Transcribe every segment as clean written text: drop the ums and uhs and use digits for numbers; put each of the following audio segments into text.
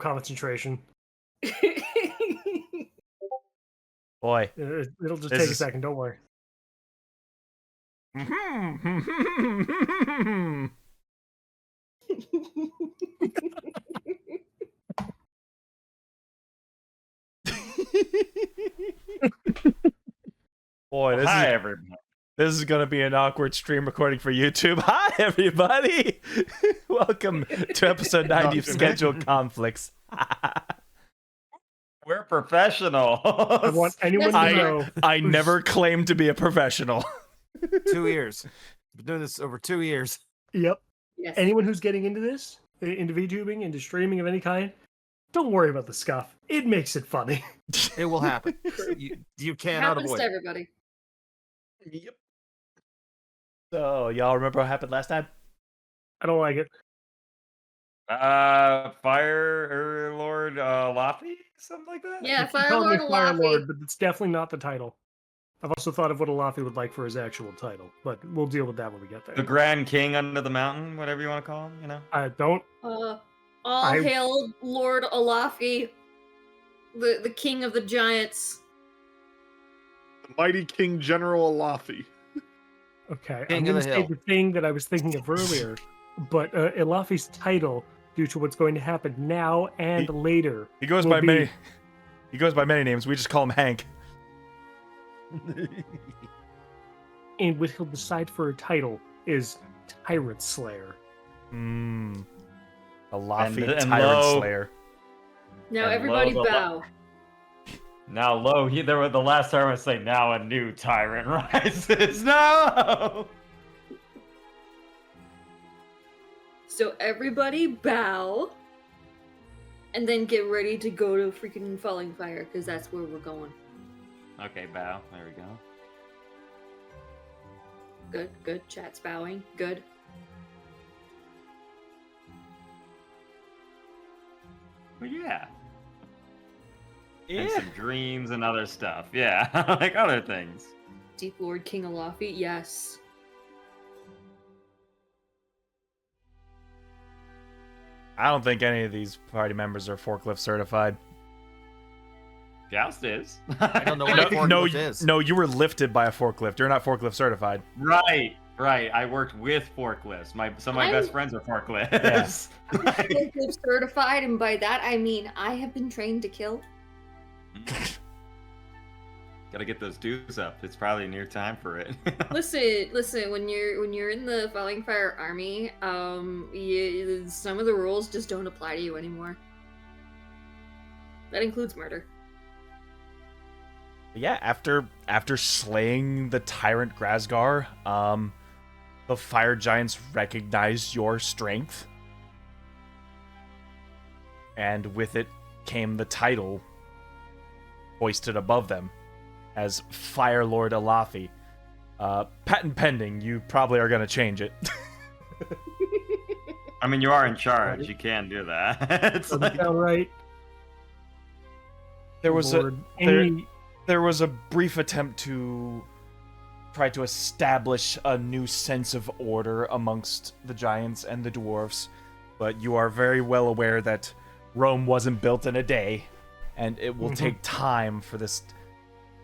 concentration. Boy. It'll just take a second, don't worry. Boy, Hi, everybody. This is going to be an awkward stream recording for YouTube. Hi, everybody. Welcome to episode 90 of Scheduled Conflicts. We're professionals. I want anyone to know. I never claimed to be a professional. 2 years. Been doing this over 2 years. Yep. Yes. Anyone who's getting into this, into VTubing, into streaming of any kind, don't worry about the scuff. It makes it funny. It will happen. You cannot happens avoid to it. everybody. Yep. So, y'all remember what happened last time? I don't like it. Fire Lord Elafi? Something like that? Yeah, You can call me Fire Fire Lord Lord, Elafi. but it's definitely not the title. I've also thought of what Elafi would like for his actual title, but we'll deal with that when we get there. The Grand King under the mountain, whatever you want to call him, you know? I don't. All hail Lord Elafi, the king of the giants. The mighty King General Elafi. Okay, King I'm of going to the say hill. the thing that I was thinking of earlier, but Elafi's title, due to what's going to happen now and later, He goes will by be- many. He goes by many names. We just call him Hank. and what he'll decide for a title is Tyrant Slayer. Elafi And Tyrant lo- Slayer. Now And everybody lo, the- bow. Now, there were the last time I was saying, now a new tyrant rises. No! So everybody bow, and then get ready to go to freaking Falling Fire, because that's where we're going. Okay, bow. There we go. Good, good. Chat's bowing. Good. Well, yeah. Yeah. And some dreams and other stuff. Yeah, like other things. Deep Lord King Elafi, yes. I don't think any of these party members are forklift certified. Joust is. I don't know what a forklift is. No, you were lifted by a forklift. You're not forklift certified. Right. I worked with forklifts. Some of my best friends are forklifts. Forklift certified, and by that I mean I have been trained to kill. Gotta get those dues up. It's probably near time for it. Listen. When you're in the Falling Fire army, some of the rules just don't apply to you anymore. That includes murder. Yeah, after slaying the tyrant Grasgar, the fire giants recognized your strength, and with it came the title hoisted above them as Fire Lord Elafi. Patent pending, you probably are going to change it. I mean, you are in charge. You can do that. It's Doesn't like, sound right. There was Lord, there was a brief attempt to try to establish a new sense of order amongst the giants and the dwarves, but you are very well aware that Rome wasn't built in a day, and it will take time for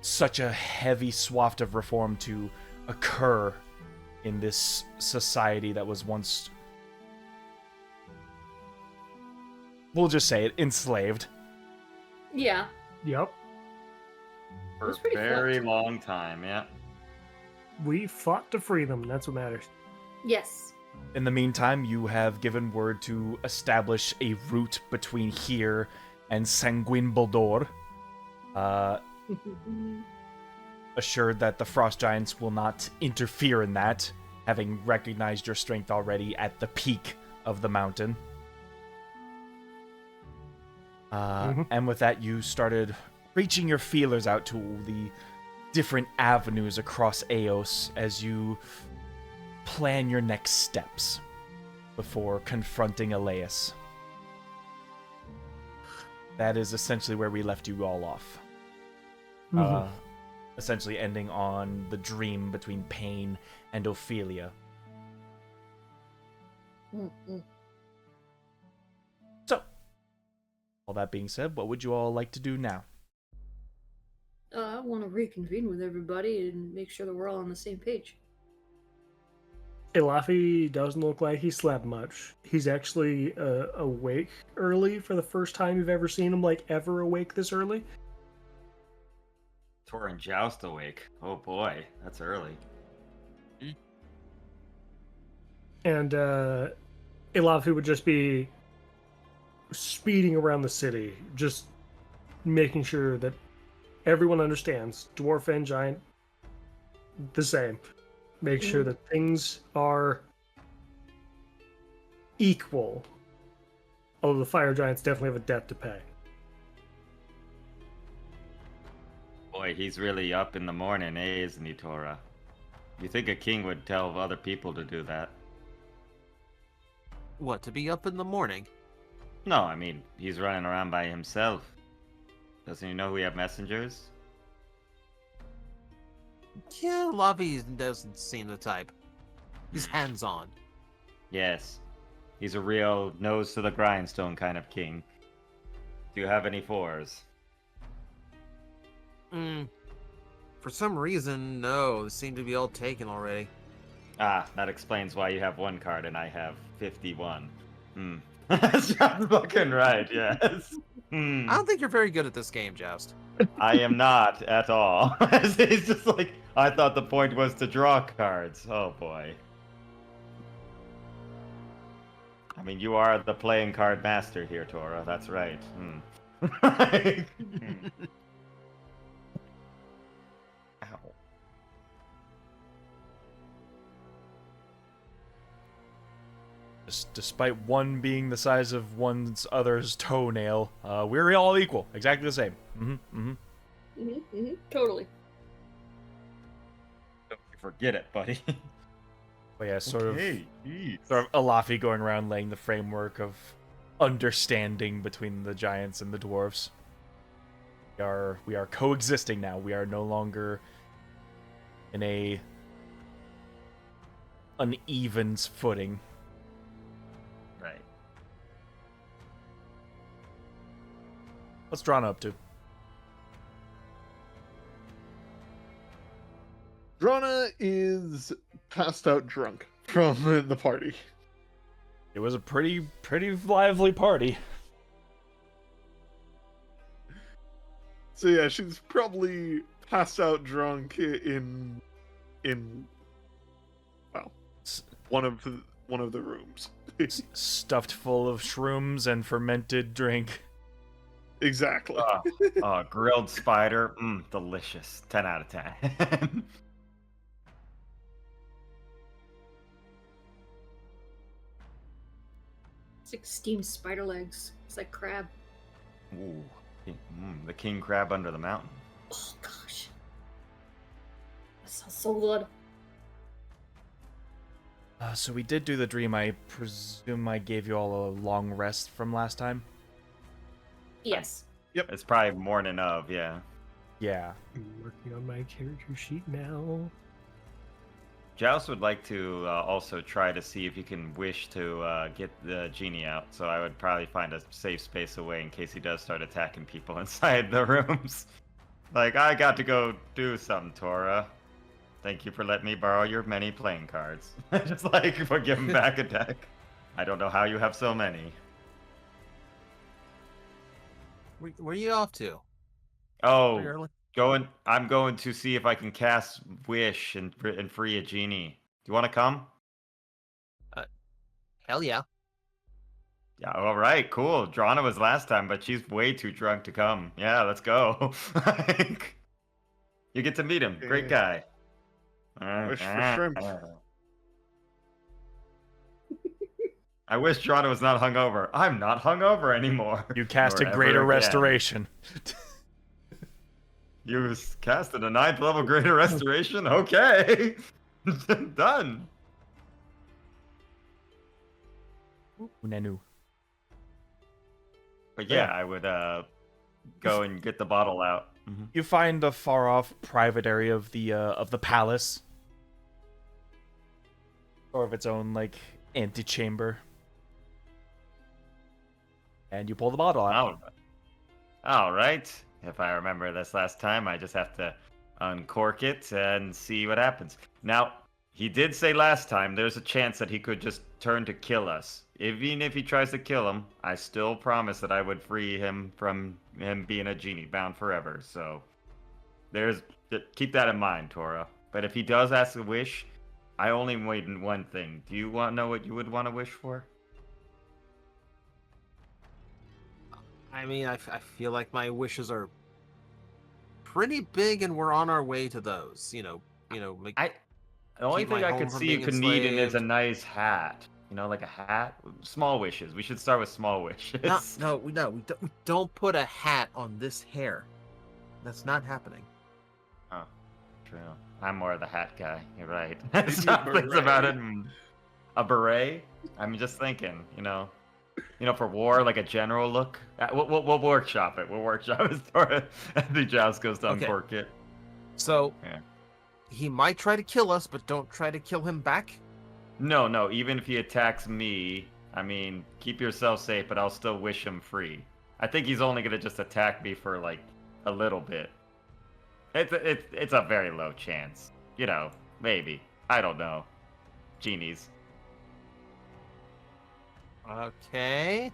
such a heavy swath of reform to occur in this society that was once, we'll just say it, enslaved. Yeah. Yep. for was a pretty very fucked. long time, yeah. We fought to free them, and that's what matters. Yes. In the meantime, you have given word to establish a route between here and Sanguine Band, assured that the Frost Giants will not interfere in that, having recognized your strength already at the peak of the mountain. And with that, you started reaching your feelers out to the different avenues across Eos as you plan your next steps before confronting Alaiis. That is essentially where we left you all off. Essentially ending on the dream between Pain and Ophelia. So, All that being said, what would you all like to do now? I want to reconvene with everybody and make sure that we're all on the same page. Elafi doesn't look like he slept much. He's actually awake early for the first time you've ever seen him, like, ever awake this early. Tor and Joust awake. Oh boy, that's early. And Elafi would just be speeding around the city, just making sure that everyone understands dwarf and giant the same. Make sure that things are equal. Although the fire giants definitely have a debt to pay. Boy, he's really up in the morning, isn't he, Tora? You think a king would tell other people to do that? What, to be up in the morning? No, I mean, he's running around by himself. Doesn't he know we have messengers? Yeah, Lobby doesn't seem the type. He's hands-on. Yes. He's a real nose to the grindstone kind of king. Do you have any fours? For some reason, no. They seem to be all taken already. Ah, that explains why you have one card and I have 51. That's just fucking right, yes. I don't think you're very good at this game, Joust. I am not at all. He's just like, I thought the point was to draw cards. Oh boy. I mean, you are the playing card master here, Tora. That's right. Ow. Despite one being the size of one's other's toenail, we're all equal. Exactly the same. Totally. Don't forget it, buddy. But yeah, sort of Jeez. Elafi going around laying the framework of understanding between the giants and the dwarves. We are coexisting now. We are no longer in a uneven footing. Right. What's Drana up to? Drana is passed out drunk from the party. It was a pretty lively party. So yeah, she's probably passed out drunk in well, one of the rooms. Stuffed full of shrooms and fermented drink. Exactly. Grilled spider. Delicious. 10 out of 10. It's like steamed spider legs. It's like crab. Ooh. The king crab under the mountain. Oh gosh. That sounds so good. So we did do the dream. I presume I gave you all a long rest from last time? Yes. It's probably morning of, yeah. Yeah. I'm working on my character sheet now. Joust would like to also try to see if you can wish to get the genie out. So I would probably find a safe space away in case he does start attacking people inside the rooms. Like, I got to go do something, Tora. Thank you for letting me borrow your many playing cards. Just like, for giving back a deck. I don't know how you have so many. Where are you off to? Oh, Early? I'm going to see if I can cast Wish and free a genie. Do you want to come? Hell yeah. Yeah, all right, cool. Drana was last time, but she's way too drunk to come. Yeah, let's go. You get to meet him. Great guy. Wish for shrimp. I wish Drana was not hungover. I'm not hungover anymore. You cast a Or greater ever again. restoration. You casted a 9th level greater restoration? Okay. Done. Unenu. But yeah, I would go and get the bottle out. You find a far off private area of the palace. Or of its own like antechamber. And you pull the bottle out. All right. If I remember this last time, I just have to uncork it and see what happens. Now, he did say last time there's a chance that he could just turn to kill us. Even if he tries to kill him, I still promise that I would free him from him being a genie bound forever. So, keep that in mind, Tora. But if he does ask a wish, I only wait in one thing. Do you want to know what you would want to wish for? I mean, I feel like my wishes are pretty big, and we're on our way to those. Like, The only keep my thing I home could from see you being could need is a enslaved. nice hat. Like a hat. Small wishes. We should start with small wishes. No, we don't put a hat on this hair. That's not happening. Oh, true. I'm more of the hat guy. You're right. Maybe a Something's about it. beret. A beret? I'm just thinking, for war, like a general look. We'll workshop it. We'll workshop it. The Joust goes to Okay. uncork it. So, Yeah. he might try to kill us, but don't try to kill him back. No. Even if he attacks me, I mean, keep yourself safe, but I'll still wish him free. I think he's only gonna just attack me for like a little bit. It's a very low chance. Maybe. I don't know. Genies. Okay.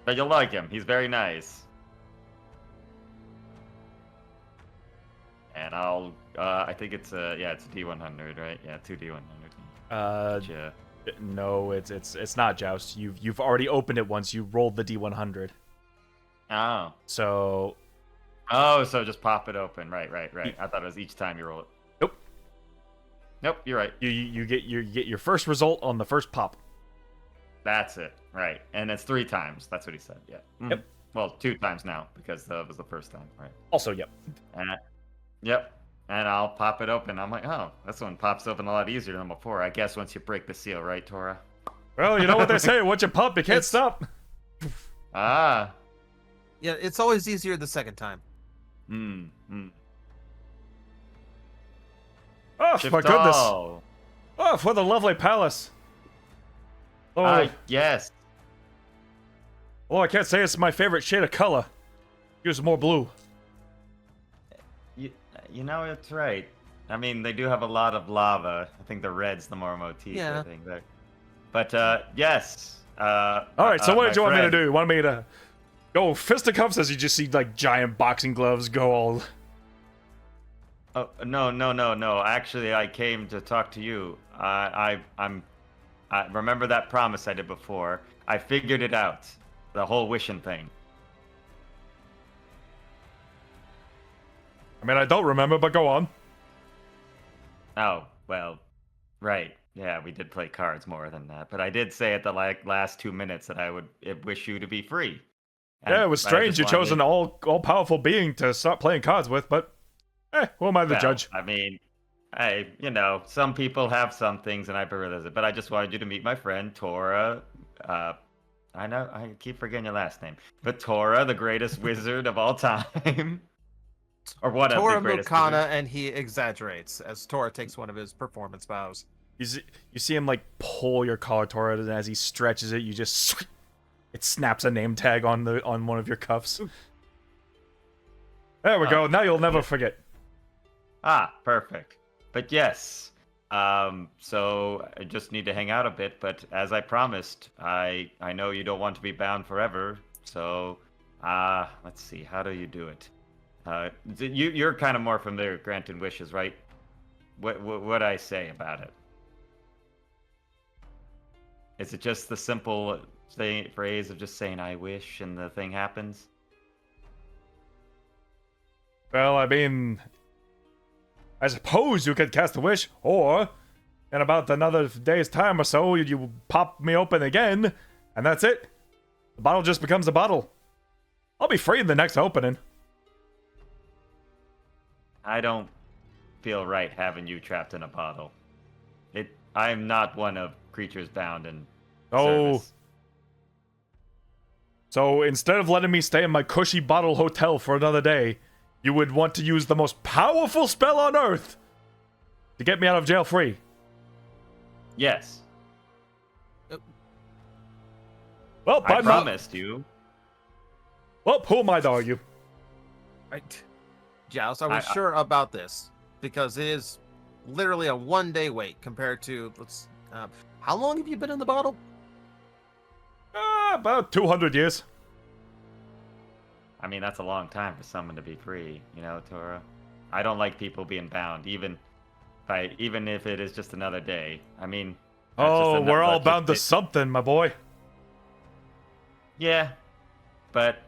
But you'll like him. He's very nice. And I think it's a D100, right? Yeah, 2D100. Uh, no, it's not Joust. You've already opened it once. You rolled the D100. Oh. So So just pop it open. Right. I thought it was each time you roll it. Nope, you're right. you get your first result on the first pop. That's it. Right. And it's 3 times. That's what he said. Yeah. Mhm. Yep. Well, 2 times now because that was the first time. Right. Also, yep. Yep. And I'll pop it open. I'm like, oh, this one pops open a lot easier than before. I guess once you break the seal, right, Tora? Well, you know what they say. Once you pop, you can't It's- stop. Ah. Yeah, it's always easier the second time. Hmm. Oh, my goodness. Shiftal. Oh, for the lovely palace. Oh, Yes. oh, I can't say it's my favorite shade of color. Use more blue. It's right. I mean, they do have a lot of lava. I think the red's the more motif. Yeah. I think. But yes. All right, so what my did you want me to friend- do? You want me to go fisticuffs as you just see like giant boxing gloves go all... Oh, no. Actually, I came to talk to you. I remember that promise I did before. I figured it out. The whole wishing thing. I mean, I don't remember, but go on. Oh, well, right. Yeah, we did play cards more than that. But I did say at the last 2 minutes that I would wish you to be free. And Yeah, it was I strange. just You chose an wanted- all-powerful being to start playing cards with, but... who am I the Well, judge? I mean, some people have some things and I prefer it. But I just wanted you to meet my friend, Tora. I know, I keep forgetting your last name. But Tora, the greatest wizard of all time. Or one of Tora the greatest Mukana, wizards. and he exaggerates as Tora takes one of his performance vows. You see him like pull your collar, Tora, and as he stretches it, you just... It snaps a name tag on one of your cuffs. There we go. Now you'll never forget. Ah, perfect. But yes, so I just need to hang out a bit. But as I promised, I know you don't want to be bound forever. So, let's see. How do you do it? You're kind of more familiar with granting wishes, right? What I say about it? Is it just the simple phrase of just saying "I wish" and the thing happens? Well, I mean... I suppose you could cast a wish, or... In about another day's time or so, you pop me open again, and that's it. The bottle just becomes a bottle. I'll be free in the next opening. I don't feel right having you trapped in a bottle. I'm not one of creatures bound in Oh, service. so instead of letting me stay in my cushy bottle hotel for another day, you would want to use the most powerful spell on Earth to get me out of jail free. Yes, Well, I by my, promised you. Well, who am I to argue? Right. Joust, I was sure about this because it is literally a 1-day wait compared to how long have you been in the bottle? About 200 years. I mean, that's a long time for someone to be free, Tora. I don't like people being bound, even if it is just another day. I mean, Oh, we're all bound to something, my boy. Yeah, but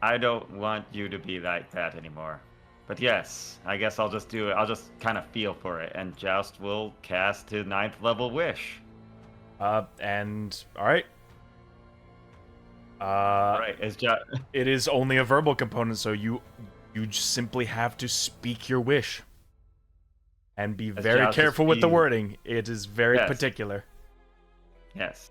I don't want you to be like that anymore. But yes, I guess I'll just do it. I'll just kind of feel for it, and Joust will cast his 9th level wish. And all right. Right, it is only a verbal component, so you simply have to speak your wish. And be very careful with the wording. It is very particular. Yes.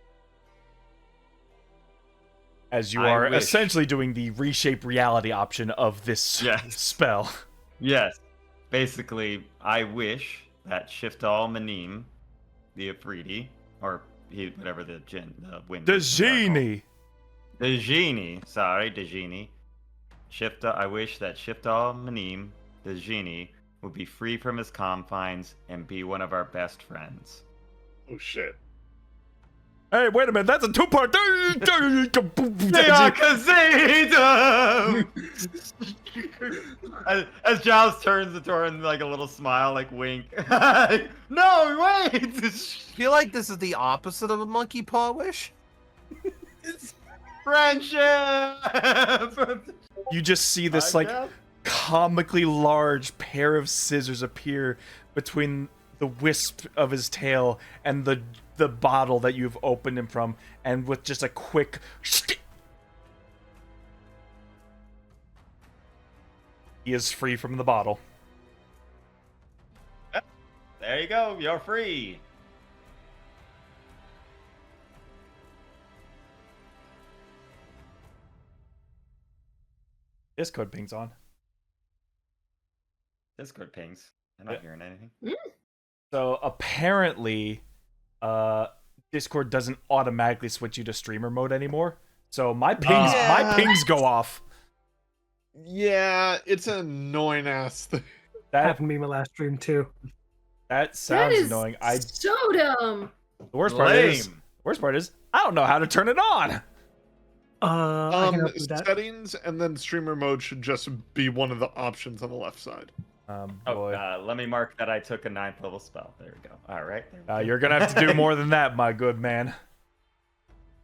As you are essentially doing the reshape reality option of this spell. Yes. Basically, I wish that Shiftal Manim, the Afridi, or whatever the wind. The genie! The genie. Sorry, the genie. I wish that Shiftal Manim, the genie, would be free from his confines and be one of our best friends. Oh shit. Hey, wait a minute, that's a 2-part. As Giles turns the door and like a little smile, like wink. No, wait! I feel like this is the opposite of a monkey paw wish. It's friendship! You just see this comically large pair of scissors appear between the wisp of his tail and the bottle that you've opened him from, and with just a quick he is free from the bottle. There you go, you're free. Discord pings on. Discord pings. I'm not hearing anything. So apparently, Discord doesn't automatically switch you to streamer mode anymore. So my pings go off. Yeah, it's an annoying ass thing. That happened to me in my last stream too. That sounds annoying. So dumb. The worst part is I don't know how to turn it on. I can help with that. Settings and then streamer mode should just be one of the options on the left side. Boy. Let me mark that I took a 9th level spell. There we go. All right. You're gonna have to do more than that, my good man.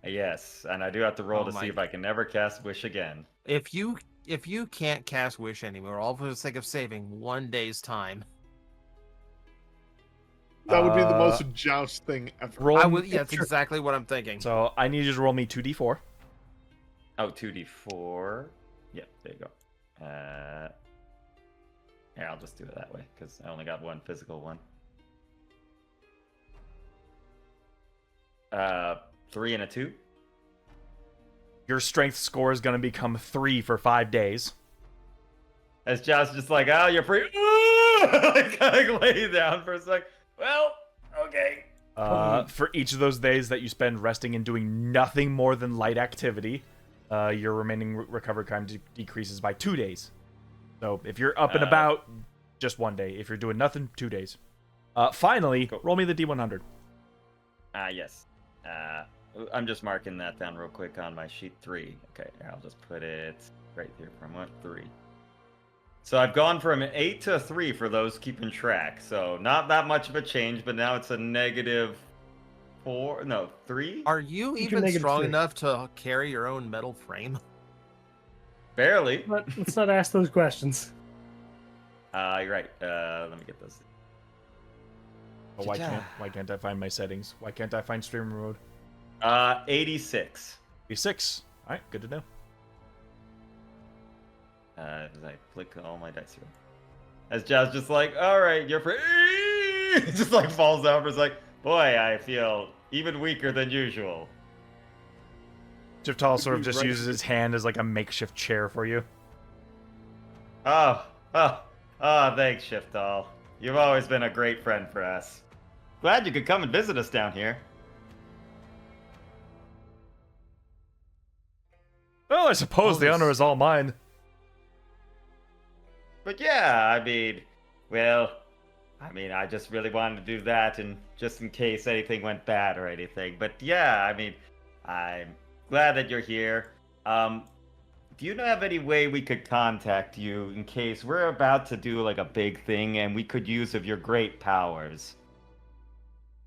Yes, and I do have to roll to see if I can never cast Wish again. If you can't cast Wish anymore, all for the sake of saving 1 day's time. That would be the most Joust thing ever. That's exactly what I'm thinking. So I need you to roll me 2d4. Oh, 2d4. Yeah, there you go. Here, I'll just do it that way, because I only got one physical one. 3 and a 2. Your strength score is going to become 3 for 5 days. As Josh just like, oh, you're free. Like, lay down for a sec. Well, okay. For each of those days that you spend resting and doing nothing more than light activity, your remaining recovery time decreases by 2 days. So if you're up and about, just 1 day. If you're doing nothing, 2 days. Finally, roll me the D100. Yes. I'm just marking that down real quick on my sheet 3. Okay, I'll just put it right here from 3. So I've gone from an 8 to a 3 for those keeping track. So not that much of a change, but now it's a -3. Are you even strong enough to carry your own metal frame? Barely. But let's not ask those questions. You're right. Let me get this. Oh, why can't I find my settings? Why can't I find streamer mode? 86. 86. All right, good to know. As I flick all my dice here. As Jazz just like, all right, you're free. Just like falls over. It's like, boy, I feel even weaker than usual. Shiftal sort of just uses his hand as like a makeshift chair for you. Oh, thanks, Shiftal. You've always been a great friend for us. Glad you could come and visit us down here. Well, I suppose the honor is all mine. But yeah, I just really wanted to do that, and just in case anything went bad or anything. But yeah, I'm glad that you're here. Do you have any way we could contact you in case we're about to do like a big thing and we could use of your great powers?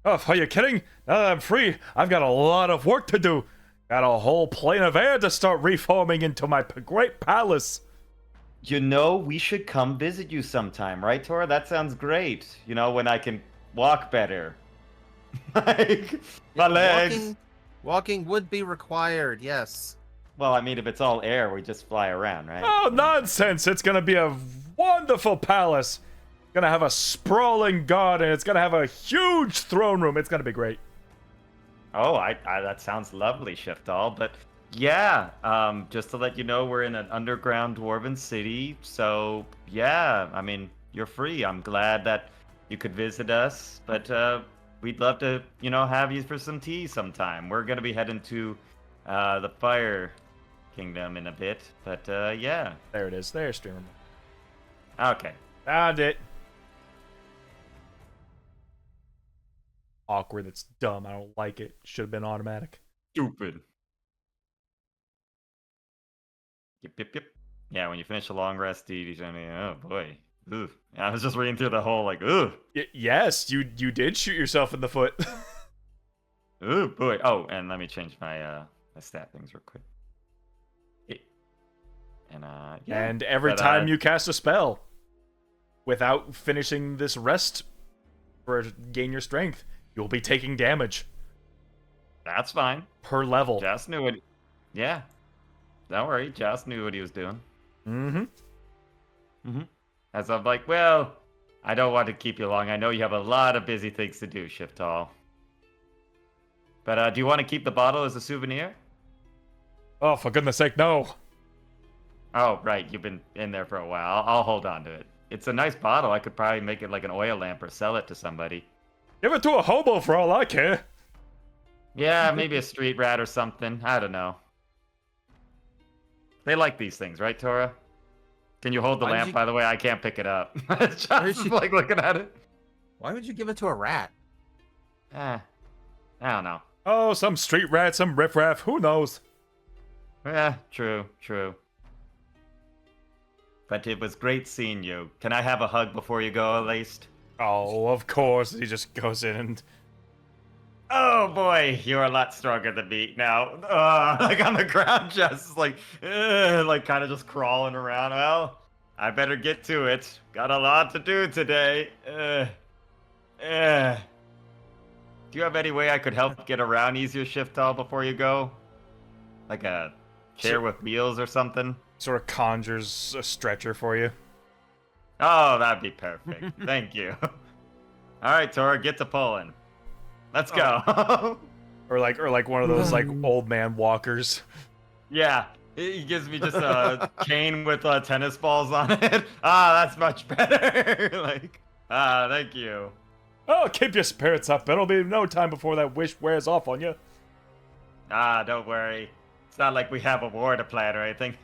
Oh, are you kidding? Now that I'm free, I've got a lot of work to do. Got a whole plane of air to start reforming into my great palace. You know, we should come visit you sometime, right, Tora? That sounds great. You know, when I can walk better. Like, my legs. Walking would be required, yes. Well, if it's all air, we just fly around, right? Oh, nonsense! It's gonna be a wonderful palace. It's gonna have a sprawling garden. It's gonna have a huge throne room. It's gonna be great. Oh, that sounds lovely, Shiftal. But yeah, just to let you know, we're in an underground dwarven city. So yeah, you're free. I'm glad that you could visit us. But we'd love to, have you for some tea sometime. We're gonna be heading to the Fire Kingdom in a bit. But yeah. There it is. There's streamer. Okay. Found it. Awkward. It's dumb. I don't like it. Should have been automatic. Stupid. Yep. Yeah, when you finish a long rest, oh boy. Ugh. I was just reading through the whole, like, ugh. Yes, you did shoot yourself in the foot. Oh boy. Oh, and let me change my my stat things real quick. And yeah. And every time you cast a spell without finishing this rest for gain your strength, you'll be taking damage. That's fine. Per level. Joss knew what. Yeah. Don't worry. Joss knew what he was doing. As I'm like, well, I don't want to keep you long. I know you have a lot of busy things to do, Shiftal. But do you want to keep the bottle as a souvenir? Oh, for goodness sake, no. Oh, right. You've been in there for a while. I'll hold on to it. It's a nice bottle. I could probably make it like an oil lamp or sell it to somebody. Give it to a hobo for all I care. Yeah, maybe a street rat or something. I don't know. They like these things, right, Tora? Can you hold the lamp, by the way? I can't pick it up. Just like looking at it. Why would you give it to a rat? I don't know. Oh, some street rat, some riffraff, who knows? Yeah, true. But it was great seeing you. Can I have a hug before you go, at least? Oh, of course. He just goes in and... Oh boy, you're a lot stronger than me now. Like on the ground, just like kind of just crawling around. Well, I better get to it. Got a lot to do today. Do you have any way I could help get around easier, Shiftal, before you go? Like a chair with wheels or something? Sort of conjures a stretcher for you. Oh, that'd be perfect. Thank you. All right, Tora, get to pulling. Let's go. or like one of those like old man walkers. Yeah, he gives me just a cane with tennis balls on it. That's much better. Thank you. Oh, keep your spirits up. It'll be no time before that wish wears off on you. Don't worry. It's not like we have a war to plan or anything.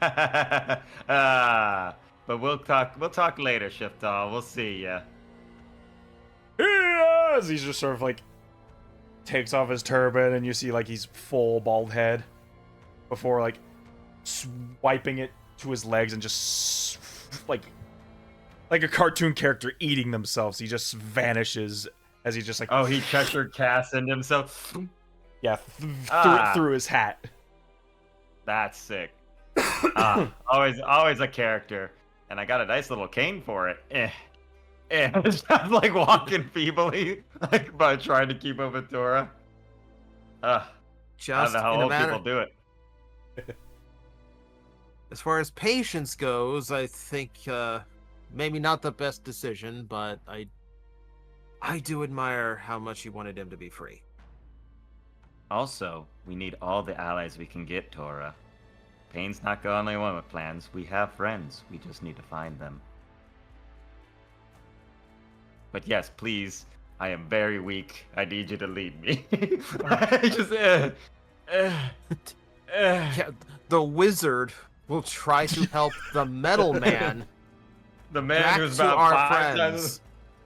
But we'll talk later, Shiftal. We'll see ya. Yes! He's just sort of like takes off his turban and you see like he's full bald head before like swiping it to his legs and just like a cartoon character eating themselves. He just vanishes as he just like... Oh, he Cheshire Cast into himself? Yeah, through his hat. That's sick. Always a character. And I got a nice little cane for it. I'm like walking feebly, like by trying to keep up with Tora. I don't know how old people do it. As far as patience goes, I think maybe not the best decision, but I do admire how much you wanted him to be free. Also, we need all the allies we can get, Tora. Payne's not the only one with plans. We have friends. We just need to find them. But yes, please. I am very weak. I need you to lead me. Yeah, the wizard will try to help the metal man The man back who's to about our 5 friends. times.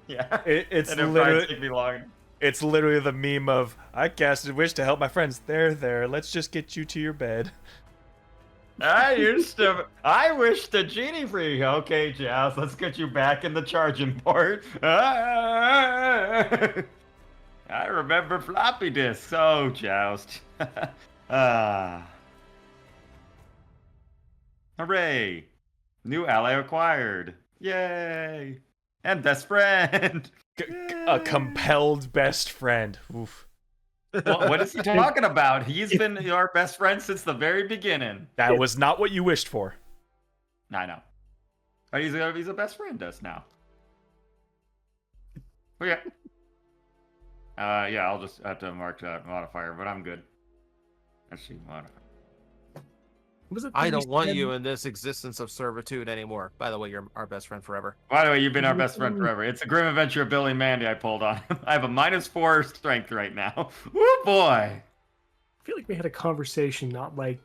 Yeah. It's And it'll probably literally take me longer. it's literally the meme of I casted wish to help my friends. There. Let's just get you to your bed. I wish the genie for you. Okay, Jazz, let's get you back in the charging port. I remember floppy disks. Oh, Joust. Hooray! New ally acquired. Yay! And best friend. A compelled best friend. Oof. What is he talking about? He's been our best friend since the very beginning. That was not what you wished for. I know. But he's a best friend to us now. Okay. Yeah, I'll just have to mark that modifier, but I'm good. Let's see, modifier. Was it I that don't want said- you in this existence of servitude anymore. By the way, you're our best friend forever. By the way, you've been our best friend forever. It's a grim adventure of Billy and Mandy I pulled on him. I have a -4 strength right now. Woo boy! I feel like we had a conversation not like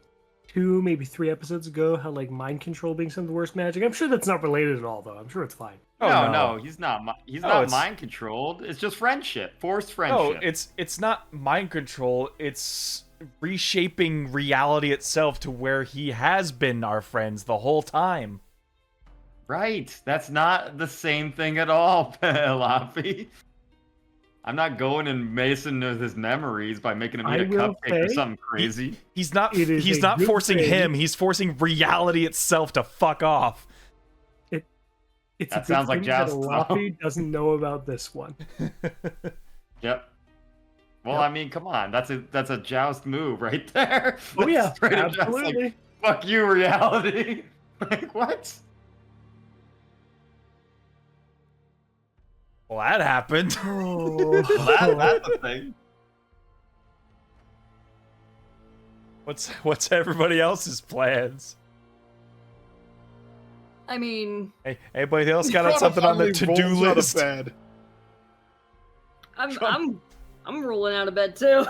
2, maybe 3 episodes ago, how like mind control being some of the worst magic. I'm sure that's not related at all, though. I'm sure it's fine. Oh, No, he's not. He's No, not it's- mind controlled. It's just friendship, forced No, friendship. it's not mind control. It's reshaping reality itself to where he has been our friends the whole time. Right. That's not the same thing at all, Elafi. I'm not going and macing his memories by making him eat I a will cupcake or say- something crazy. He's not It is he's a not good forcing thing. him, he's forcing reality itself to fuck off. It's That a good sounds like thing that Joust, though. Elafi doesn't know about this one. Yep. Well, Yep. I mean, come on. That's a Joust move right there. Oh That's yeah, straight up Joust, like, absolutely. fuck you, reality. Like, what? Well, that happened. Oh. Well, that's the thing. What's everybody else's plans? I mean, Hey, anybody else got Tron something on the finally to-do rolls out of list? bed. I'm rolling out of bed too.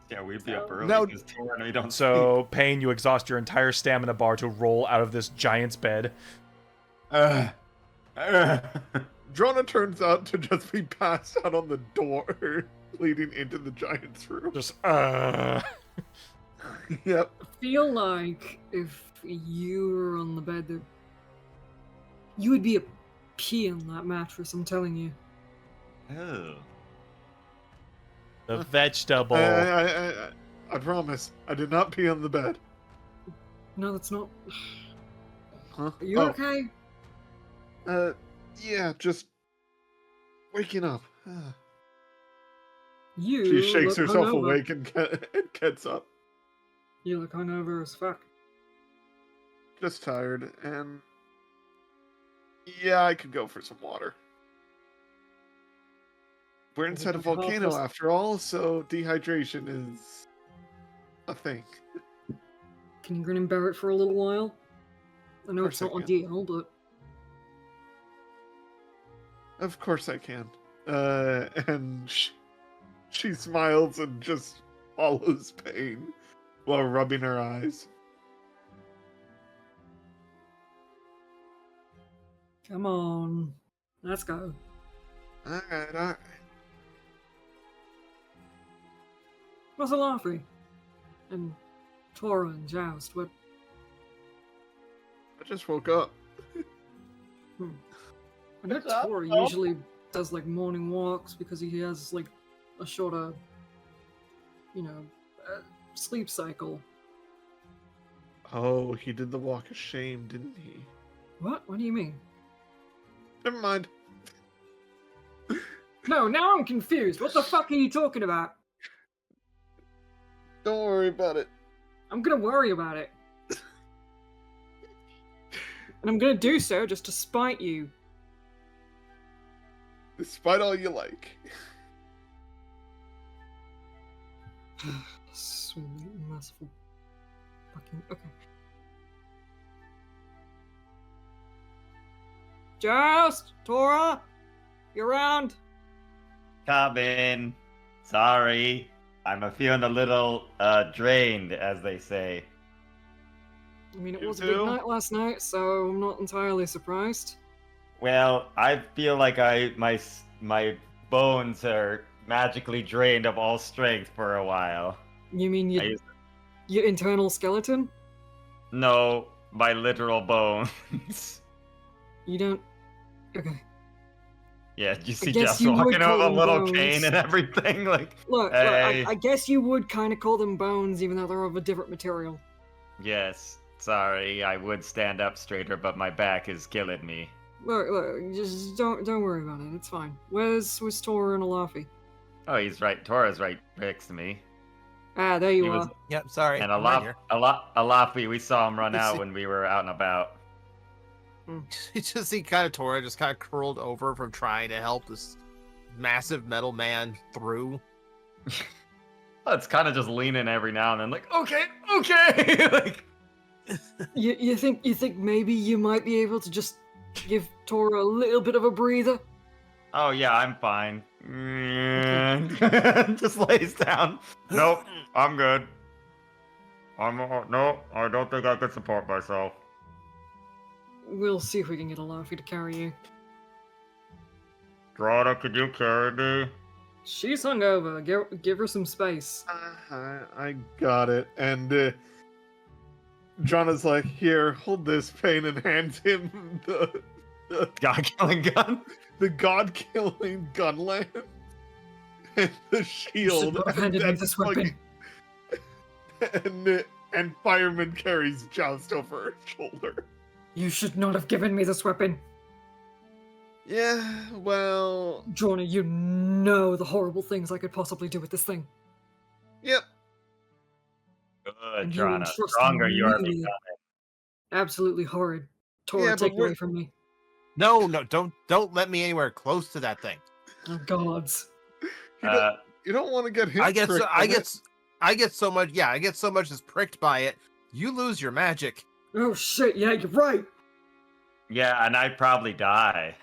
Yeah, we'd be up So- early Now- because Tor and we don't So, Payne, you exhaust your entire stamina bar to roll out of this giant's bed. sleep. Drona turns out to just be passed out on the door leading into the giant's room. Just, Yep. Feel like if you were on the bed there, you would be a pea on that mattress, I'm telling you. Oh. the vegetable. I promise. I did not pee on the bed. No, that's not. Huh? Are you okay? Yeah, just waking up. You She shakes look herself hungover. awake and gets up. You look hungover as fuck. Just tired, and yeah, I could go for some water. We're inside a volcano after all, so dehydration is a thing. Can you grin and bear it for a little while? I know Of it's course not I can. ideal, but Of course I can. And she smiles and just follows pain while rubbing her eyes. come on. Let's go. Alright. What's Elafi? And Tora and Joust, what? I just woke up. I know What's up, Tora Tom? usually does like morning walks because he has like a shorter, sleep cycle. Oh, he did the walk of shame, didn't he? What? What do you mean? Never mind. No, now I'm confused. What the fuck are you talking about? Don't worry about it. I'm gonna worry about it. And I'm gonna do so just to spite you. Despite all you like. Sweet, merciful. Fucking. Okay. Joust! Tora! You around? Come in. Sorry. I'm feeling a little drained, as they say. I mean, it You was a big too? night last night, so I'm not entirely surprised. Well, I feel like my bones are magically drained of all strength for a while. You mean I used your internal skeleton? No, my literal bones. You don't. Okay. Yeah, you see guess Jeff's you would walking call with a them little bones. cane and everything. Like, Look, hey. I guess you would kind of call them bones, even though they're of a different material. Yes, sorry, I would stand up straighter, but my back is killing me. Look, just don't worry about it. It's fine. Where's Tora and Elafi? Oh, he's right. Tora's right next to me. Ah, there you He are. was- Yep, sorry. And I'm right here. Alafi, we saw him run You out see- when we were out and about. You just see kind of Tora just kind of curled over from trying to help this massive metal man through. Well, it's kind of just leaning every now and then, like, okay. Like, You think maybe you might be able to just give Tora a little bit of a breather? oh yeah, I'm fine. Just lays down. Nope, I'm good. No, I don't think I could support myself. We'll see if we can get Elafi to carry you. Drada, could you carry me? She's hungover. Give her some space. I got it. And Jonah's like, here, hold this pain, and hands him God-killing gun? the god-killing gunland and the You shield. should not have handed me and this weapon. and Fireman carries Joust over her shoulder. You should not have given me this weapon. Yeah, well, Jonah, you know the horrible things I could possibly do with this thing. yep. Good, And you Drana. entrusted Stronger you are me with becoming. it. Absolutely horrid. Tora, Yeah, but take it we're- away from me. No, don't let me anywhere close to that thing. Oh, gods. You don't want to get hit. I get pricked with it. I get so much. Yeah, I get so much as pricked by it. You lose your magic. Oh, shit, yeah, you're right. Yeah, and I'd probably die.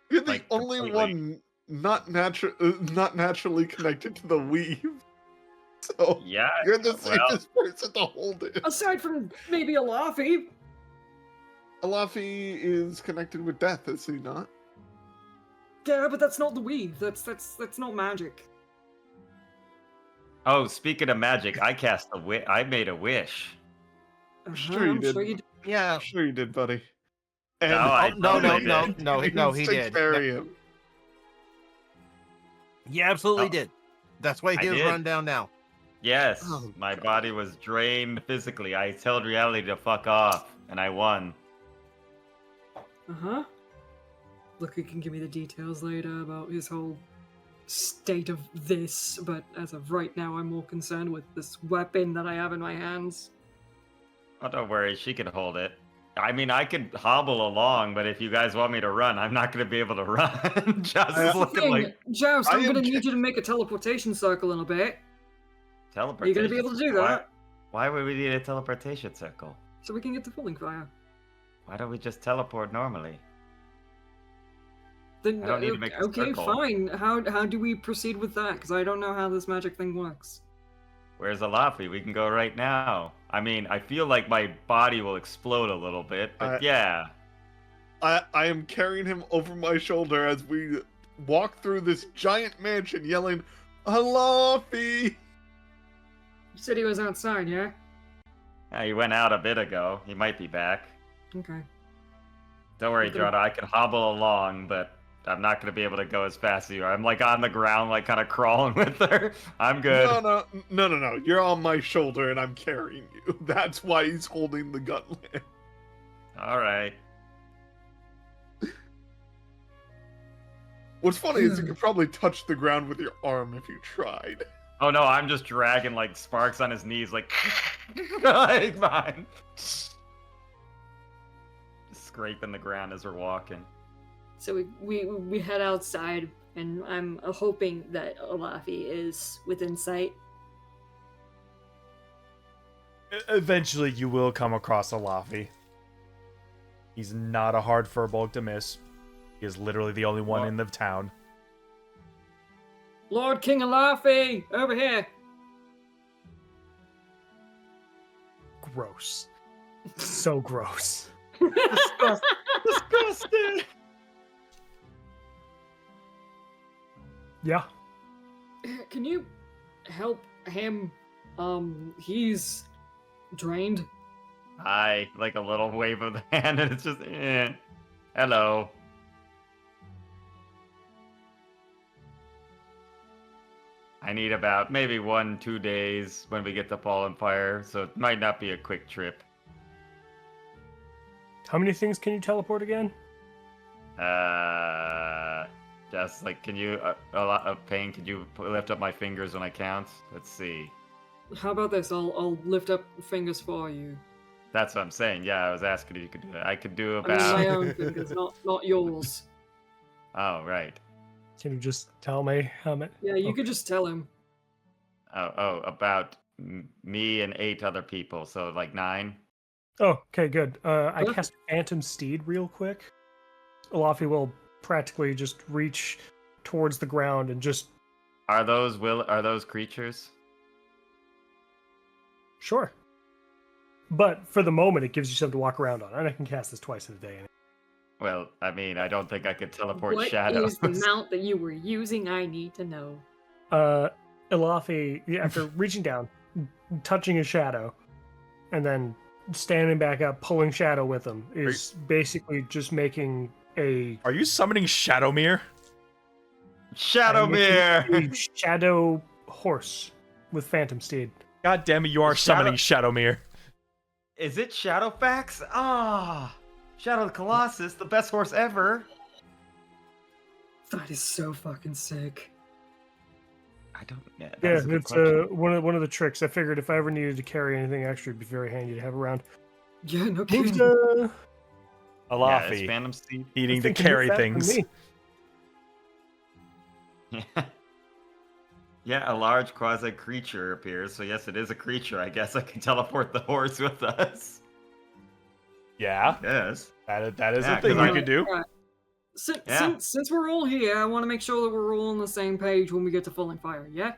You're the like, only completely. one not naturally connected to the weave. So Yeah, you're the well, safest person to hold it. Aside from maybe Elafi. Elafi is connected with death, is he not? Yeah, but that's not the weave. That's not magic. oh, speaking of magic, I cast I made a wish. Sure you I'm did. sure you did. Yeah. Sure you did, buddy. And No, I no, totally did. no, he used to did. Carry him. You absolutely Oh. did. That's why I he was did. run down now. Yes, Oh, my God. body was drained physically. I told reality to fuck off, and I won. Uh-huh. Look, you can give me the details later about his whole state of this, but as of right now, I'm more concerned with this weapon that I have in my hands. Oh, don't worry, she can hold it. I mean, I could hobble along, but if you guys want me to run, I'm not going to be able to run. Just That's the looking like Joust, I'm I am gonna ca- need you to make a teleportation circle in a bit. Are teleportation. you gonna be able to do Why- that? Why would we need a teleportation circle? So we can get the falling fire. Why don't we just teleport normally? Then I don't need to make a okay, circle. fine. How do we proceed with that? Because I don't know how this magic thing works. Where's Elafi? We can go right now. I mean, I feel like my body will explode a little bit, but yeah. I am carrying him over my shoulder as we walk through this giant mansion yelling, Elafi! You said he was outside, yeah? Yeah, he went out a bit ago. He might be back. Okay. Don't worry, Okay. Drada. I can hobble along, but I'm not going to be able to go as fast as you are. I'm like on the ground, like kind of crawling with her. I'm good. No. You're on my shoulder and I'm carrying you. That's why he's holding the gunland. All right. What's funny is you could probably touch the ground with your arm if you tried. Oh no, I'm just dragging like Sparks on his knees, like, like mine. Just scraping the ground as we're walking. So we head outside, and I'm hoping that Elafi is within sight. Eventually, you will come across Elafi. He's not a hard furball to miss. He is literally the only one in the town. Lord King Elafi, over here. gross. So gross. Disgusting. Yeah. Can you help him? He's drained. I like a little wave of the hand, and it's just, hello. I need about maybe 1-2 days when we get to Fallen Fire, so it might not be a quick trip. How many things can you teleport again? Just like, can you, a lot of pain, could you lift up my fingers when I count? Let's see. How about this? I'll lift up fingers for you. That's what I'm saying. Yeah, I was asking if you could do that. I could do I mean, about. my own fingers, not yours. Oh, right. Can you just tell me how many? Yeah, you could just tell him. About me and 8 other people, so like 9. Oh, okay, good. I Huh? cast Phantom Steed real quick. Elafi will practically just reach towards the ground and just Are those creatures? sure. But for the moment, it gives you something to walk around on, and I can cast this twice in a day. Well, I mean, I don't think I could teleport What shadows. is the mount that you were using? I need to know. Elafi, after reaching down, touching a shadow, and then standing back up, pulling shadow with him, is basically just making a Are you summoning Shadowmere? Shadowmere! a shadow horse with Phantom Steed. God damn it, you are summoning Shadowmere. Is it Shadowfax? Ah, Shadow the Colossus, the best horse ever. That is so fucking sick. I don't. Yeah, that Yeah, is a good it's question. one of the tricks. I figured if I ever needed to carry anything extra, it'd be very handy to have around. Yeah, no Who's kidding. Yeah, it's Alafi, Phantom Steed. needing to thinking move carry faster than things. me. Yeah. Yeah, a large quasi creature appears. So yes, it is a creature. I guess I can teleport the horse with us. Yeah, Yes. that is Yeah, a thing 'cause you I- could do. Right. Yeah. Since we're all here, I want to make sure that we're all on the same page when we get to Falling Fire, yeah?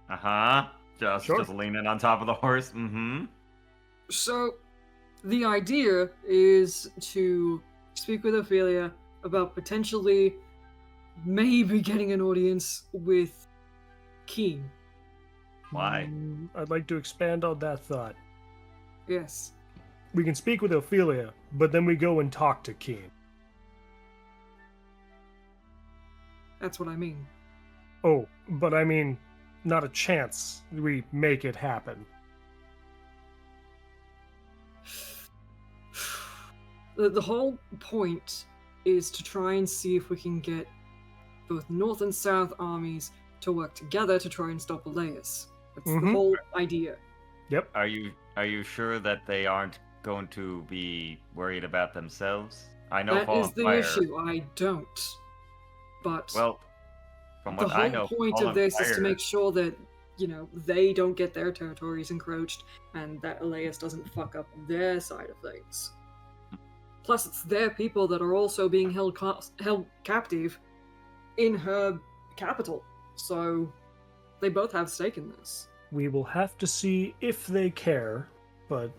Uh-huh. Just Sure. leaning on top of the horse. Mm-hmm. So, the idea is to speak with Ophelia about potentially maybe getting an audience with Keen. Why? I'd like to expand on that thought. Yes. We can speak with Ophelia, but then we go and talk to Keen. That's what I mean. Oh, but I mean, not a chance we make it happen. The whole point is to try and see if we can get both North and South armies to work together to try and stop Alaiis. That's the Mhm. whole idea. Yep. Are you sure that they aren't going to be worried about themselves? I know That Fallen is the Fire. issue. I don't. But Well, from the what I whole know, point Fallen of this is to Fire- make sure that, they don't get their territories encroached and that Alaiis doesn't fuck up their side of things. Plus, it's their people that are also being held captive in her capital. So they both have stake in this. We will have to see if they care, but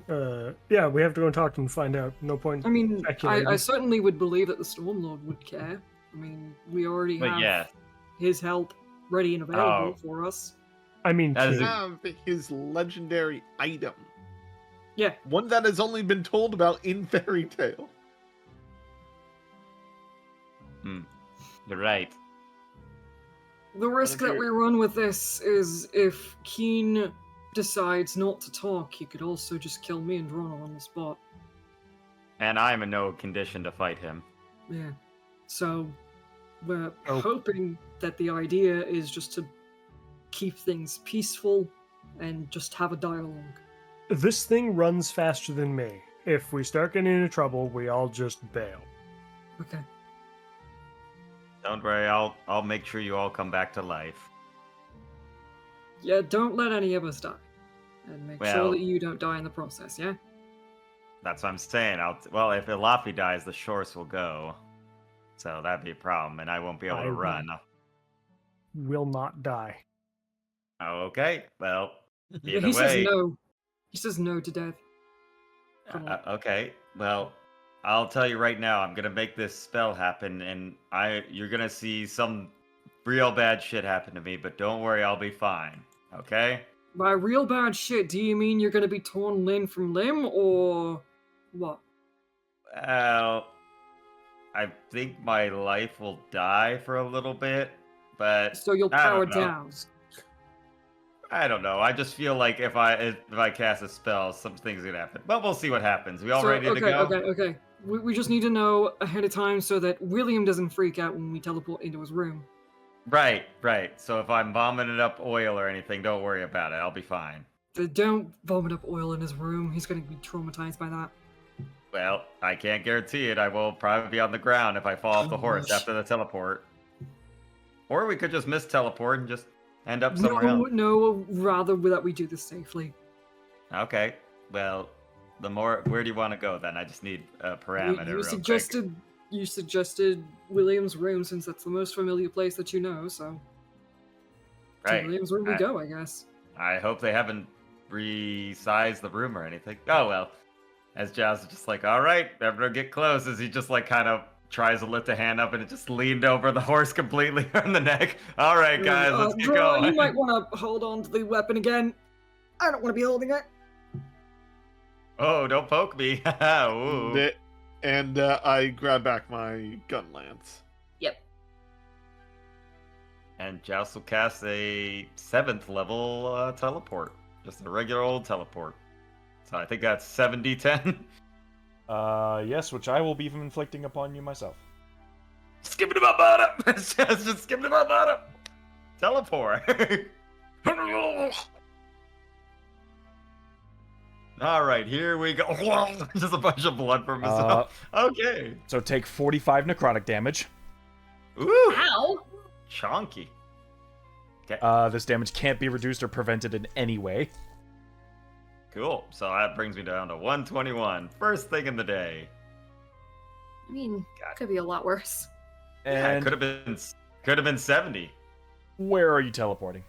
yeah, we have to go and talk to them to find out. No point. I mean, Speculating. I certainly would believe that the Stormlord would care. I mean, we already But have yeah, his help ready and available Oh. for us. I mean, That is Keen. a- Have his legendary item. Yeah. One that has only been told about in fairy tale. you're right. The risk that we run with this is if Keen decides not to talk, he could also just kill me and Ronald on the spot. And I'm in no condition to fight him. Yeah. So we're Oh. hoping that the idea is just to keep things peaceful and just have a dialogue. This thing runs faster than me. If we start getting into trouble, we all just bail. Okay. Don't worry, I'll make sure you all come back to life. Yeah, don't let any of us die. And make sure Well- that you don't die in the process, yeah? That's what I'm saying. Well, if Elafi dies, the Shorts will go. So that'd be a problem, and I won't be able I to will. run. Will not die. Okay, well, Yeah, either he says way. no. He says no to death. Come on. Okay, well, I'll tell you right now, I'm gonna make this spell happen, and you're gonna see some real bad shit happen to me, but don't worry, I'll be fine. Okay? By real bad shit, do you mean you're gonna be torn limb from limb, or what? Well, I think my life will die for a little bit, but So you'll I power don't know. down. I don't know. I just feel like if I cast a spell, some things gonna happen. But we'll see what happens. We all ready to go? Okay. We just need to know ahead of time so that William doesn't freak out when we teleport into his room. Right. So if I'm vomiting up oil or anything, don't worry about it. I'll be fine. Don't vomit up oil in his room. He's gonna be traumatized by that. Well, I can't guarantee it. I will probably be on the ground if I fall off the horse Gosh. after the teleport. Or we could just miss teleport and just end up somewhere else. No, rather that we do this safely. Okay. Well, where do you want to go then? I just need a parameter. You real quick. suggested William's room since that's the most familiar place that you know, so to Right. William's room we I- go, I guess. I hope they haven't resized the room or anything. Oh well. As Jazz is just like, all right, everyone get close. As he just like kind of tries to lift a hand up and it just leaned over the horse completely on the neck. All right, guys, let's get Draw, going. you might want to hold on to the weapon again. I don't want to be holding it. Oh, don't poke me. Ooh. And I grab back my gun lance. Yep. And Joust will cast a 7th level teleport. Just a regular old teleport. So I think that's 7d10. Yes, which I will be inflicting upon you myself. Skipping him up bottom. just skipping him up bottom. Teleport. All right, here we go. Just a bunch of blood from himself. Okay. So take 45 necrotic damage. Ooh, Ow! chonky. This damage can't be reduced or prevented in any way. Cool. So that brings me down to 121. First thing in the day. I mean, God. could be a lot worse. Yeah, And could have been 70. where are you teleporting?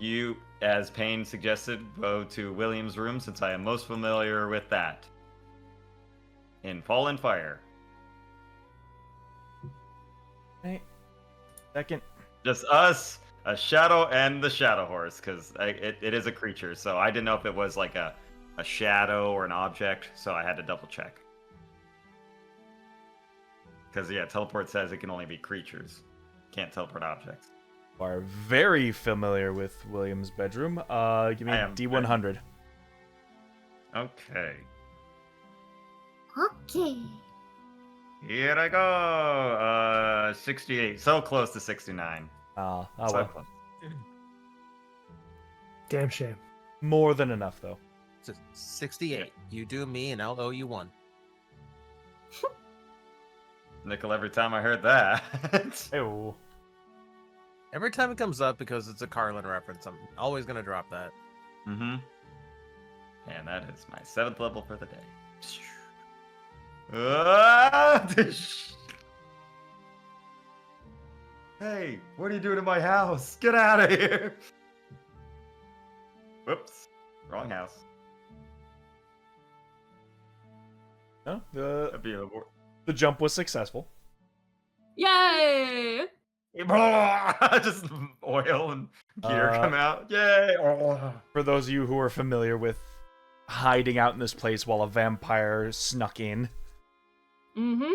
You, as Payne suggested, go to William's room since I am most familiar with that. In Fallen Fire. Right. Second. Just us, a shadow, and the shadow horse, because it is a creature, so I didn't know if it was like a shadow or an object, so I had to double check. Because, yeah, teleport says it can only be creatures. Can't teleport objects. You are very familiar with William's bedroom. Give me I a am D100. Okay. Okay. Here I go. 68. So close to 69. Oh So well. close. Damn shame. More than enough, though. So 68. You do me, and I'll owe you one. Nickel every time I heard that. Ew. Every time it comes up, because it's a Carlin reference, I'm always gonna drop that. Mm-hmm. And that is my 7th level for the day. Hey, what are you doing in my house? Get out of here! Whoops. Wrong house. No, That'd be a the jump was successful. Yay! just oil and gear Uh, come out. Yay! Oh. For those of you who are familiar with hiding out in this place while a vampire snuck in, Mm-hmm.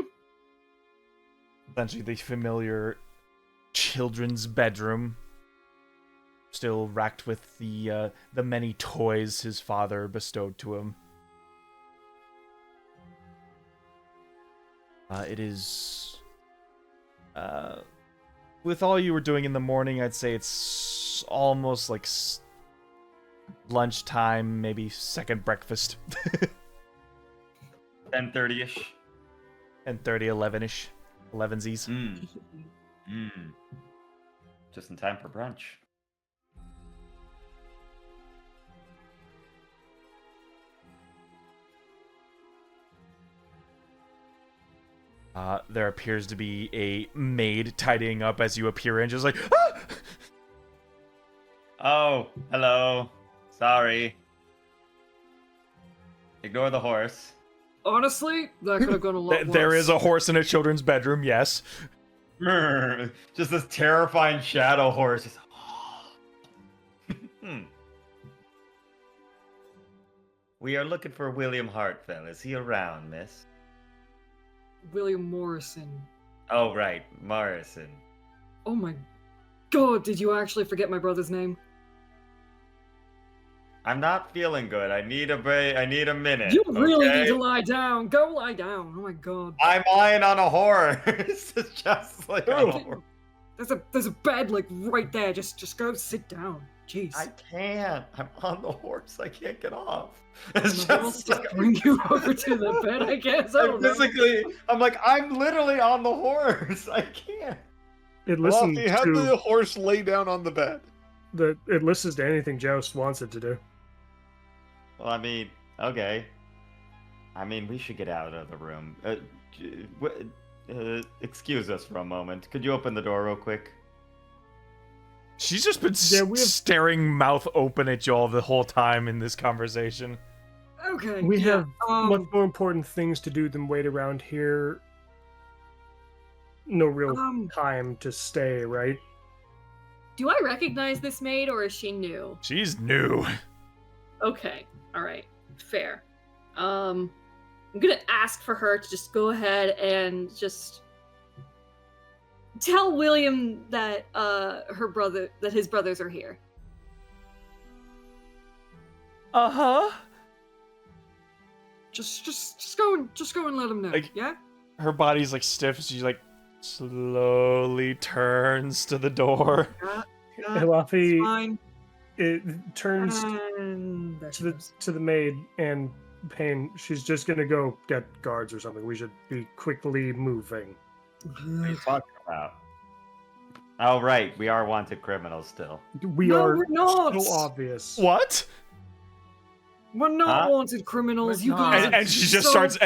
essentially the familiar children's bedroom, still racked with the many toys his father bestowed to him. It is, with all you were doing in the morning, I'd say it's almost like lunchtime, maybe second breakfast. 10:30ish. 10:30, 11-ish. 11sies. Just in time for brunch. There appears to be a maid tidying up as you appear in, just like, ah! Oh, hello. Sorry. Ignore the horse. Honestly, that could have gone a lot worse. There is a horse in a children's bedroom, yes. Just this terrifying shadow horse. Just... We are looking for William Hartfell. Is he around, miss? William Morrison. Oh, right. Morrison. Oh my god, did you actually forget my brother's name? I'm not feeling good. I need a break. I need a minute. You really okay? need to lie down. Go lie down. Oh my god. I'm lying on a horse. It's just like a horse. There's a bed like right there. Just go sit down. Jeez. I can't. I'm on the horse. I can't get off. I'll It's just like, bring you over to the bed, I guess. I don't know. physically, I'm like, I'm literally on the horse. I can't. It listens Elafi, how to did the horse lay down on the bed? it listens to anything Joust wants it to do. Well, I mean, okay. I mean, we should get out of the room. Excuse us for a moment. Could you open the door real quick? She's just been Yeah, staring mouth open at y'all the whole time in this conversation. Okay. We yeah, have much more important things to do than wait around here. No real time to stay, right? Do I recognize this maid, or is she new? She's new. Okay, all right, fair. I'm gonna ask for her to just go ahead and just tell William that his brothers are here. Uh-huh. Just go and let him know. Like- yeah. Her body's like stiff. She like slowly turns to the door. Elafi, Fine. it turns And there she goes. to the maid and Payne. She's just gonna go get guards or something. We should be quickly moving. What are you talking about? Oh, right. We are wanted criminals still. We No, are we're not. so obvious. What? We're not Huh? wanted criminals. We're You not. guys. And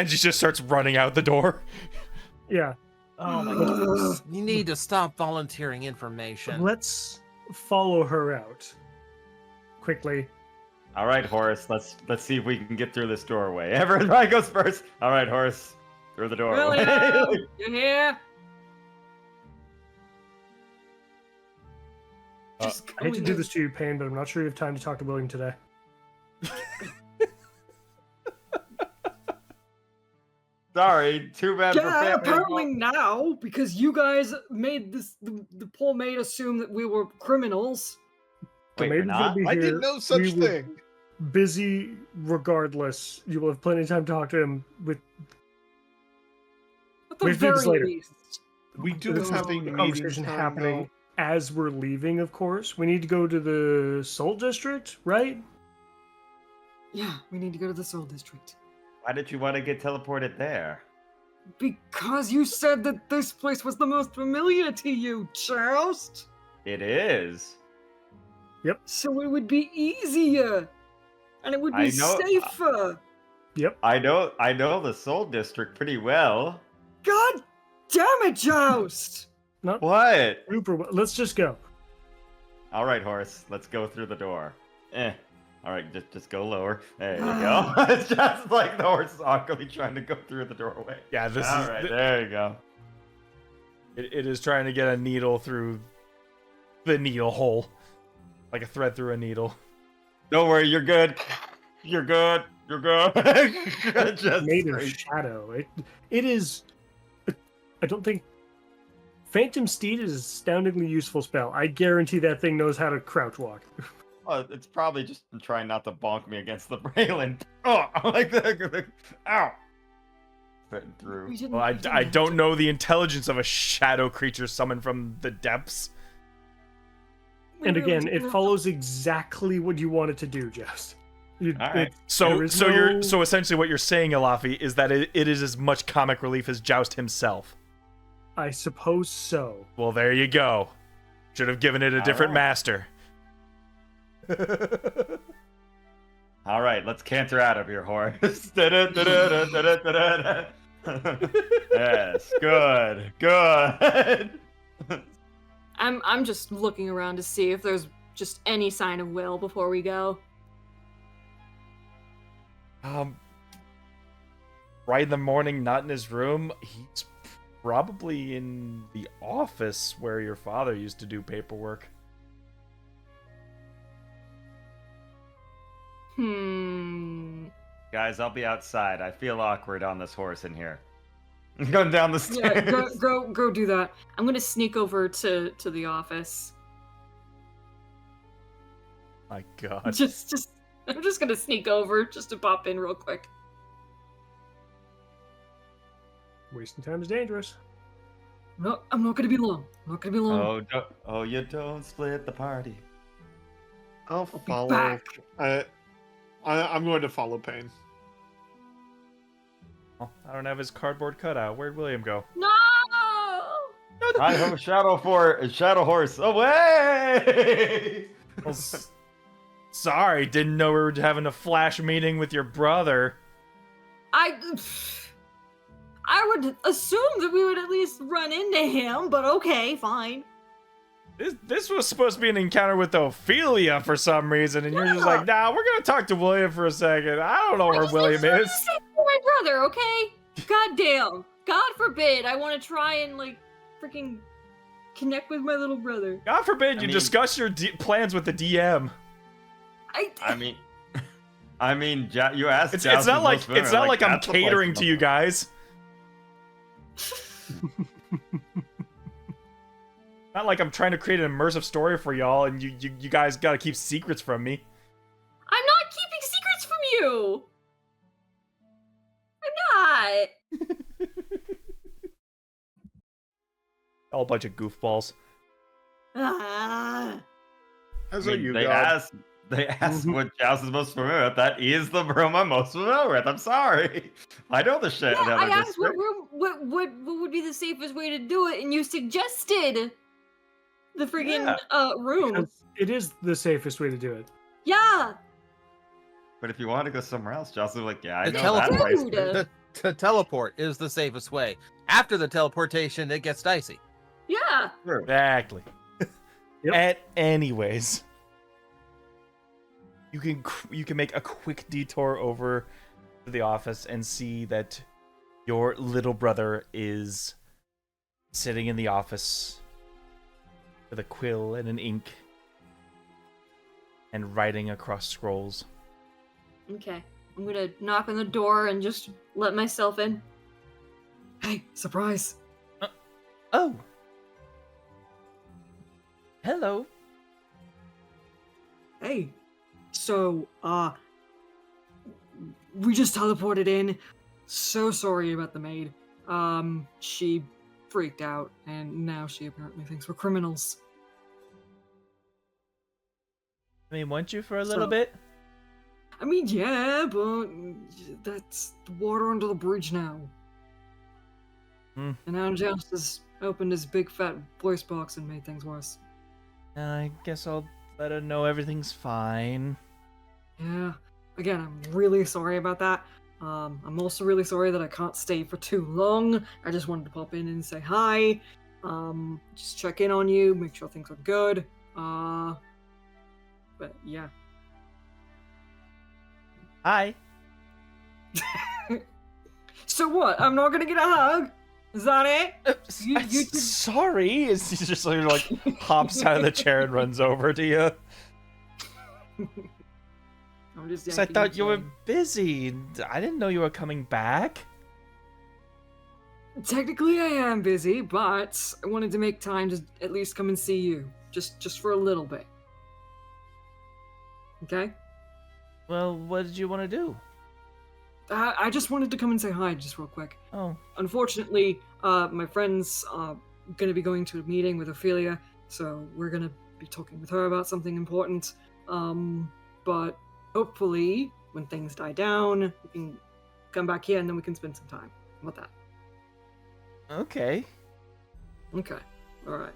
she just starts running out the door. Yeah. Oh my goodness. You need to stop volunteering information. Let's follow her out quickly. All right, Horace. Let's see if we can get through this doorway. Everybody goes first. All right, Horace. Through the doorway. William, you here? Just I hate to go do in. this to you, Payne, but I'm not sure you have time to talk to William today. Sorry. Too bad for Yeah, family. apparently now, because you guys made the poor maid assume that we were criminals. The Wait, maid we're is not? gonna be I here. did no such We were thing. Busy regardless. You will have plenty of time to talk to him with At the We have to do this very later. least. We do this have is a the meeting conversation time, happening as we're leaving, of course. We need to go to the Soul District, right? Yeah, we need to go to the Soul District. Why did you want to get teleported there? Because you said that this place was the most familiar to you, Joust. It is. So it would be easier. And it would be I know- safer. I know the Soul District pretty well. God damn it, Joust! Not What? super. Let's just go. All right, Horace. Let's go through the door. All right, just go lower. There you go. It's just like the horse is awkwardly trying to go through the doorway. Yeah, this All is right, there you go. it is trying to get a needle through the needle hole. Like a thread through a needle. Don't worry, you're good. You're good. You're good. Just Made of straight- shadow. It is. I don't think. Phantom Steed is an astoundingly useful spell. I guarantee that thing knows how to crouch walk. Well, it's probably just trying not to bonk me against the railing. Oh, like the ow. Fitting through. We didn't- Well, we didn't I have don't to- know the intelligence of a shadow creature summoned from the depths. we And really again, didn't it have follows exactly what you want it to do, Jess. All right. There is no- So essentially what you're saying, Elafi, is that it is as much comic relief as Joust himself. I suppose so. Well, there you go. Should have given it a different Alright. master. All right, let's canter out of here, Horace. Yes, good. I'm just looking around to see if there's just any sign of Will before we go. right in the morning, not in his room. He's probably in the office where your father used to do paperwork. Guys, I'll be outside. I feel awkward on this horse in here. Going down the Yeah, stairs. go do that. I'm gonna sneak over to the office. My God. I'm just gonna sneak over just to pop in real quick. Wasting time is dangerous. No, I'm not gonna be long. I'm not gonna be long. You don't split the party. I'll be follow. back. I'm going to follow Payne. Oh, I don't have his cardboard cutout. Where'd William go? No! I have Shadow Horse away. Well, sorry, didn't know we were having a flash meeting with your brother. I would assume that we would at least run into him, but okay, fine. This was supposed to be an encounter with Ophelia for some reason, and you're just like, nah, we're gonna talk to William for a second. I don't know where William is. My brother, okay? God damn. God forbid I want to try and, like, freaking connect with my little brother. God forbid you mean- discuss your plans with the DM. I mean, you asked. It's Joust not was like most familiar, it's not like I'm that's the place catering to you guys. Not like I'm trying to create an immersive story for y'all, and you guys gotta keep secrets from me. I'm not keeping secrets from you! I'm not! All a bunch of goofballs. Ah. As I are mean, you, they God. asked what Joust is most familiar with. That is the room I'm most familiar with. I'm sorry. I know the shit. Yeah, I asked what room, what would be the safest way to do it, and you suggested the friggin' room. Because it is the safest way to do it. Yeah! But if you want to go somewhere else, Joust is like, yeah, I The know teleport. that place. Dude. The teleport is the safest way. After the teleportation, it gets dicey. Yeah! Exactly. Yep. And anyways, you can make a quick detour over to the office and see that your little brother is sitting in the office with a quill and an ink and writing across scrolls. Okay. I'm gonna knock on the door and just let myself in. Hey, surprise! Oh. Hello. Hey. So, we just teleported in. So sorry about the maid. She freaked out, and now she apparently thinks we're criminals. I mean, weren't you for a little So- bit? I mean, yeah, but that's the water under the bridge now. Hmm. And now Joust has opened his big fat voice box and made things worse. I guess I'll let her know everything's fine. Yeah. Again, I'm really sorry about that. I'm also really sorry that I can't stay for too long. I just wanted to pop in and say hi. Just check in on you, make sure things are good. But yeah. Hi. So what? I'm not gonna get a hug? Is that it? You- Sorry. He just sort of like hops out of the chair and runs over to you. I'm just 'Cause I yanking thought you were chain. busy. I didn't know you were coming back. Technically, I am busy, but I wanted to make time to at least come and see you, just for a little bit. Okay? Well, what did you want to do? I just wanted to come and say hi, just real quick. Oh, Unfortunately, my friend's gonna be going to a meeting with Ophelia, so we're gonna be talking with her about something important. But hopefully, when things die down, we can come back here and then we can spend some time. How about that? okay. Okay. Alright.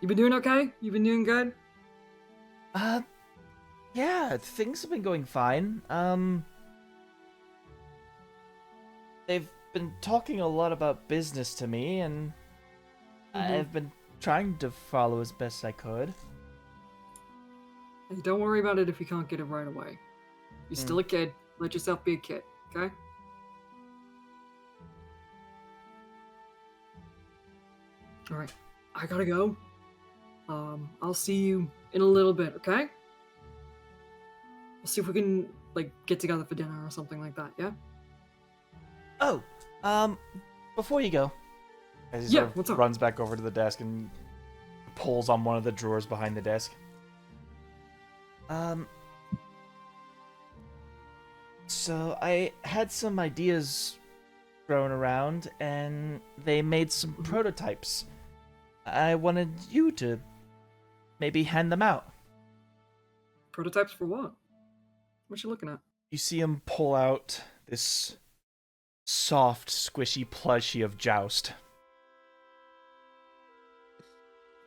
You been doing okay? You been doing good? Yeah, things have been going fine. They've been talking a lot about business to me, and I've been trying to follow as best I could. Hey, don't worry about it if you can't get it right away. You're still a kid. Let yourself be a kid, okay? All right, I gotta go. I'll see you in a little bit, okay? We'll see if we can get together for dinner or something like that. Yeah. Oh, before you go, as he Yeah, sort of what's up? runs back over to the desk and pulls on one of the drawers behind the desk. So I had some ideas thrown around, and they made some prototypes. I wanted you to maybe hand them out. Prototypes for what? What you looking at? You see him pull out this soft, squishy plushie of Joust.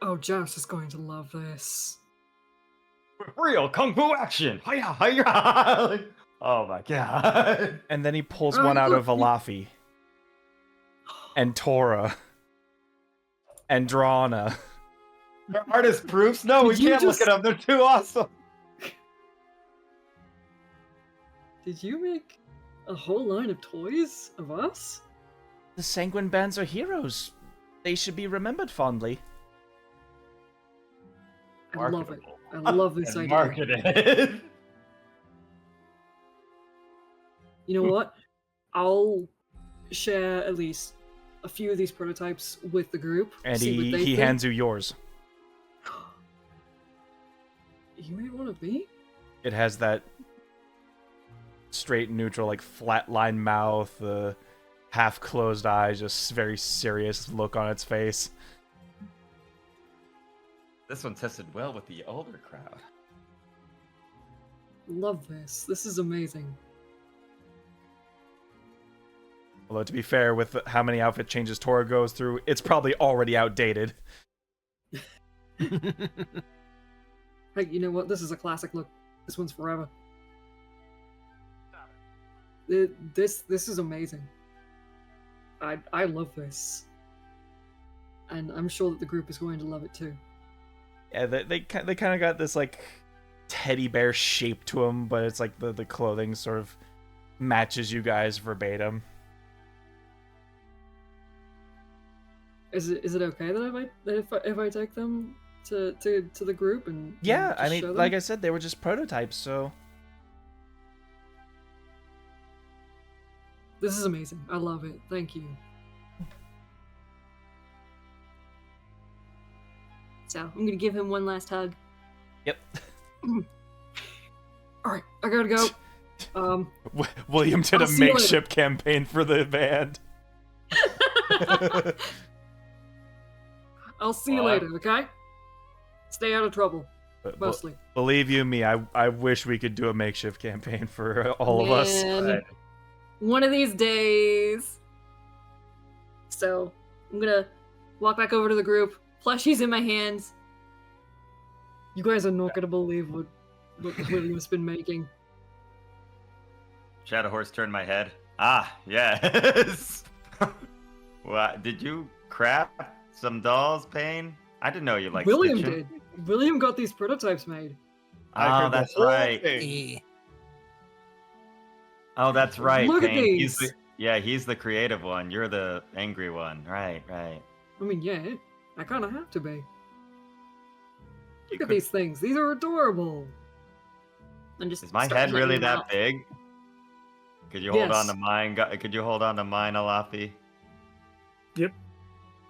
Oh, Joust is going to love this. Real kung fu action! Hiya, hiya! Oh my god! And then he pulls one out of Elafi. And Tora. And Drana. They're artist proofs? No, we You can't just- look at them. They're too awesome. Did you make a whole line of toys of us? The Sanguine Bands are heroes. They should be remembered fondly. I love it. Marketable. I love this And idea. marketed. You know what? I'll share at least a few of these prototypes with the group. And see what they he think. hands you yours. You made one of me? It has that straight, neutral, flat line mouth, half closed eyes, just very serious look on its face. This one tested well with the older crowd. Love this. This is amazing. Although, to be fair, with how many outfit changes Tora goes through, it's probably already outdated. Hey, you know what? This is a classic look. This one's forever. This is amazing. I love this. And I'm sure that the group is going to love it too. Yeah, they kind of got this teddy bear shape to them, but it's the clothing sort of matches you guys verbatim. Is it okay that if I take them to the group and Yeah, just I mean, show them? like I said, they were just prototypes, so This is amazing. I love it. Thank you. So I'm gonna give him one last hug. yep. All right, I gotta go. William did I'll a see you later. makeshift campaign for the band. I'll see you Well, later. Okay. Stay out of trouble, But mostly. believe you me, I wish we could do a makeshift campaign for all of us. Man, Right. one of these days. So I'm gonna walk back over to the group. Plushies in my hands. You guys are not gonna believe what William's been making. Shadow Horse turned my head. Ah, yes. What? Did you craft some dolls, Payne? I didn't know you liked William stitching. did. William got these prototypes made. I Oh, heard the that's whole right. thing. Oh, that's right, Look at Payne. He's these. he's the creative one. You're the angry one. Right, right. I mean, yeah, I kind of have to be. You Look at could- these things. These are adorable. And just Is my start head letting really them that out. big? Could you hold on Yes. to mine? Could you hold on to mine, Elafi? Yep.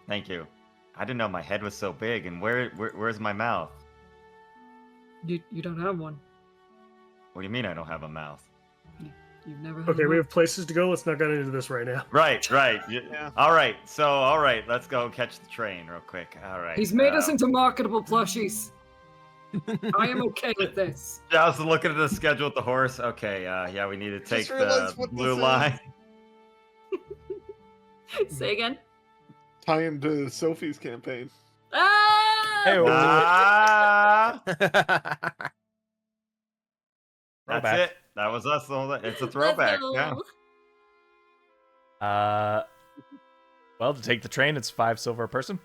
Thank you. I didn't know my head was so big. And where's my mouth? You don't have one. What do you mean I don't have a mouth? You've never had Okay, one. we have places to go. Let's not get into this right now. Right, right. Yeah. All right. So, all right. Let's go catch the train real quick. All right. He's made us into marketable plushies. I am okay with this. I was looking at the schedule with the horse. Okay. Yeah, we need to take Just realized the what blue this line. Say again. Tie into Sophie's campaign. Ah! Hey, Ah, that's Throwback. it. That was us. It's a Let's throwback. go. Yeah. Well, to take the train, it's 5 silver a person,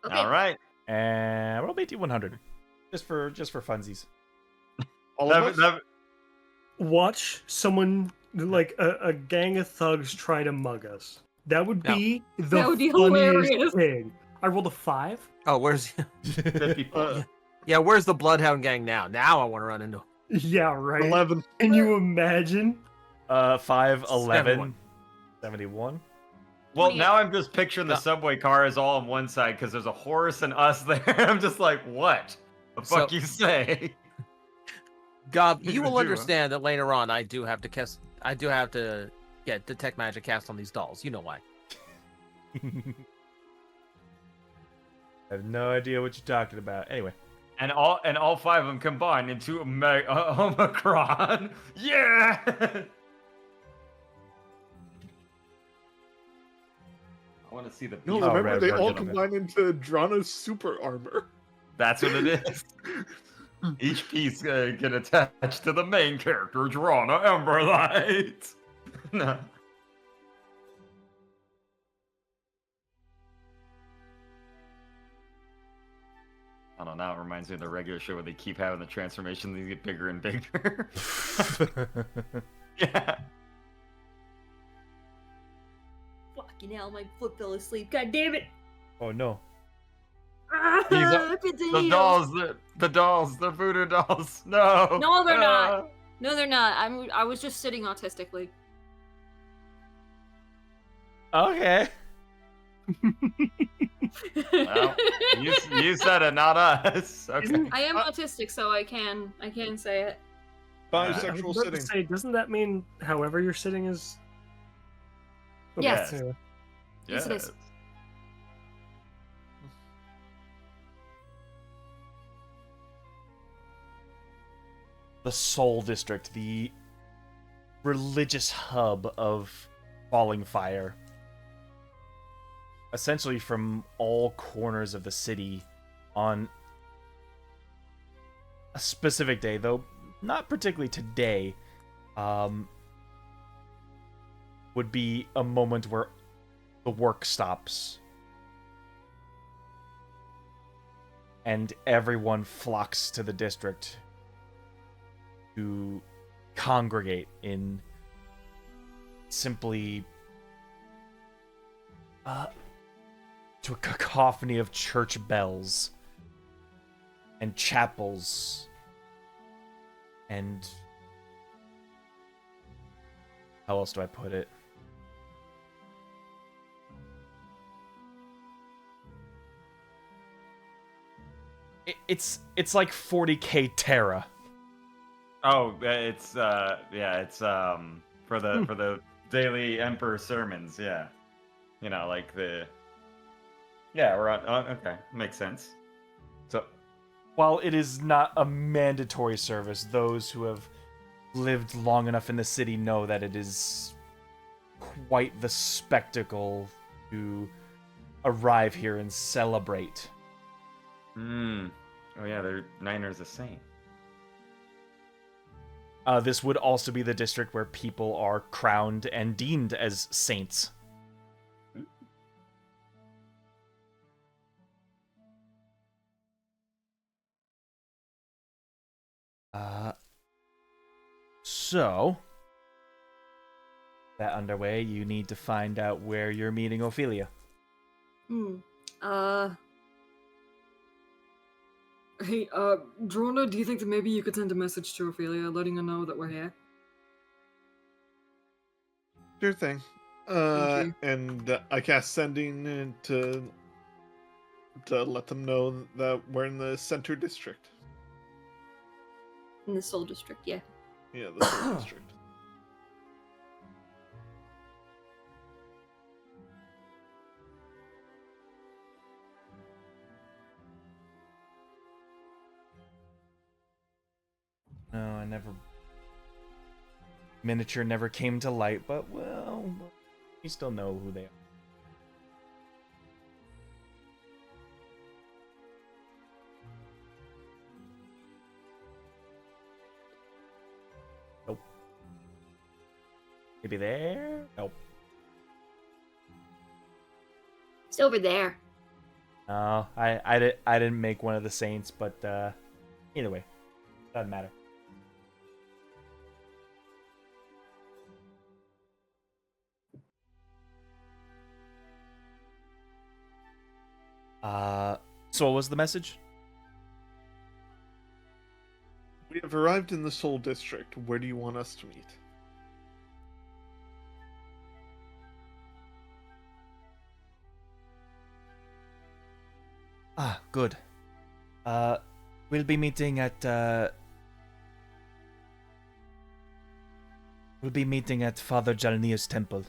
Okay. All right. and roll me 100, just for funsies. All of us? Watch someone like a gang of thugs try to mug us. That would No. be the That would be funniest hilarious. thing. I rolled a 5. Oh, where's 54. yeah? Where's the Bloodhound Gang now? Now I want to run into. Yeah, right. 11. Can you imagine? 5, 11, 71. 71. Well, 28. now I'm just picturing the No. subway car is all on one side because there's a horse and us there. I'm just like, what the fuck So- you say? Gob, You're you gonna will do, huh? understand that later on I do have to cast. I do have to get detect magic cast on these dolls. You know why? I have no idea what you're talking about. Anyway. And all 5 of them combined into Omicron. Yeah. I want to see the. No, peaceful remember they all version of it. combine into Drana's super armor. That's what it is. Each piece get attached to the main character, Drana Emberlight. No. I don't know. It reminds me of the regular show where they keep having the transformation. They get bigger and bigger. Yeah. Fucking hell, my foot fell asleep. God damn it! Oh no. The dolls, the voodoo dolls. No. No, they're not. No, they're not. I was just sitting autistically. Okay. Well, you said it, not us. Okay. I am autistic, so I can say it. I was Bisexual about to sitting. say, doesn't that mean however you're sitting is? Okay, Yes. anyway. Yes, it is. The Soul District, the religious hub of Falling Fire. Essentially from all corners of the city on a specific day, though not particularly today, would be a moment where the work stops and everyone flocks to the district to congregate in simply to a cacophony of church bells and chapels and how else do I put it? It's like 40k Terra. Oh, it's for the daily Emperor sermons. Yeah, like the. Yeah, we're on. Okay, makes sense. So, While it is not a mandatory service, those who have lived long enough in the city know that it is quite the spectacle to arrive here and celebrate. Oh yeah, their Niner's a saint. This would also be the district where people are crowned and deemed as saints. So, that underway, you need to find out where you're meeting Ophelia. Hey, Drona, do you think that maybe you could send a message to Ophelia letting her know that we're here? Sure thing. Thank you. And I cast sending to let them know that we're in the center district. In the Soul District, yeah. Yeah, the center district. No, I never... Miniature never came to light, but, well, you still know who they are. Nope. Maybe there? Nope. It's over there. No, I didn't make one of the saints, but either way, doesn't matter. So what was the message? We have arrived in the Soul District. Where do you want us to meet? Ah, good. We'll be meeting at Father Jalnir's temple.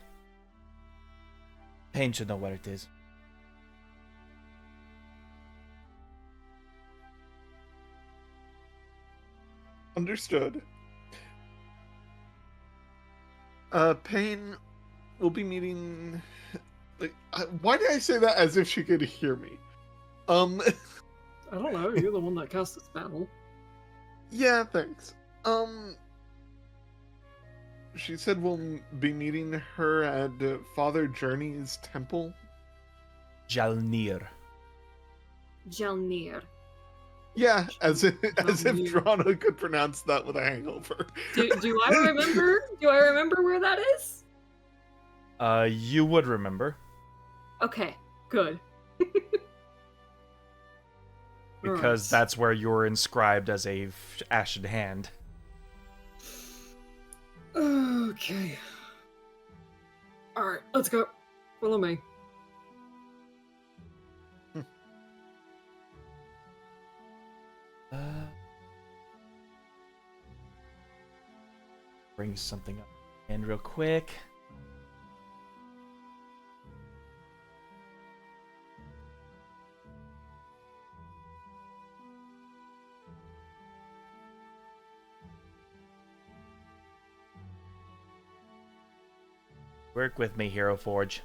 Pain should know where it is. Understood. Payne will be meeting. Like, why did I say that as if she could hear me? I don't know. You're the one that cast the spell. Yeah, thanks. She said we'll be meeting her at Father Journey's temple. Jalnir. Jalnir. Yeah, as if Jalnir. Drana could pronounce that with a hangover. Do I remember? Do I remember where that is? You would remember. Okay, good. Because Alright. that's where you're inscribed as a ashen hand. Okay. Alright, let's go. Follow me. Bring something up and real quick. Work with me, Hero Forge.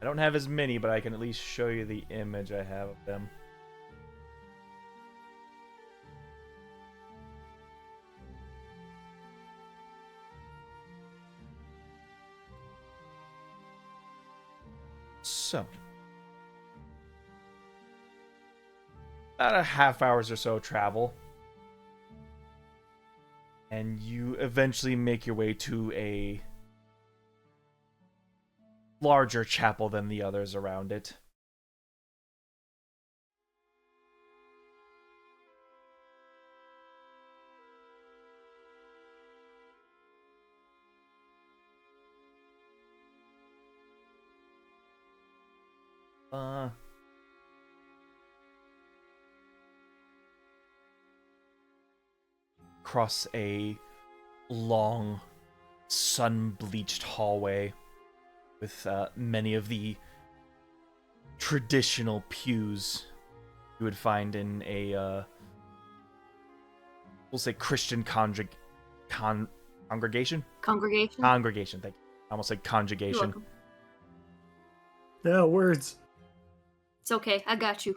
I don't have as many, but I can at least show you the image I have of them. So, about a half hour's or so travel, and you eventually make your way to a larger chapel than the others around it. Across a long, sun-bleached hallway with many of the traditional pews you would find in a, we'll say Christian congregation? Congregation? Congregation, thank you. I almost said You're conjugation. welcome. Yeah, words. It's okay, I got you.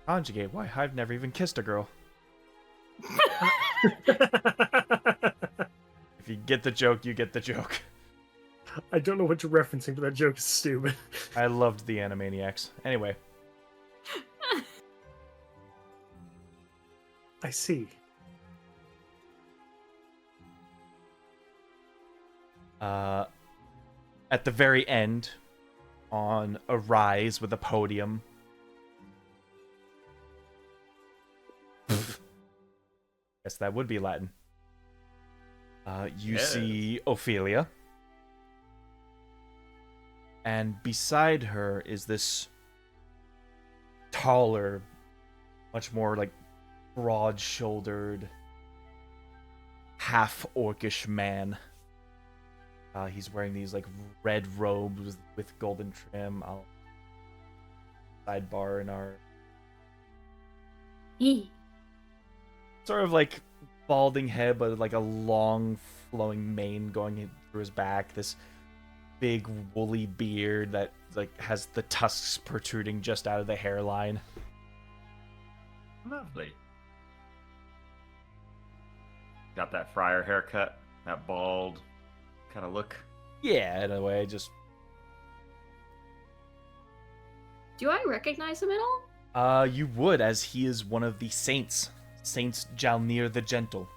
Conjugate? Why, I've never even kissed a girl. If you get the joke, you get the joke. I don't know what you're referencing, but that joke is stupid. I loved the Animaniacs. Anyway, I see. at the very end, on a rise with a podium, guess that would be Latin. You Yes. see Ophelia. And beside her is this taller, much more like broad-shouldered, half-orcish man. He's wearing these like red robes with golden trim. I'll sidebar in our sort of like balding head, but like a long flowing mane going through his back. This big woolly beard that like has the tusks protruding just out of the hairline. Lovely. Got that friar haircut, that bald kind of look. Yeah, in a way, just Do I recognize him at all? you would, as he is one of the saints, Saint Jalnir the Gentle.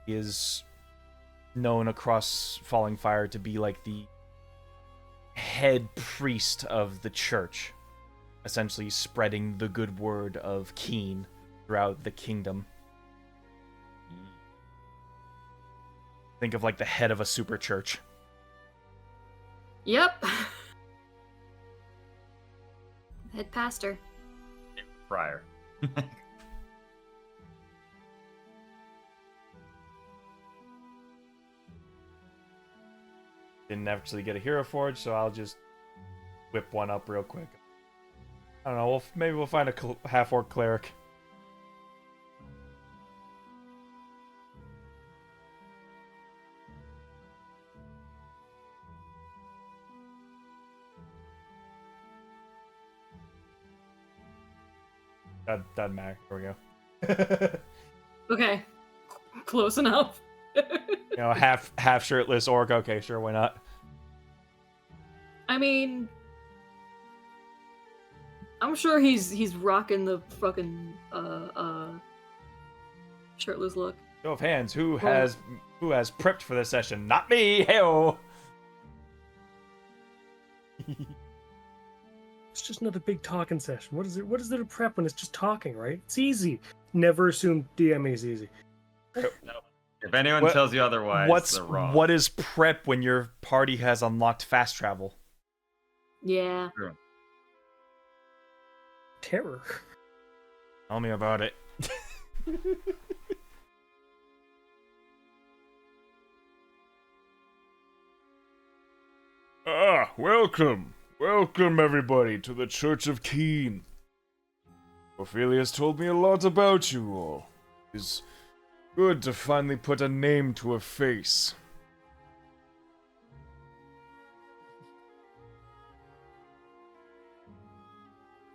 He is known across Falling Fire to be like the head priest of the church, essentially spreading the good word of Keen throughout the kingdom. Think of like the head of a super church. Yep. Head pastor. Friar. Didn't actually get a hero forge, so I'll just whip one up real quick. I don't know, maybe we'll find a half-orc cleric. Doesn't matter. Here we go. Okay. Close enough. You know, half shirtless orc. Okay, sure, why not? I mean, I'm sure he's rocking the fucking shirtless look. Show of hands, who has prepped for this session? Not me. Hey-oh. It's just another big talking session. What is it? What is there to prep when it's just talking, right? It's easy. Never assume DMing is easy. If anyone tells you otherwise, they're wrong. What is prep when your party has unlocked fast travel? Yeah. True. Terror. Tell me about it. Welcome. Welcome, everybody, to the Church of Keen. Ophelia's told me a lot about you all. It's good to finally put a name to a face.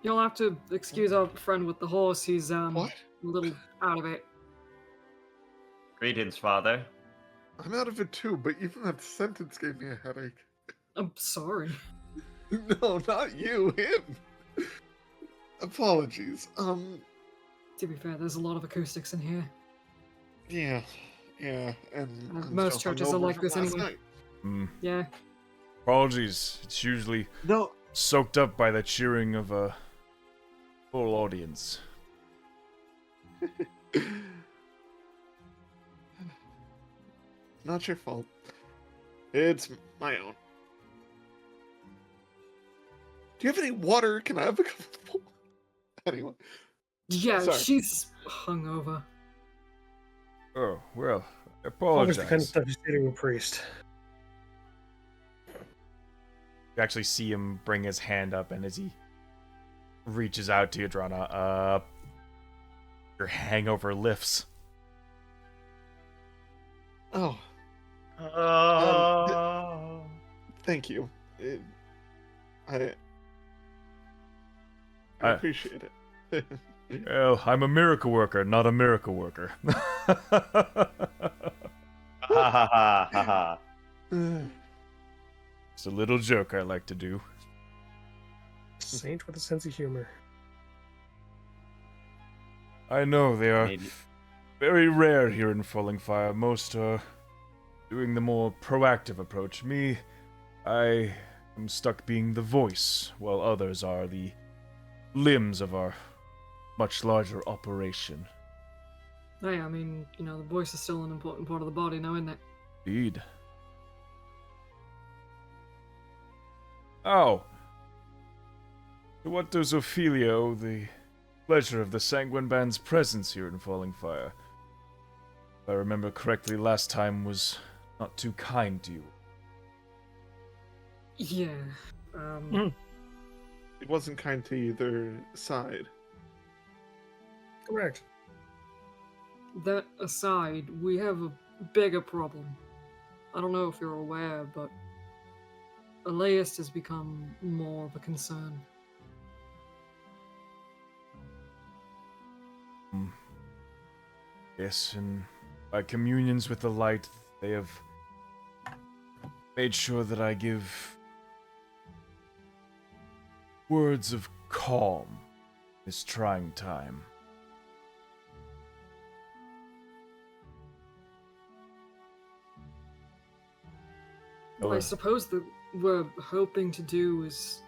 You'll have to excuse our friend with the horse. He's What? a little out of it. Greetings, father. I'm out of it too, but even that sentence gave me a headache. I'm sorry. No, not you, him. Apologies. To be fair, there's a lot of acoustics in here. Yeah, and I'm Most still churches are hungover like from this last anyway. night. Yeah. Apologies. It's usually No, soaked up by the cheering of a full audience. not your fault. It's my own. Do you have any water? Can I have a couple? Anyway. Yeah, Sorry. she's hungover. Oh, well, I Always apologize. the kind of stuff you say to a priest. You actually see him bring his hand up, and as he reaches out to you, Drana, your hangover lifts. Oh, Oh. thank you. I I- appreciate it. Well, I'm a miracle worker, not a miracle worker. Ha ha ha ha ha. It's a little joke I like to do. Saint with a sense of humor. I know they are Maybe. very rare here in Falling Fire. Most are doing the more proactive approach. Me, I am stuck being the voice, while others are the limbs of our much larger operation. Hey, I mean, you know, the voice is still an important part of the body now, isn't it? Indeed. Oh. To what does Ophelia owe the pleasure of the Sanguine Band's presence here in Falling Fire? If I remember correctly, last time was not too kind to you. Yeah. It wasn't kind to either side. Correct. That aside, we have a bigger problem. I don't know if you're aware, but Alaiis has become more of a concern. Yes, and by communions with the light, they have made sure that I give words of calm this trying time. Well, I suppose the we're hoping to do is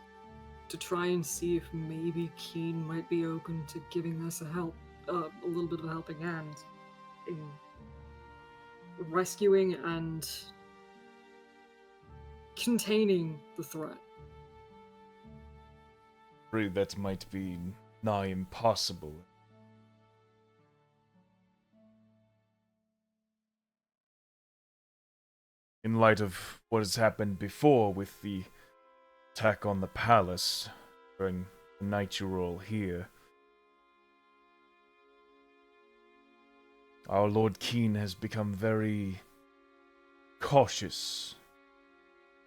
to try and see if maybe Keen might be open to giving us a little bit of a helping hand in rescuing and containing the threat. Afraid that might be nigh impossible. In light of what has happened before with the attack on the palace during the night you were all here, our Lord Keen has become very cautious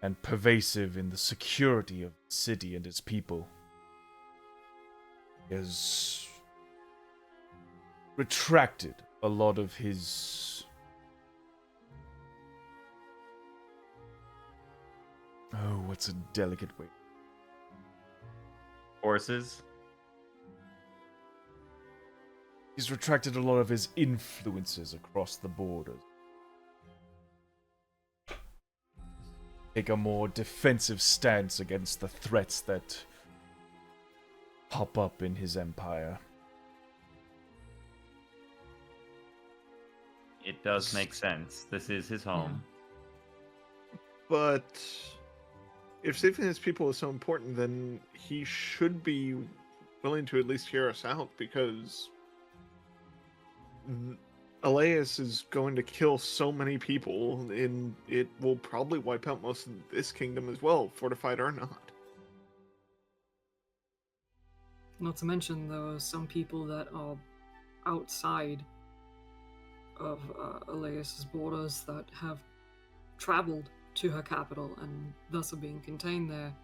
and pervasive in the security of the city and its people. He has retracted a lot of his... Oh, what's a delicate way? Forces. He's retracted a lot of his influences across the borders. Take a more defensive stance against the threats that pop up in his empire. It does make sense. This is his home. But if saving his people is so important, then he should be willing to at least hear us out, because Alaiis is going to kill so many people, and it will probably wipe out most of this kingdom as well, fortified or not. Not to mention, there are some people that are outside of Alaiis' borders that have traveled to her capital and thus are being contained there.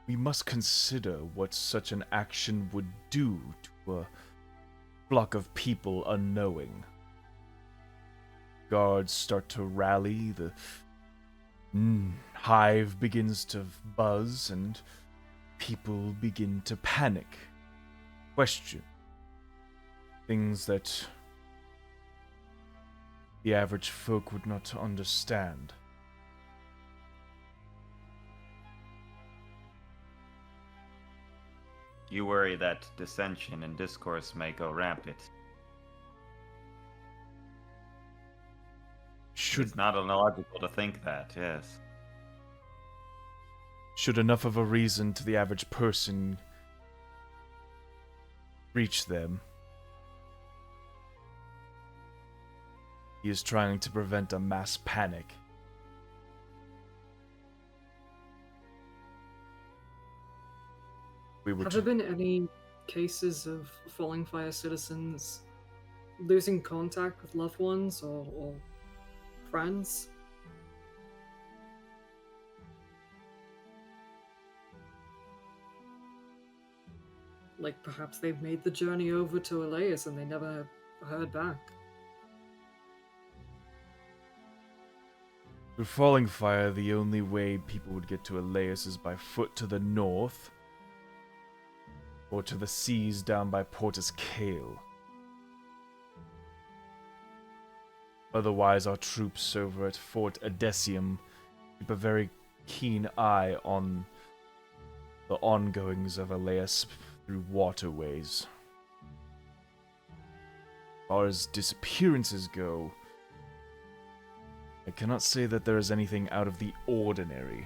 We must consider what such an action would do to a flock of people unknowing. Guards start to rally, the hive begins to buzz, and people begin to panic, question things that the average folk would not understand. You worry that dissension and discourse may go rampant. It's not illogical to think that, yes. Should enough of a reason to the average person reach them, he is trying to prevent a mass panic. Have there been any cases of Falling Fire citizens losing contact with loved ones or friends? Like perhaps they've made the journey over to Alaiis and they never heard back. With Falling Fire, the only way people would get to Alaiis is by foot to the north, or to the seas down by Portus Cale. Otherwise, our troops over at Fort Adesium keep a very keen eye on the ongoings of Alaiis through waterways. As far as disappearances go, I cannot say that there is anything out of the ordinary.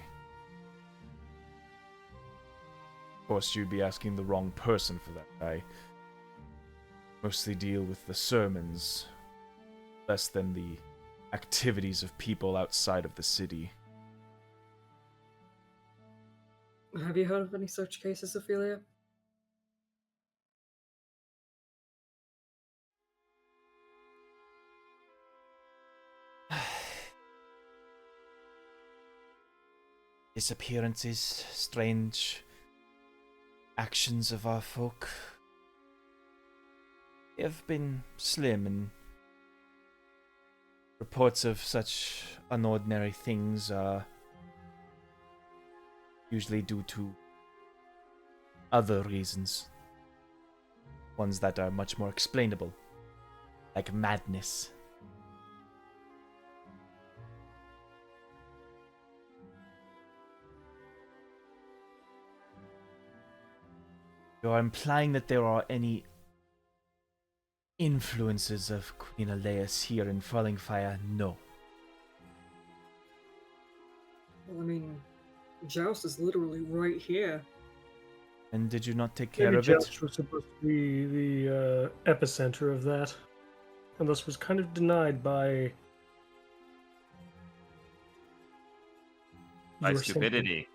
Of course, you'd be asking the wrong person for that. I mostly deal with the sermons, less than the activities of people outside of the city. Have you heard of any such cases, Ophelia? Disappearances, strange actions of our folk have been slim, and reports of such unordinary things are usually due to other reasons. Ones that are much more explainable, like madness. You're implying that there are any influences of Queen Alaiis here in Falling Fire? No. Well, I mean, Joust is literally right here. And did you not take care Maybe of it? Joust was supposed to be the epicenter of that, and thus was kind of denied by By your symptom. stupidity.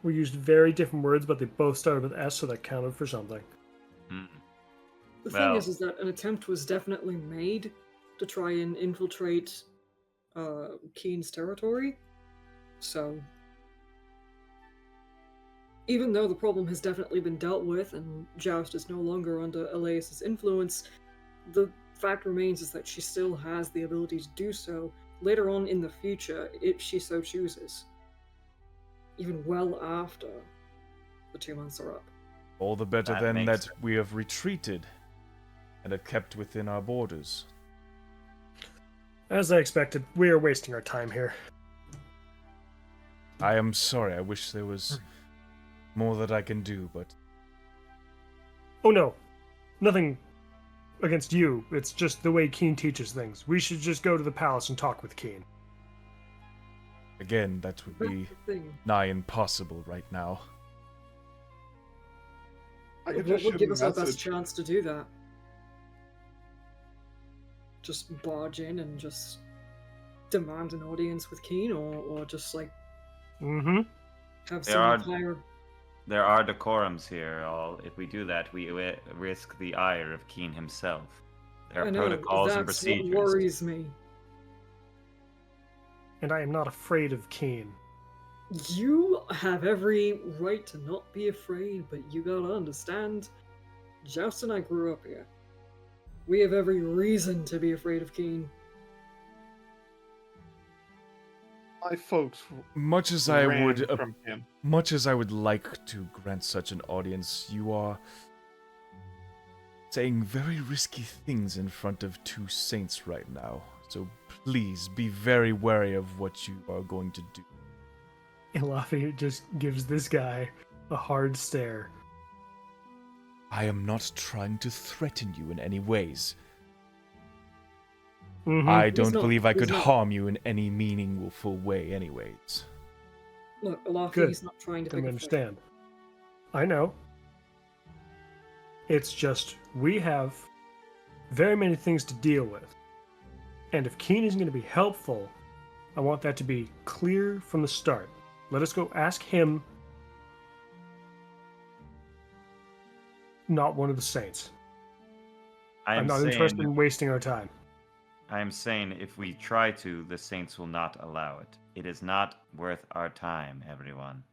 We used very different words, but they both started with S, so that counted for something. Hmm. The Well- thing is that an attempt was definitely made to try and infiltrate Keen's territory. So, even though the problem has definitely been dealt with and Joust is no longer under Alaiis' influence, the fact remains is that she still has the ability to do so later on in the future if she so chooses. Even well after the 2 months are up. All the better That then makes that sense. we have retreated and have kept within our borders. As I expected, we are wasting our time here. I am sorry, I wish there was more that I can do, but Oh no, nothing against you. It's just the way Keen teaches things. We should just go to the palace and talk with Keen. again, that would be That's the thing. nigh impossible right now. I What could just would shoot give a us our best message. chance to do that? Just barge in and just demand an audience with Keen, or just like Mm-hmm. have There someone are- hire. There are decorums here. If we do that, we risk the ire of Keen himself. There I are know, protocols and that's what procedures. worries me. And I am not afraid of Keen. You have every right to not be afraid, but you gotta understand, Joust and I grew up here. We have every reason to be afraid of Keen. My folks Much as I ran would from him. Much as I would like to grant such an audience, you are saying very risky things in front of two saints right now. So please be very wary of what you are going to do. Elafi just gives this guy a hard stare. I am not trying to threaten you in any ways. Mhm. I He's don't not- believe I he's could not- harm you in any meaningful way anyways. Look, Elafi, Good. he's not trying to Didn't pick a understand. I know. It's just we have very many things to deal with. And if Keen isn't going to be helpful, I want that to be clear from the start. Let us go ask him, not one of the saints. I'm not interested in wasting our time. I am saying if we try to, the saints will not allow it. It is not worth our time, everyone.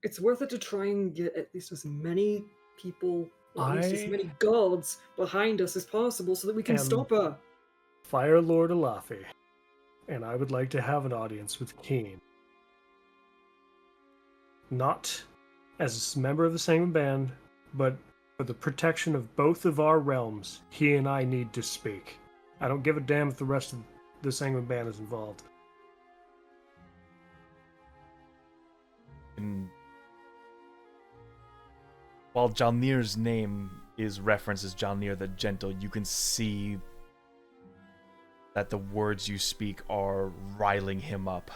It's worth it to try and get at least as many people, or at least as I many guards behind us as possible so that we can am- stop her. Fire Lord Elafi, and I would like to have an audience with Keen. Not as a member of the Sanguine Band, but for the protection of both of our realms, he and I need to speak. I don't give a damn if the rest of the Sanguine Band is involved. And while Jalnir's name is referenced as Jalnir the Gentle, you can see that the words you speak are riling him up.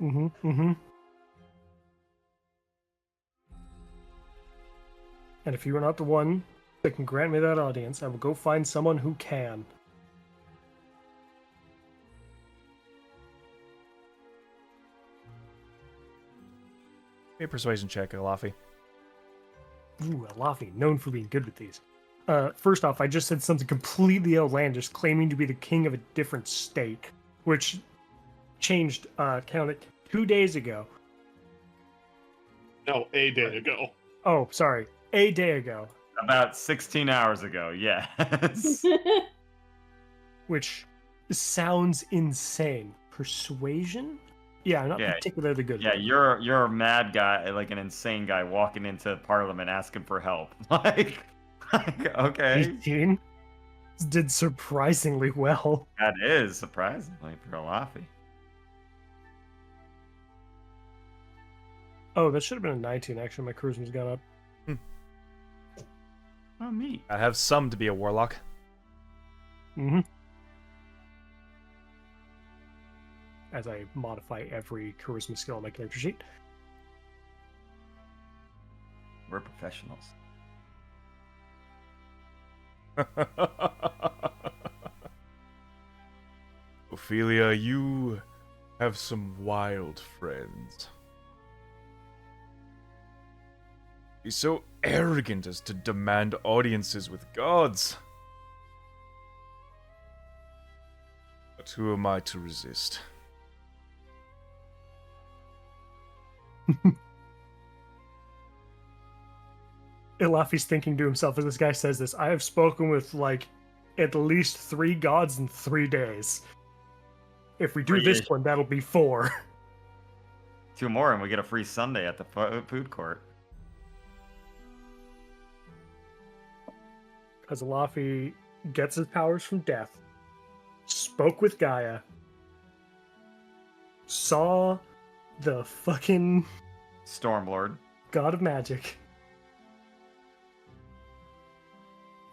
Mm-hmm. And if you are not the one that can grant me that audience, I will go find someone who can. Make a persuasion check, Elafi. Ooh, Elafi, known for being good with these. First off, I just said something completely outlandish, claiming to be the king of a different state, which changed, count it, 2 days ago. No, a day ago. Oh, sorry, a day ago, About 16 hours ago, yes. which sounds insane. Persuasion? Yeah, not Yeah. particularly good. Yeah, you're a mad guy, like an insane guy walking into Parliament asking for help. Like okay. 18 did surprisingly well. That is surprisingly for Elafi. Oh, that should have been a 19. Actually, my charisma's gone up. Oh, neat. I have some to be a warlock. Mm-hmm. As I modify every charisma skill on my character sheet. We're professionals. Ophelia, you have some wild friends. He's so arrogant as to demand audiences with gods. But who am I to resist? Elafi's thinking to himself as this guy says this, I have spoken with, like, at least 3 gods in 3 days. If we do 3 this days. one, that'll be 4. 2 more and we get a free Sunday at the food court. Because Elafi gets his powers from death, spoke with Gaia, saw the fucking Stormlord. god of magic.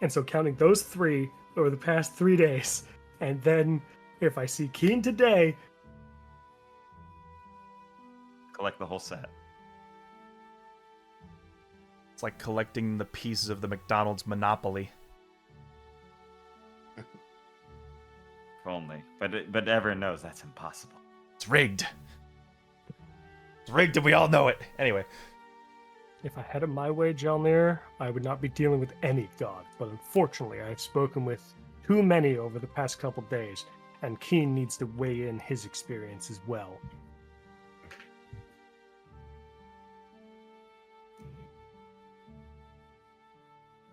And so counting those 3 over the past 3 days, and then if I see Keen today, Collect the whole set. It's like collecting the pieces of the McDonald's Monopoly. If only. But everyone knows that's impossible. It's rigged. It's rigged and we all know it. Anyway. if I had it my way, Jalnir, I would not be dealing with any god. But unfortunately, I have spoken with too many over the past couple days, and Keen needs to weigh in his experience as well.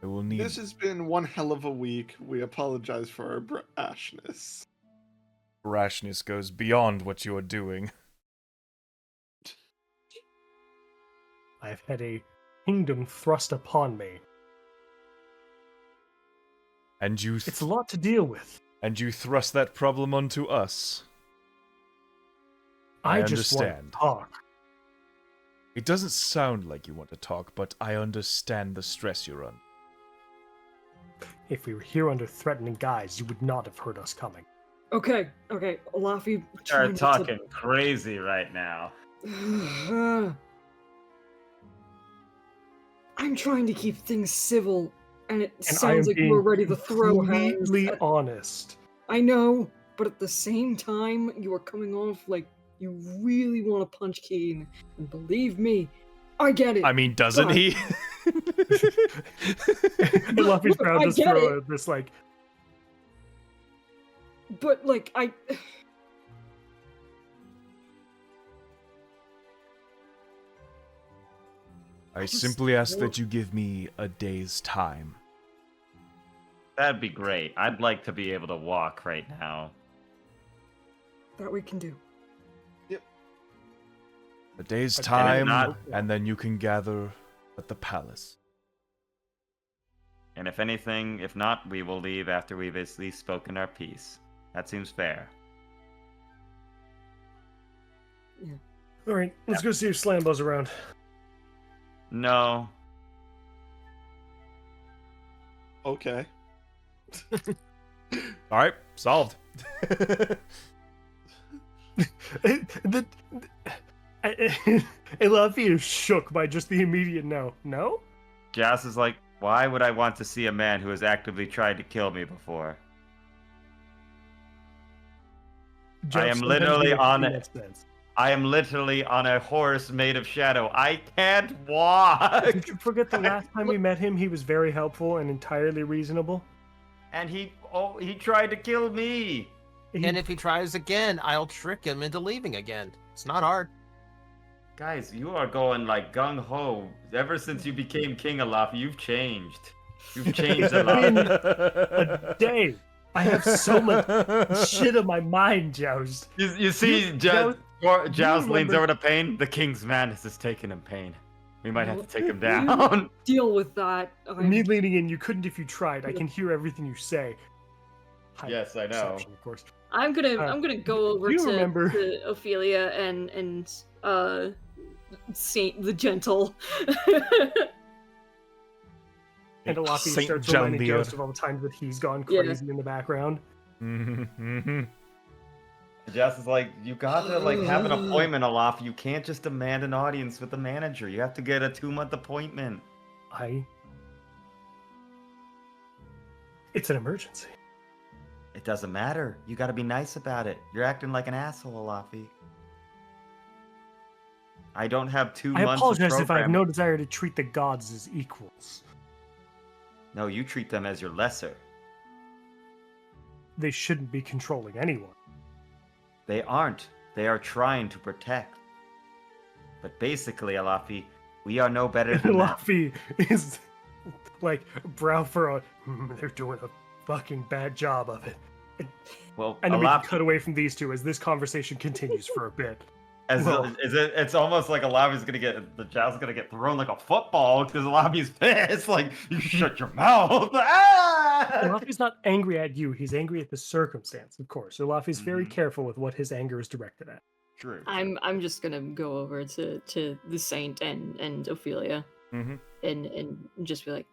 I will need... This has been one hell of a week. We apologize for our brashness. Rashness goes beyond what you are doing. I have had a kingdom thrust upon me. And you... It's a lot to deal with. And you thrust that problem onto us. I I just want understand. to talk. It doesn't sound like you want to talk, but I understand the stress you're under. If we were here under threatening guise, you would not have heard us coming. Okay, Elafi. You're talking crazy right now. I'm trying to keep things civil, and it And I am sounds like you were being ready to throw hands. completely honest. I know, but at the same time, you are coming off like you really want to punch Keen. And believe me, I get it. I mean, doesn't But- he? Luffy's Look, proud I to get throw this like, But, like, I just simply ask want- that you give me a day's time. That'd be great. I'd like to be able to walk right now. that we can do. A day's Okay, time, not- and then you can gather at the palace. And if anything, if not, we will leave after we've at least spoken our piece. That seems fair. all right, let's go see if Slambo's around. No. Okay. All right, solved. Elafi is shook by just the immediate no. No? Jas is like, why would I want to see a man who has actively tried to kill me before? I am Sometimes literally makes on too it. much sense. I am literally on a horse made of shadow. I can't walk! Did you forget the last time we met him, he was very helpful and entirely reasonable? And he tried to kill me! And if he tries again, I'll trick him into leaving again. It's not hard. Guys, you are going like gung-ho. Ever since you became King Elafi, you've changed. You've changed a In lot. a day. I have so much shit on my mind, Joust. You see, Joust, Joust leans remember- over to Pain. The King's madness is taking him, Pain. We might have to take him You down. Deal with that. Me leaning in, you couldn't if you tried. I can hear everything you say. High Yes, I know. perception, of course. I'm gonna go over you to, remember- to Ophelia and Saint the Gentle. And Elafi Saint starts reminding Jalnir. Ghost of all the times that he's gone Yeah. crazy in the background. Jess is like, you gotta have an appointment, Olaf. You can't just demand an audience with the manager. You have to get a 2-month appointment. It's an emergency. It doesn't matter. You gotta be nice about it. You're acting like an asshole, Olafi. I don't have 2 I months apologize of if I have program. no desire to treat the gods as equals. No, you treat them as your lesser. They shouldn't be controlling anyone. They aren't. They are trying to protect. But basically, Elafi, we are no better than that. Elafi is like brow furrowed. They're doing a fucking bad job of it. Well, And then we can Elafi, cut away from these two as this conversation continues for a bit. Well- it's almost like Elafi's gonna get the Jow's gonna get thrown like a football because Elafi's pissed. Like, you shut your mouth. Ah! Elafi's not angry at you, he's angry at the circumstance, of course. Elafi's very Mhm. careful with what his anger is directed at. True. I'm just gonna go over to the Saint and Ophelia Mm-hmm. and just be like,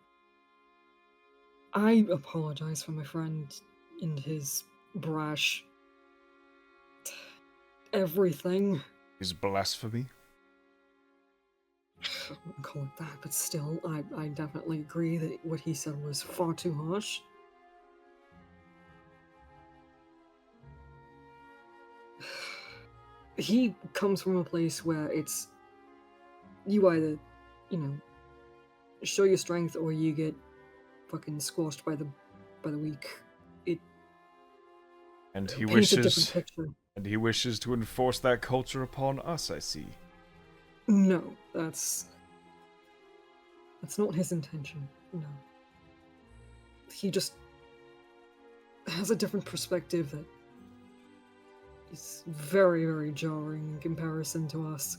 I apologize for my friend and his brash everything. Is blasphemy. I wouldn't call it that, but still, I definitely agree that what he said was far too harsh. He comes from a place where it's you either, show your strength or you get fucking squashed by the weak. It And he paints a different wishes picture. and he wishes to enforce that culture upon us, I see. No, that's not his intention. No. He just has a different perspective that is very, very jarring in comparison to us.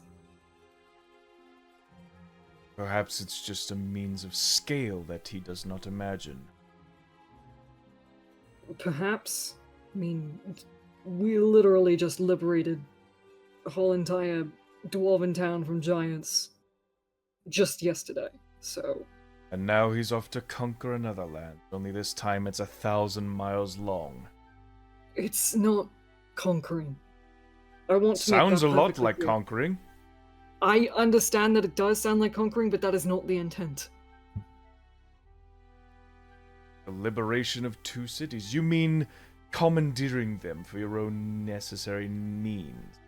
Perhaps it's just a means of scale that he does not imagine. Perhaps. I mean, we literally just liberated a whole entire dwarven town from giants just yesterday, so... And now he's off to conquer another land, only this time it's 1,000 miles long. It's not conquering. I want to Sounds a make that lot perfectly like clear. conquering. I understand that it does sound like conquering, but that is not the intent. The liberation of 2 cities. You mean commandeering them for your own necessary means?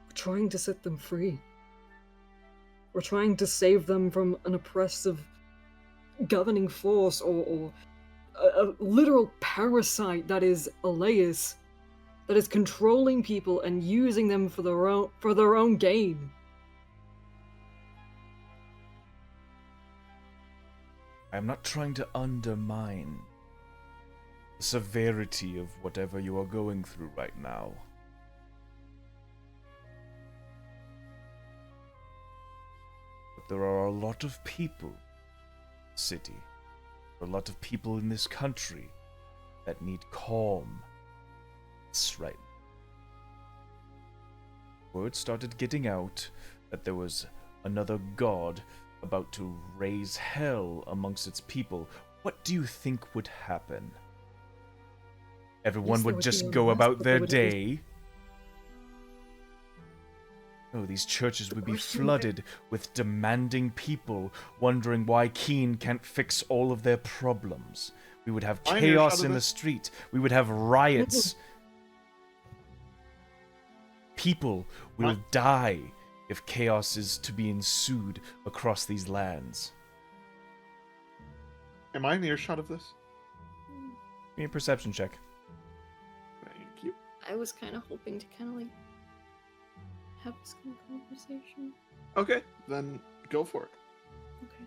We're trying to set them free. We're trying to save them from an oppressive governing force or a literal parasite that is Alaiis, that is controlling people and using them for their own gain. I'm not trying to undermine the severity of whatever you are going through right now. But there are a lot of people in the city, a lot of people in this country that need calm. It's right. Word started getting out that there was another god about to raise hell amongst its people. What do you think would happen? Everyone Yes, there would would just be go unrest, about but their they would at least- day? No, these churches would be course they would. flooded with demanding people wondering why Keen can't fix all of their problems. We would have I hear chaos some of in the this. street. We would have riots. People will die if chaos is to be ensued across these lands. Am I in earshot of this? Give me a perception check. Thank you. I was kind of hoping to kind of like have this kind of conversation. Okay, then go for it. Okay.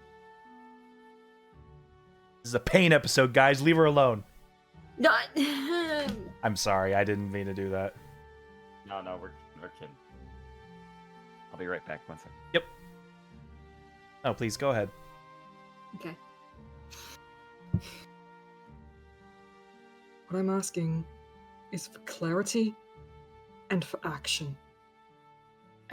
This is a pain episode, guys. Leave her alone. Not. I'm sorry, I didn't mean to do that. No, we're kidding. I'll be right back. 1 second. Yep. Oh, please go ahead. Okay. What I'm asking is for clarity and for action.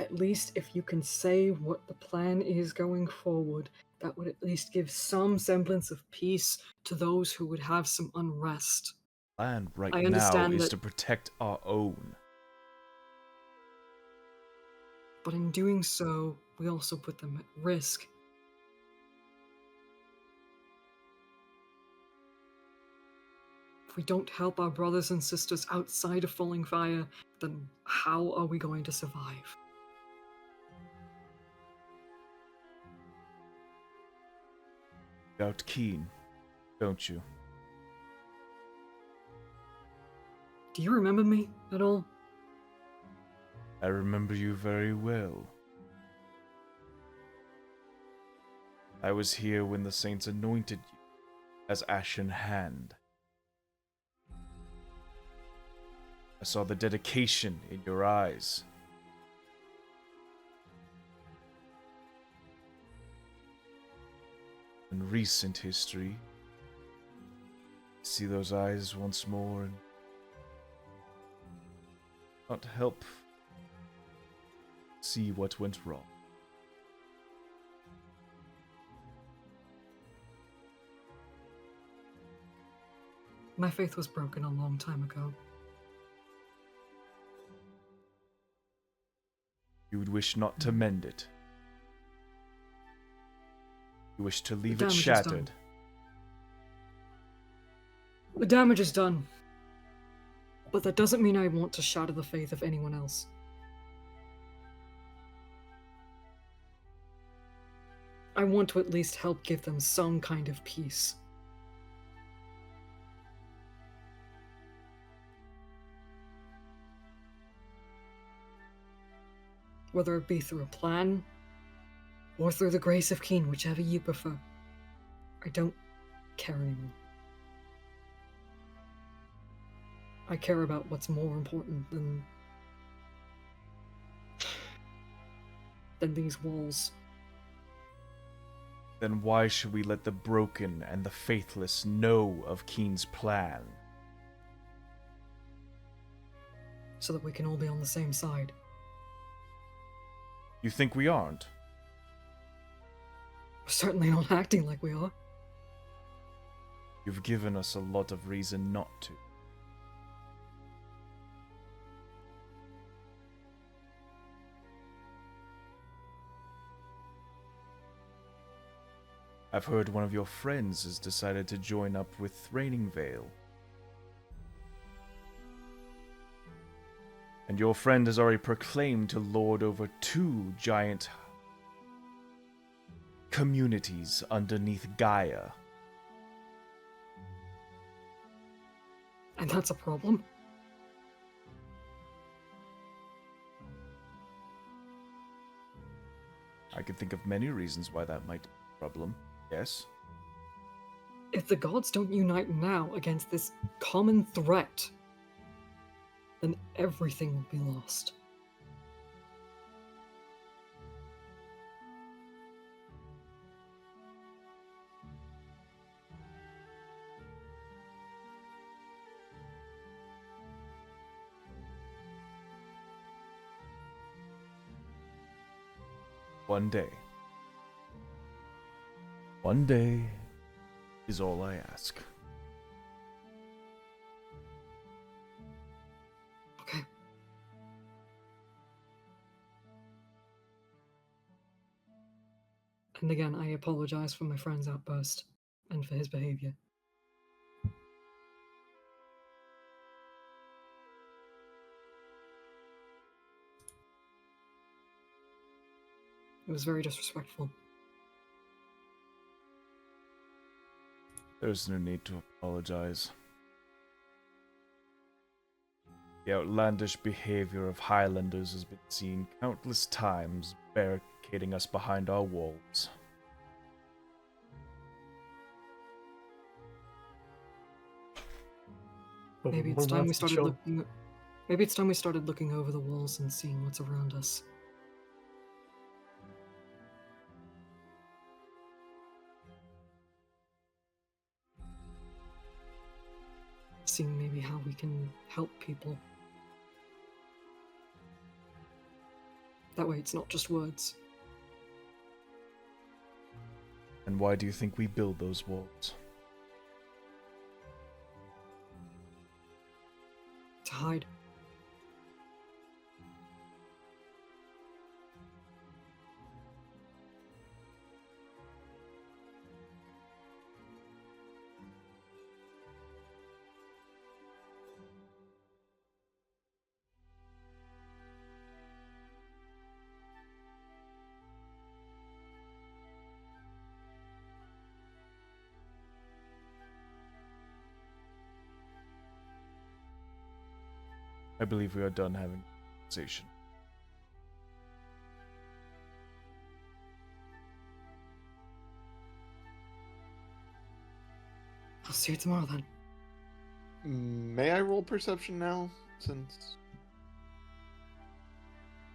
At least if you can say what the plan is going forward, that would at least give some semblance of peace to those who would have some unrest. Plan right I now understand is that- to protect our own. But in doing so, we also put them at risk. If we don't help our brothers and sisters outside of Falling Fire, then how are we going to survive? Doubt Keen, don't you? Do you remember me at all? I remember you very well. I was here when the saints anointed you as Ashen Hand. I saw the dedication in your eyes. In recent history, see those eyes once more and not help see what went wrong. My faith was broken a long time ago. You would wish not to mend it. You wish to leave it damage is shattered. done. The damage is done. But that doesn't mean I want to shatter the faith of anyone else. I want to at least help give them some kind of peace. Whether it be through a plan, or through the grace of Keen, whichever you prefer. I don't care anymore. I care about what's more important than these walls. Then why should we let the broken and the faithless know of Keen's plan? So that we can all be on the same side. You think we aren't? We're certainly not acting like we are. You've given us a lot of reason not to. I've heard one of your friends has decided to join up with Raining Vale. And your friend has already proclaimed to lord over 2 giant communities underneath Gaia. And that's a problem. I could think of many reasons why that might be a problem, yes? If the gods don't unite now against this common threat, then everything will be lost. One day. One day is all I ask. Okay. And again, I apologize for my friend's outburst and for his behavior. It was very disrespectful. There's no need to apologize. The outlandish behavior of Highlanders has been seen countless times, barricading us behind our walls. But Maybe we're it's time not we started chill. looking. Maybe it's time we started looking over the walls and seeing what's around us. Seeing maybe how we can help people That way it's not just words. And why do you think we build those walls? To hide. I believe we are done having a conversation. I'll see you tomorrow then. May I roll perception now? Since.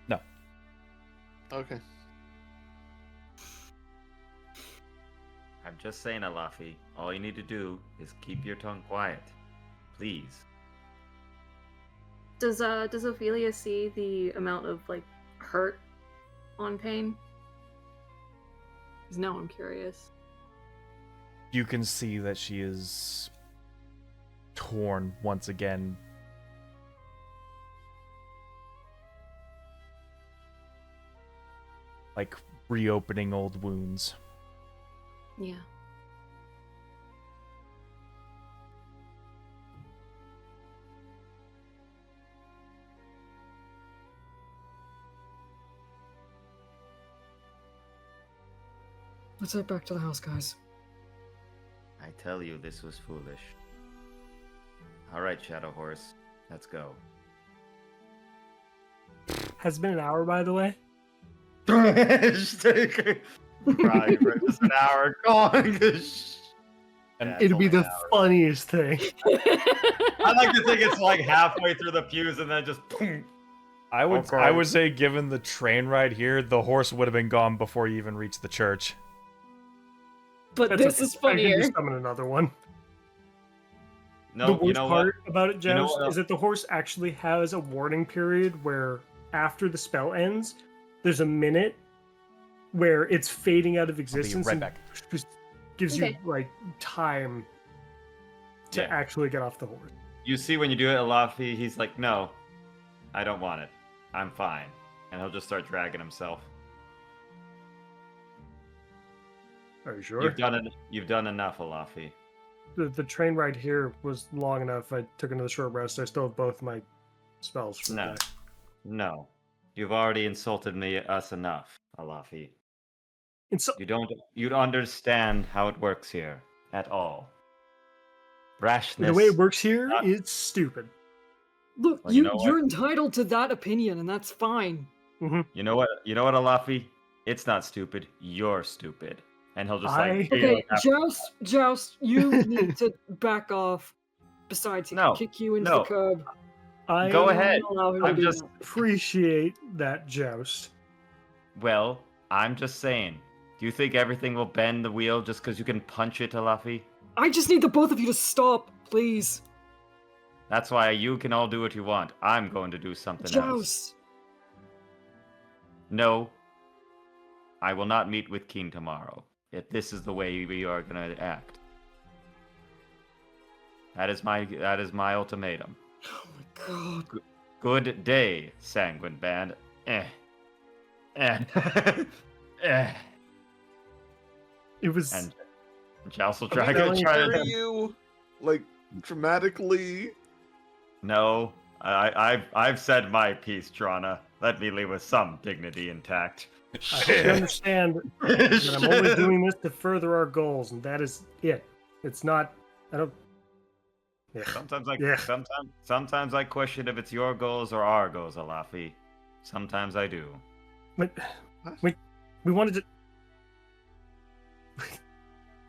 No. Okay. I'm just saying, Elafi, all you need to do is keep your tongue quiet. Please. Does Ophelia see the amount of like hurt on Pain? 'Cause now I'm curious. You can see that she is torn once again. Like reopening old wounds. Yeah. Let's head back to the house, guys. I tell you, this was foolish. Alright, Shadow Horse. Let's go. Has it been an hour, by the way? Just take a ride for just an hour going. And That's It'd be only the an hour. funniest thing. I like to think it's like halfway through the pews and then just boom. I would Okay. say, given the train ride here, the horse would have been gone before you even reached the church. But That's this okay. is I can funnier. just summon another one. No, The worst you know part what? about it, You know Joust, what? is that the horse actually has a warning period where after the spell ends, there's a minute where it's fading out of I'll be existence right and back. just gives Okay. you like time to Yeah. actually get off the horse. You see when you do it, Elafi, he's like, no, I don't want it. I'm fine. And he'll just start dragging himself. Are you sure? You've done enough, Elafi. The train ride here was long enough. I took another short rest. I still have both my spells for No. the day. No. You've already insulted us enough, Elafi. And so, You don't understand how it works here at all. Rashness. the way it works here not- is stupid. Look, Well, you know you're what? entitled to that opinion, and that's fine. You know what, Elafi? It's not stupid. You're stupid. And he'll just like Okay, feel Joust, you need to back off. Besides, he No, can kick you into no. the curb. I Go ahead. Allow him to I'm do just- that. appreciate that, Joust. Well, I'm just saying. Do you think everything will bend the wheel just because you can punch it, Elafi? I just need the both of you to stop, please. That's why you can all do what you want. I'm going to do something else. Joust. No, I will not meet with Keen tomorrow. If this is the way we are going to act. That is my ultimatum. Oh my god. Good day, Sanguine Band. Eh. It was. And Joust will Are try we to gonna try carry to. you like dramatically. No, I've said my piece, Trana. Let me leave with some dignity intact. I hope you understand that I'm only doing this to further our goals, and that is it. It's not. I don't. Yeah. Sometimes sometimes I question if it's your goals or our goals, Elafi. Sometimes I do. But we wanted to.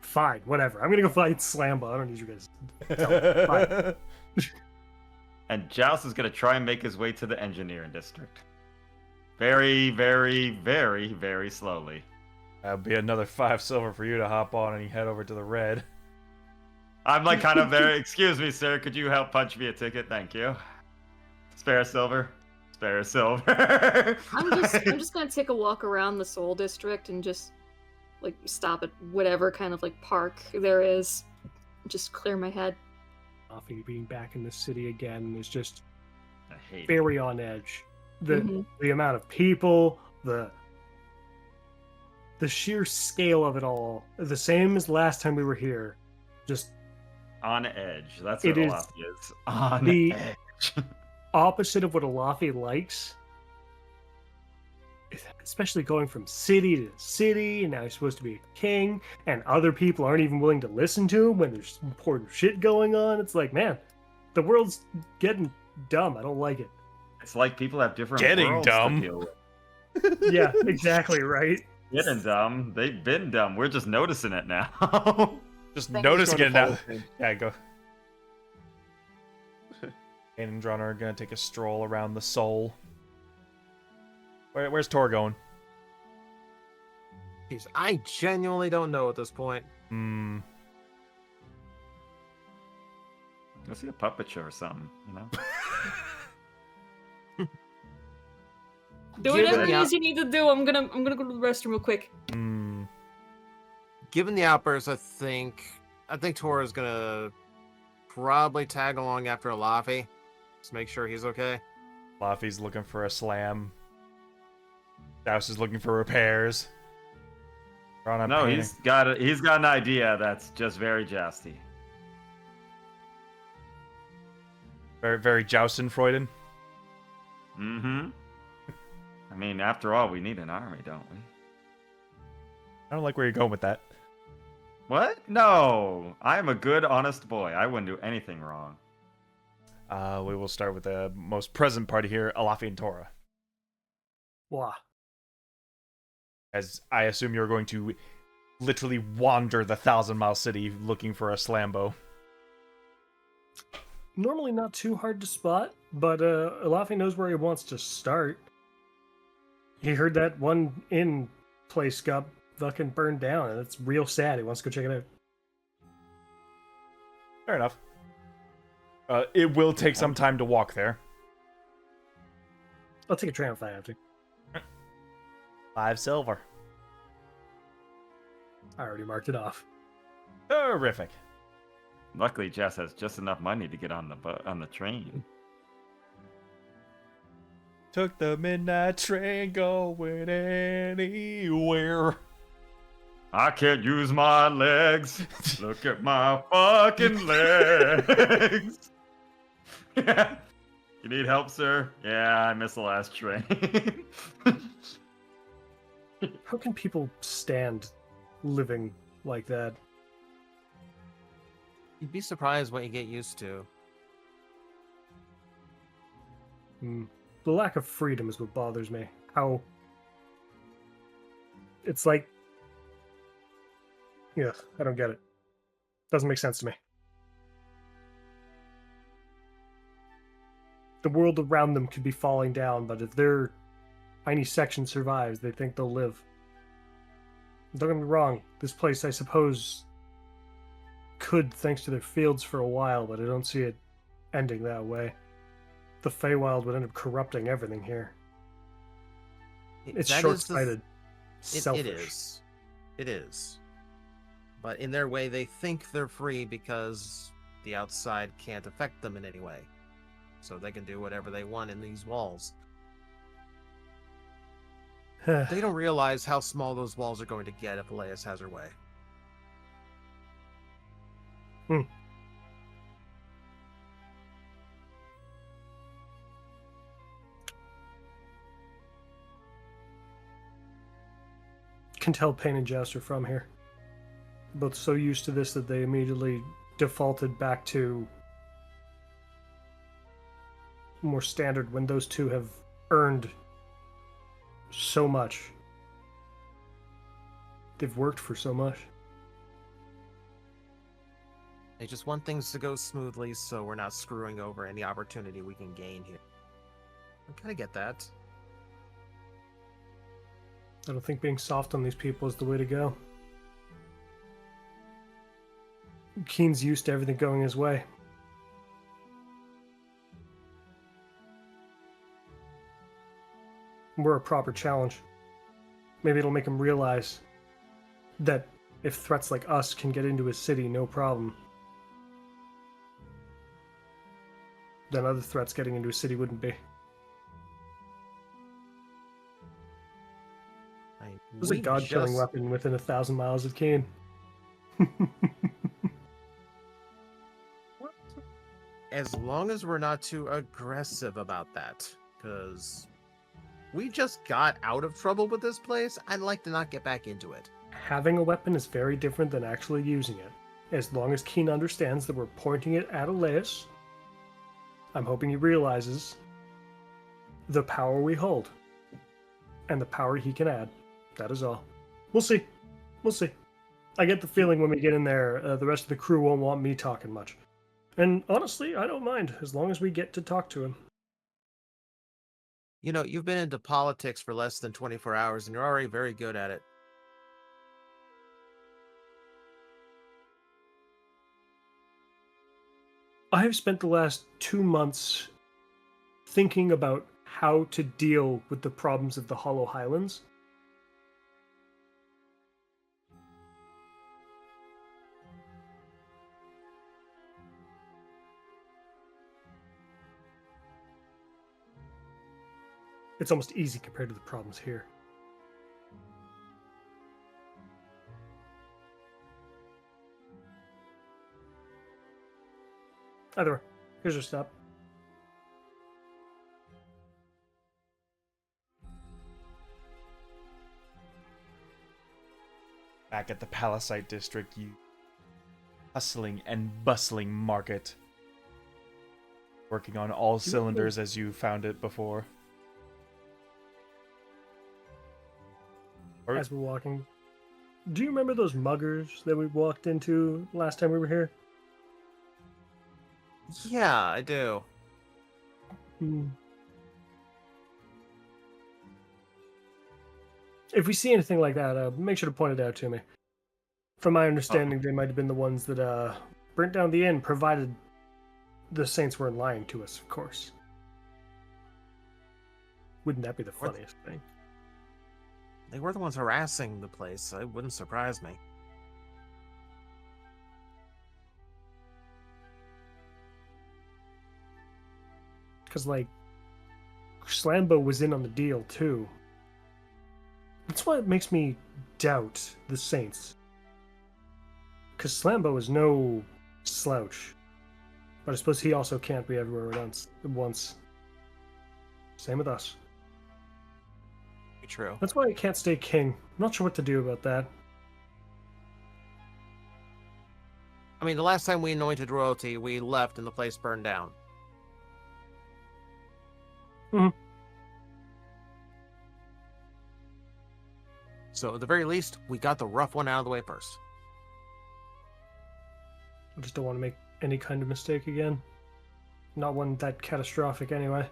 Fine, whatever. I'm gonna go fight Slamba. I don't need you guys. Fine. And Joust is gonna try and make his way to the engineering district. Very, very, very, very slowly. That'll be another 5 silver for you to hop on and you head over to the red. I'm like kind of there. Excuse me, sir. Could you help punch me a ticket? Thank you. Spare silver. spare silver. I'm just gonna take a walk around the Soul District and just like stop at whatever kind of like park there is. Just clear my head. Elafi being back in the city again is just I hate it. very on edge. The Mhm. the amount of people, the sheer scale of it all, the same as last time we were here. Just On edge. That's It what is Elafi is. On the- edge. opposite of what Elafi likes. Especially going from city to city, and now he's supposed to be a king, and other people aren't even willing to listen to him when there's important shit going on. It's like, man, the world's getting dumb. I don't like it. It's like people have different Getting worlds dumb. to deal with. Yeah, exactly, right? Getting dumb. They've been dumb. We're just noticing it now. Just Thank noticing you. it now. Follow him. Yeah, go. Kane and John are gonna take a stroll around the soul. Where's Tor going? Jeez, I genuinely don't know at this point. Hmm. Go see a puppet show or something, you know? Do Given whatever it the is you need to do. I'm gonna go to the restroom real quick. Hmm. Given the outburst, I think Tora's gonna probably tag along after Elafi. Just make sure he's okay. Laffy's looking for a slam. Douse is looking for repairs. Ron, I'm No, painting. he's got an idea that's just very jousty. very, very Joustenfreuden. Mm-hmm. I mean, after all, we need an army, don't we? I don't like where you're going with that. What? No! I am a good, honest boy. I wouldn't do anything wrong. We will start with the most present party here, Elafi and Tora. Wah. As I assume you're going to literally wander the 1,000-mile city looking for a Slambo. Normally not too hard to spot, but Elafi knows where he wants to start. He heard that one inn place got fucking burned down, and it's real sad. He wants to go check it out. Fair enough. It will take some time to walk there. I'll take a train if I have to. 5 silver. I already marked it off. Terrific. Luckily, Jess has just enough money to get on the train. Took the midnight train going anywhere. I can't use my legs. Look at my fucking legs. You need help, sir? Yeah, I missed the last train. How can people stand living like that? You'd be surprised what you get used to. The lack of freedom is what bothers me. How it's like, yeah, I don't get it. Doesn't make sense to me. The world around them could be falling down, but if their tiny section survives, they think they'll live. Don't get me wrong, this place, I suppose, could thanks to their fields for a while, but I don't see it ending that way. The Feywild would end up corrupting everything here. It's That is short-sighted, It selfish. is. It is. But in their way, they think they're free because the outside can't affect them in any way. So they can do whatever they want in these walls. They don't realize how small those walls are going to get if Alaiis has her way. Can tell Pain and Joust are from here. Both so used to this that they immediately defaulted back to more standard when those two have earned so much. They've worked for so much. They just want things to go smoothly so we're not screwing over any opportunity we can gain here. I kind of get that. I don't think being soft on these people is the way to go. Keen's used to everything going his way. we're a proper challenge. Maybe it'll make him realize that if threats like us can get into his city, no problem, then other threats getting into his city wouldn't be. It was a god-killing weapon within 1,000 miles of Kane. As long as we're not too aggressive about that, because we just got out of trouble with this place. I'd like to not get back into it. Having a weapon is very different than actually using it. As long as Keen understands that we're pointing it at Alaiis, I'm hoping he realizes the power we hold and the power he can add. That is all. We'll see. We'll see. I get the feeling when we get in there, the rest of the crew won't want me talking much. And honestly, I don't mind, as long as we get to talk to him. You know, you've been into politics for less than 24 hours, and you're already very good at it. I have spent the last 2 months thinking about how to deal with the problems of the Hollow Highlands. It's almost easy compared to the problems here. Either way, here's your stop. Back at the Palisite district, you hustling and bustling market, working on all cylinders as you found it before. As we're walking, do you remember those muggers that we walked into last time we were here? Yeah, I do. If we see anything like that, make sure to point it out to me. From my understanding, they might have been the ones that burnt down the inn, provided the Saints weren't lying to us, of course. Wouldn't that be the funniest thing? They were the ones harassing the place. It wouldn't surprise me. Because, like, Slambo was in on the deal, too. That's why it makes me doubt the Saints. Because Slambo is no slouch. But I suppose he also can't be everywhere at once. Same with us. True. That's why I can't stay king. I'm not sure what to do about that. I mean, the last time we anointed royalty, we left and the place burned down. So at the very least, we got the rough one out of the way first. I just don't want to make any kind of mistake again. Not one that catastrophic, anyway.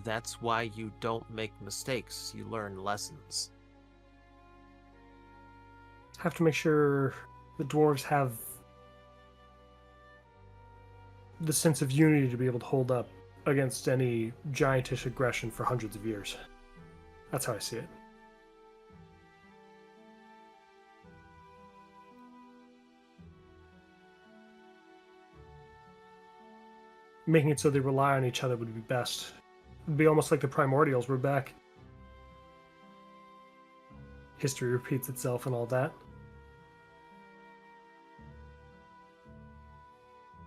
That's why you don't make mistakes. You learn lessons. Have to make sure the dwarves have the sense of unity to be able to hold up against any giantish aggression for hundreds of years. That's how I see it. Making it so they rely on each other would be best. It'd be almost like the primordials were back. History repeats itself and all that.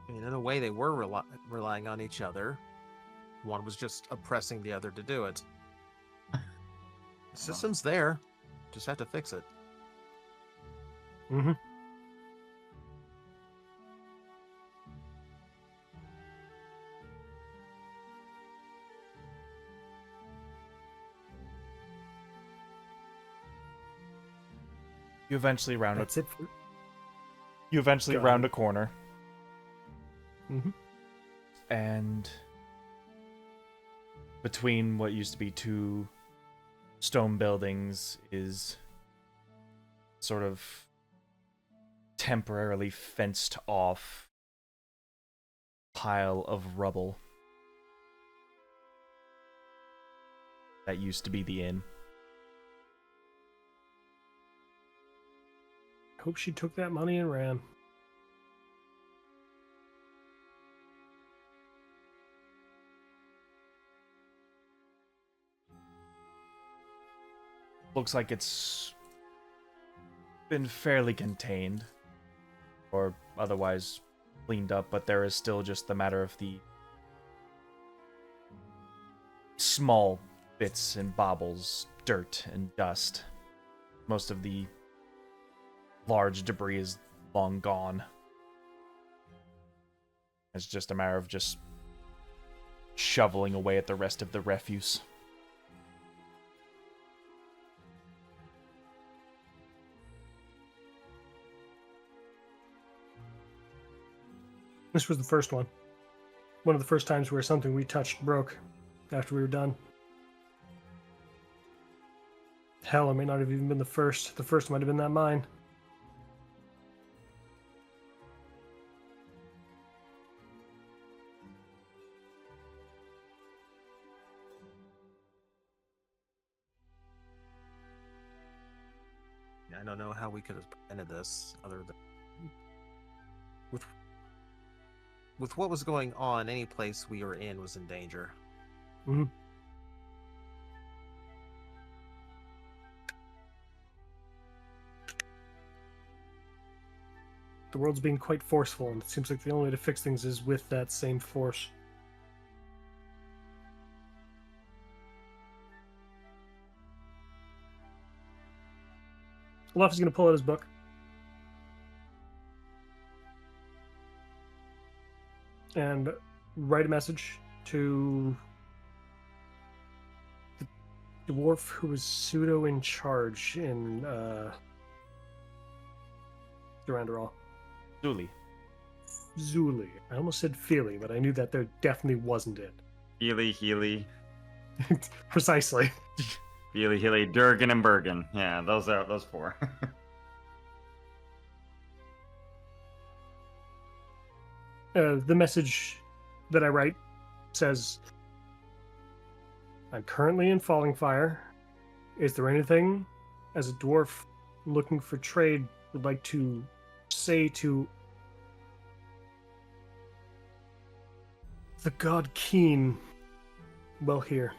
I mean, in a way, they were relying on each other. One was just oppressing the other to do it. The system's there. Just have to fix it. Mm-hmm. You eventually round That's it for... You eventually Go round ahead. a corner, Mm-hmm. and between what used to be two stone buildings is sort of temporarily fenced off pile of rubble. that used to be the inn. Hope she took that money and ran. Looks like it's been fairly contained, or otherwise cleaned up, but there is still just the matter of the small bits and baubles, dirt and dust. Most of the large debris is long gone. It's just a matter of just shoveling away at the rest of the refuse. This was the first one. One of the first times where something we touched broke after we were done. Hell, it may not have even been the first. The first might have been that mine. I don't know how we could have prevented this other than with what was going on. Any place we were in was in danger. Mm-hmm. The world's being quite forceful, and it seems like the only way to fix things is with that same force. Elafi's going to pull out his book. And write a message to the dwarf who was pseudo in charge in Durandal. Zuli. I almost said Feely, but I knew that there definitely wasn't it. Healy, Precisely. Healy, Durgan, and Bergen. Yeah, those are those four. The message that I write says, I'm currently in Falling Fire. Is there anything, as a dwarf looking for trade, would like to say to the god Keen? Well, here.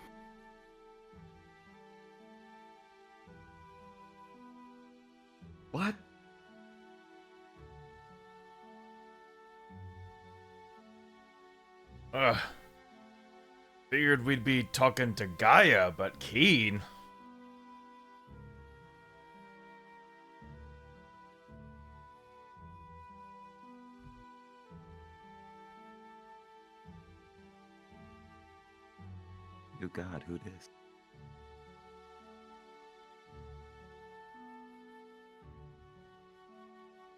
What? Figured we'd be talking to Gaia, but Keen. You God, who this?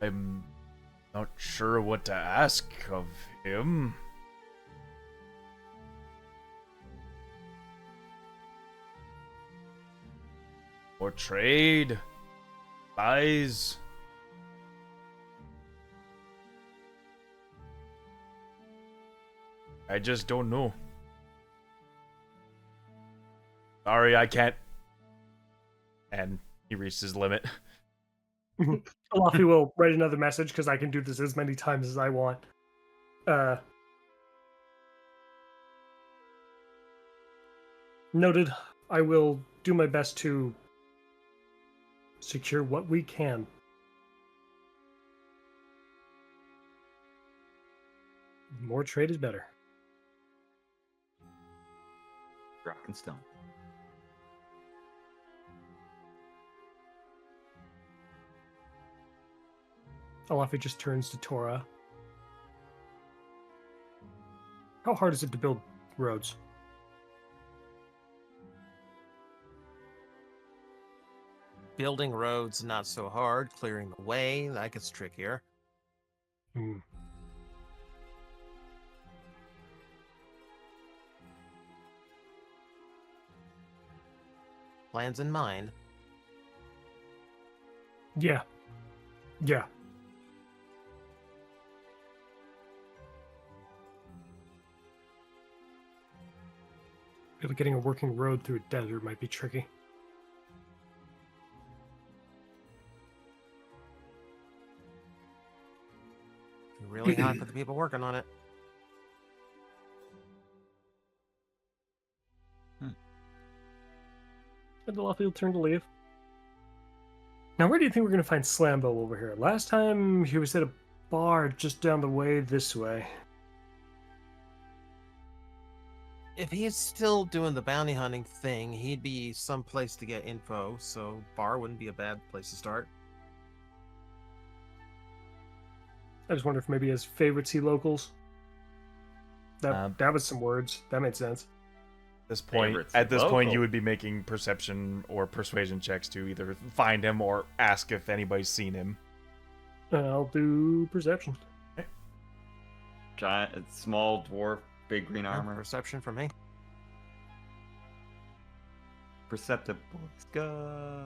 I'm not sure what to ask of him. Or trade, buys. I just don't know. Sorry, I can't. And he reached his limit. Elafi will write another message because I can do this as many times as I want. Noted. I will do my best to secure what we can. More trade is better. Rock and stone. Elafi just turns to Tora. How hard is it to build roads? Building roads not so hard. Clearing the way, that gets trickier. Hmm. Plans in mind. Yeah. Yeah. feel like getting a working road through a desert might be tricky. Really hot for the people working on it. And Elafi will turn to leave. Now, where do you think we're going to find Slambo over here? Last time he was at a bar just down the way this way. If he's still doing the bounty hunting thing, he'd be someplace to get info, so bar wouldn't be a bad place to start. I just wonder if maybe his favorites he locals. That was some words. That made sense. At this point, Local. you would be making perception or persuasion checks to either find him or ask if anybody's seen him. I'll do perception. Giant, small dwarf, big green armor. Perception for me. Perceptive boys, go.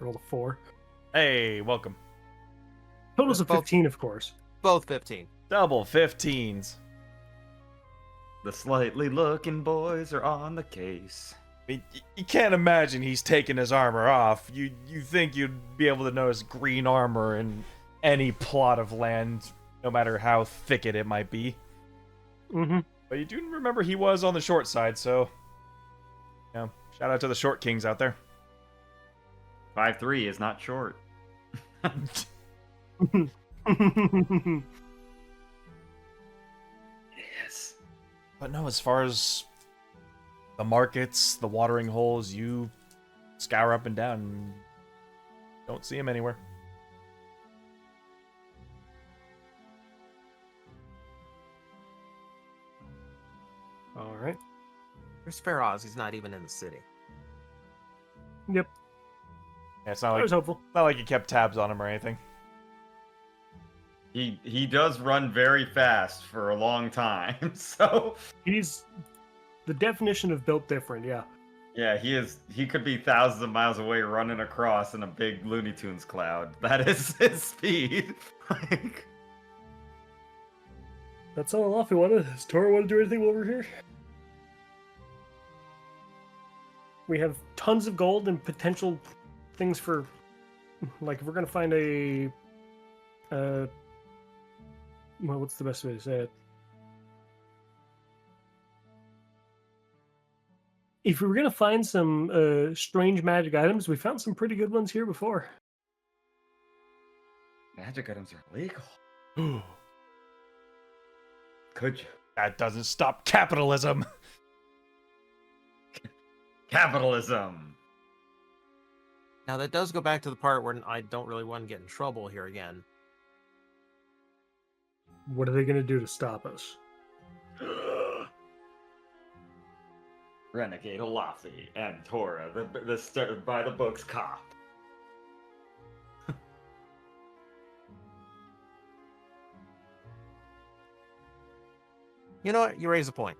Roll a 4. Hey, welcome. Totals of Both- 15, of course. Both 15. Double 15s. The slightly looking boys are on the case. I mean, you can't imagine he's taking his armor off. You think you'd be able to notice green armor in any plot of land, no matter how thicket it might be. Mm-hmm. But you do remember he was on the short side, so... Yeah, shout out to the short kings out there. 5'3" is not short. Yes. But no, as far as the markets, the watering holes, you scour up and down and don't see him anywhere. All right. Where's Faraz? He's not even in the city. Yep. Yeah, it's not I like was hopeful. you kept tabs on him or anything. He does run very fast for a long time, so He's the definition of built different, yeah. yeah, he could be thousands of miles away running across in a big Looney Tunes cloud. That is his speed. Like, That's all Elafi wanted. Does Tora want to do anything over here? We have tons of gold and potential things for, like, if we're gonna find a, well, what's the best way to say it? If we were gonna find some strange magic items, we found some pretty good ones here before. magic items are illegal. Could you? That doesn't stop capitalism. Capitalism. Now, that does go back to the part where I don't really want to get in trouble here again. What are they gonna do to stop us? Renegade Elafi and Tora, the by the books cop. You know what? You raise a point.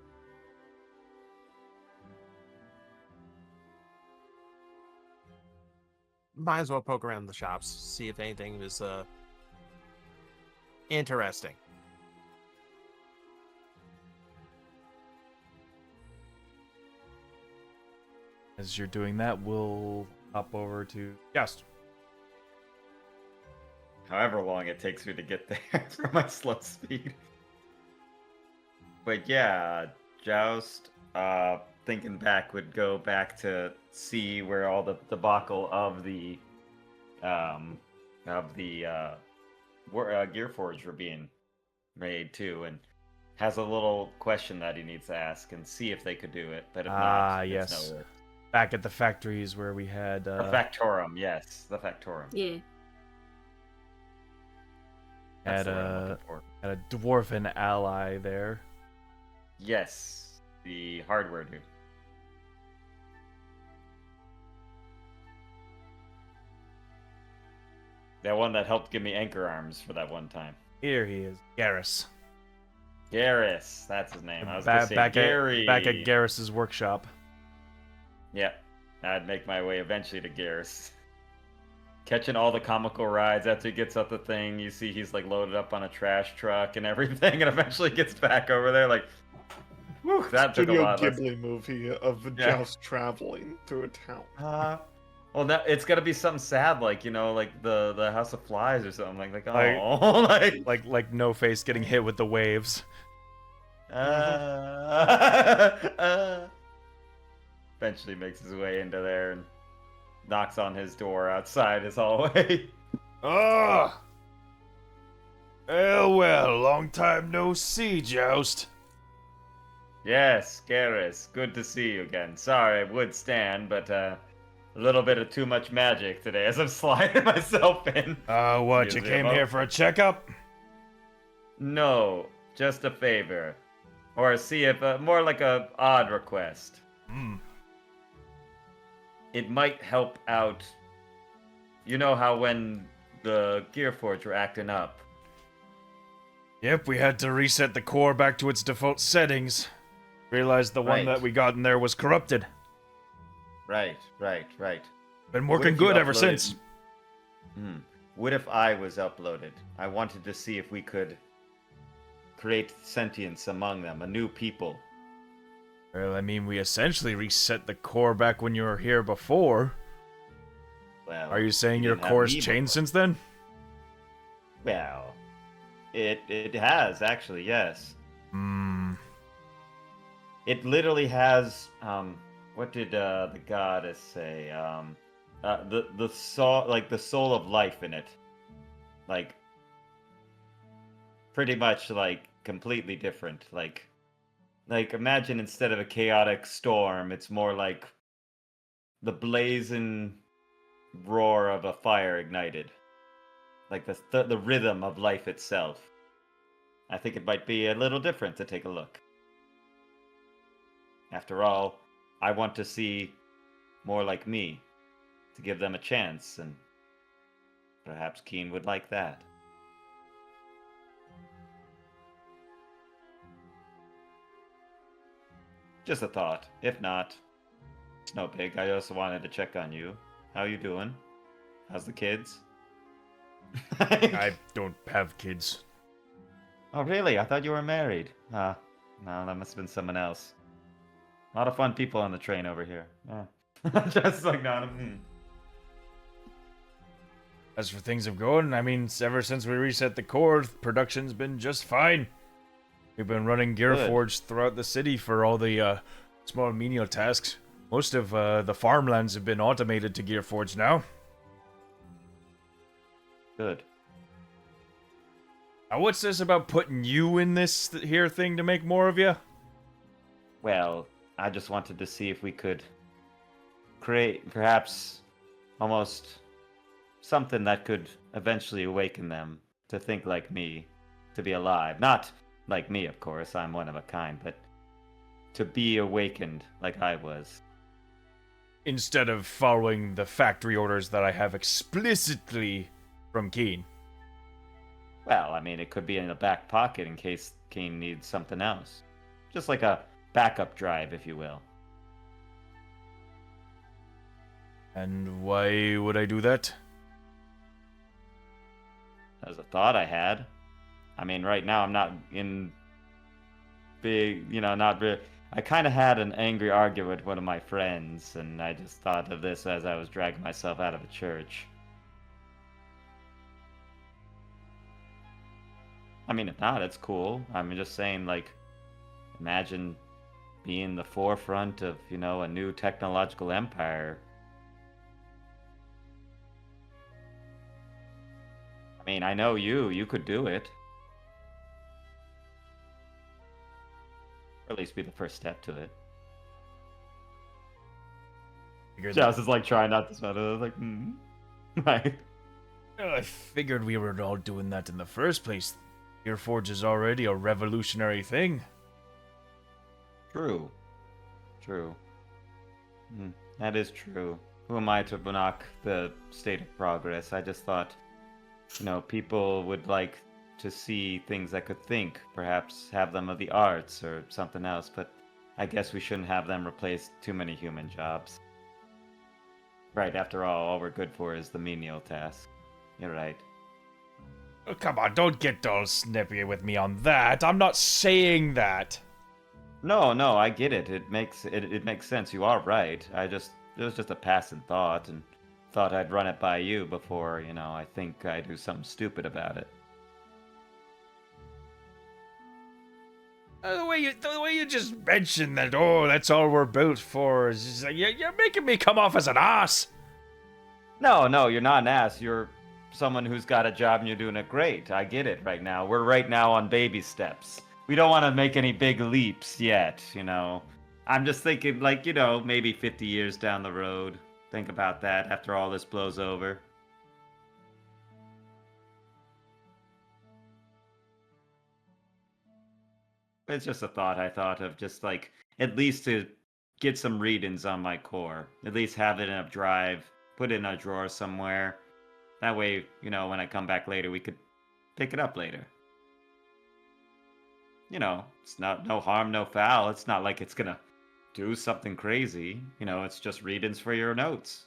Might as well poke around the shops, see if anything is interesting. As you're doing that, we'll hop over to Joust. However long it takes me to get there for my slow speed. But yeah, Joust, thinking back, would go back to see where all the debacle of the Gearforge were being made too, and has a little question that he needs to ask and see if they could do it. But if not, it's yes. no work. Back at the factories where we had... The Factorum, yes, the Factorum. Yeah. That's had the word I'm a looking for. had a dwarven ally there. Yes, the hardware dude. That one that helped give me anchor arms for that one time. Here he is, Garrus. Garrus, that's his name. I was gonna say Gary. back at Garrus's workshop. Yep, I'd make my way eventually to Garrus. Catching all the comical rides after he gets up the thing. You see he's like loaded up on a trash truck and everything, and eventually gets back over there like, Whew, that took a Studio lot. Ghibli movie of Yeah. Joust traveling through a town. Well, that it's gotta be something sad, like like the House of Flies or something. Like Like- oh, Like No Face getting hit with the waves. Eventually makes his way into there and knocks on his door outside his hallway. Ah! Well, long time no see, Joust. Yes, Garrus, good to see you again. Sorry, I would stand, but a little bit of too much magic today as I'm sliding myself in. What, Excuse you me, came Mo. here for a checkup? No, just a favor. Or see if, more like a odd request. Hmm. It might help out. You know how when the Gearforge were acting up, Yep, we had to reset the core back to its default settings. Realized the one Right. that we got in there was corrupted. Right. Been What working if you good ever uploaded- since. What if I was uploaded? I wanted to see if we could create sentience among them, a new people. Well, I mean, we essentially reset the core back when you were here before. Well, Are you saying you your didn't have core's me changed before. since then? Well, it has actually, yes. Hmm. It literally has what did the goddess say? The soul, like the soul of life in it. Like pretty much like completely different. Like imagine instead of a chaotic storm, it's more like the blazing roar of a fire ignited. Like the rhythm of life itself. I think it might be a little different to take a look. After all, I want to see more like me, to give them a chance, and perhaps Keen would like that. Just a thought. If not, it's no big. I also wanted to check on you. How you doing? How's the kids? I don't have kids. Oh, really? I thought you were married. No, that must have been someone else. A lot of fun people on the train over here. Yeah. Just like not. As for things have gone, I mean, ever since we reset the core, production's been just fine. We've been running Gearforge throughout the city for all the small menial tasks. Most of the farmlands have been automated to Gearforge now. Good. Now, what's this about putting you in this here thing to make more of you? Well, I just wanted to see if we could create perhaps almost something that could eventually awaken them to think like me, to be alive. Not like me, of course, I'm one of a kind, but to be awakened like I was. Instead of following the factory orders that I have explicitly from Keen. Well, I mean, it could be in the back pocket in case Keen needs something else. Just like a backup drive, if you will. And why would I do that? That was a thought I had. I mean, right now I'm not in big, not big. I kind of had an angry argument with one of my friends, and I just thought of this as I was dragging myself out of a church. I mean, if not, it's cool. I'm just saying, like, imagine being the forefront of, a new technological empire. I mean, I know you could do it. Or at least be the first step to it. Joust is like trying not to smell it. I was like, Right. Well, I figured we were all doing that in the first place. Gearforge is already a revolutionary thing. True. That is true. Who am I to knock the state of progress? I just thought, people would like to see things that could think, perhaps have them of the arts or something else, but I guess we shouldn't have them replace too many human jobs. Right, after all we're good for is the menial task. You're right. Oh, come on, don't get all snippy with me on that. I'm not saying that. No, I get it. It makes sense. You are right. It was just a passing thought, and thought I'd run it by you before, I think I do something stupid about it. The way you just mentioned that, oh, that's all we're built for, is just like, you're making me come off as an ass. No, you're not an ass. You're someone who's got a job and you're doing it great. I get it right now. We're right now on baby steps. We don't want to make any big leaps yet. I'm just thinking, like, maybe 50 years down the road. Think about that after all this blows over. It's just a thought I thought of, just like, at least to get some readings on my core. At least have it in a drive, put it in a drawer somewhere. That way, when I come back later, we could pick it up later. It's not no harm, no foul. It's not like it's gonna do something crazy. It's just readings for your notes.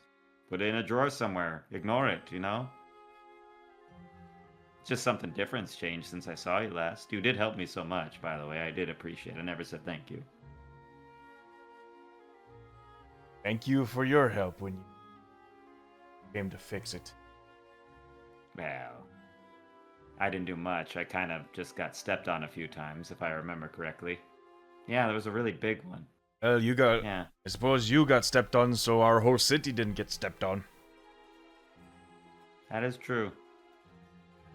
Put it in a drawer somewhere. Ignore it. It's just something different's changed since I saw you last. You did help me so much, by the way. I did appreciate it. I never said thank you. Thank you for your help when you came to fix it. Well, I didn't do much. I kind of just got stepped on a few times, if I remember correctly. Yeah, there was a really big one. Well, Yeah. I suppose you got stepped on, so our whole city didn't get stepped on. That is true.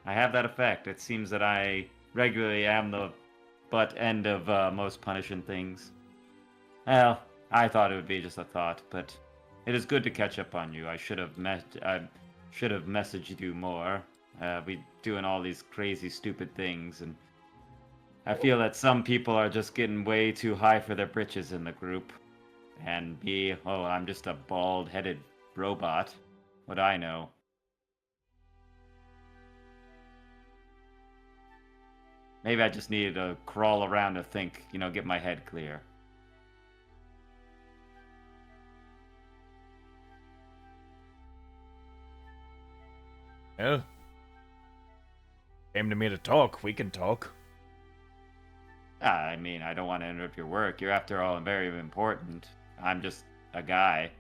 I have that effect. It seems that I regularly am the butt end of most punishing things. Well, I thought it would be just a thought, but it is good to catch up on you. I should have messaged you more. We doing all these crazy, stupid things, and I feel that some people are just getting way too high for their britches in the group. And I'm just a bald-headed robot. What I know. Maybe I just needed to crawl around to think, get my head clear. Well, came to me to talk. We can talk. I mean, I don't want to interrupt your work. You're, after all, very important. I'm just a guy.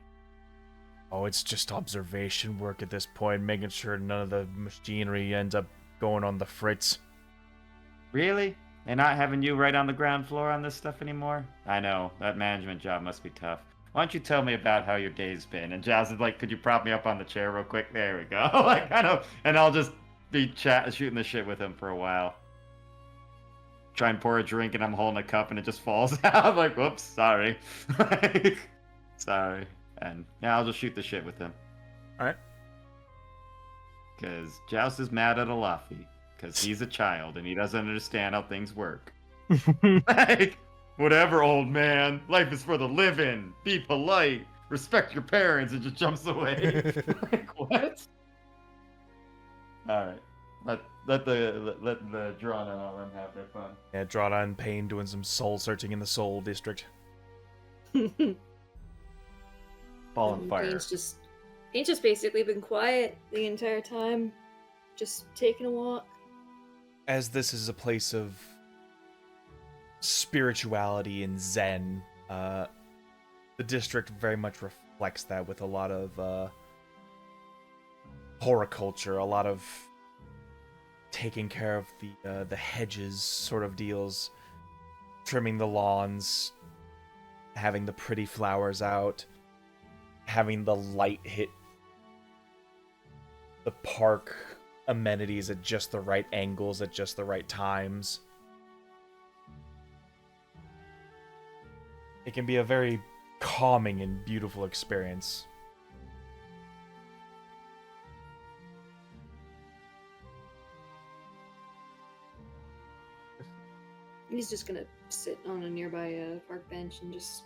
Oh, it's just observation work at this point, making sure none of the machinery ends up going on the fritz. Really? They're not having you right on the ground floor on this stuff anymore? I know, that management job must be tough. Why don't you tell me about how your day's been? And Jazz is like, could you prop me up on the chair real quick? There we go. And I'll just be shooting the shit with him for a while. Try and pour a drink and I'm holding a cup and it just falls out. I'm like, whoops, sorry. Sorry. And yeah, I'll just shoot the shit with him. Alright. Because Joust is mad at Elafi. Because he's a child and he doesn't understand how things work. Like, whatever, old man. Life is for the living. Be polite. Respect your parents. And just jumps away. Like, what? Alright. Let the Drana and all them have their fun. Yeah, Drana and Pain doing some soul searching in the Soul District. Ball and fire. Pain's just basically been quiet the entire time. Just taking a walk. As this is a place of spirituality and Zen, the district very much reflects that with a lot of horticulture, a lot of taking care of the hedges sort of deals, trimming the lawns, having the pretty flowers out, having the light hit the park amenities at just the right angles at just the right times. It can be a very calming and beautiful experience. He's just gonna sit on a nearby park bench and just...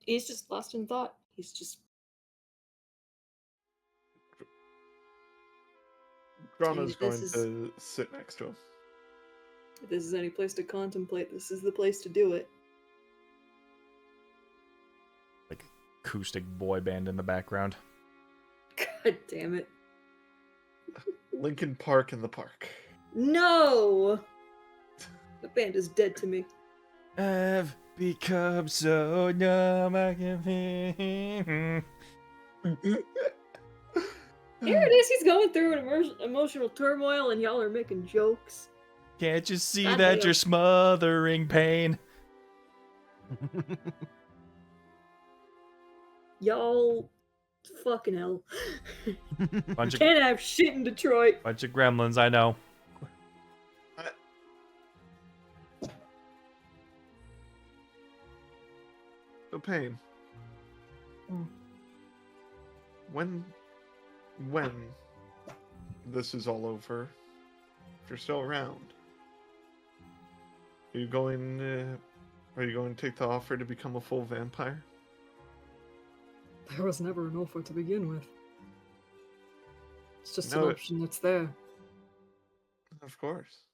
He's just lost in thought. He's just... Drana's going This is- to sit next to him. If this is any place to contemplate, this is the place to do it. Like acoustic boy band in the background. God damn it. Lincoln Park in the park. No! The band is dead to me. I've become so numb I can feel. Here it is, he's going through an emotional turmoil and y'all are making jokes. Can't you see God that damn. you're smothering pain? Y'all, fucking hell. Bunch of Can't have shit in Detroit. bunch of gremlins, I know. So Pain. Mm. When this is all over, if you're still around, are you going to take the offer to become a full vampire? There was never an offer to begin with. It's just No, an option that's there. Of course.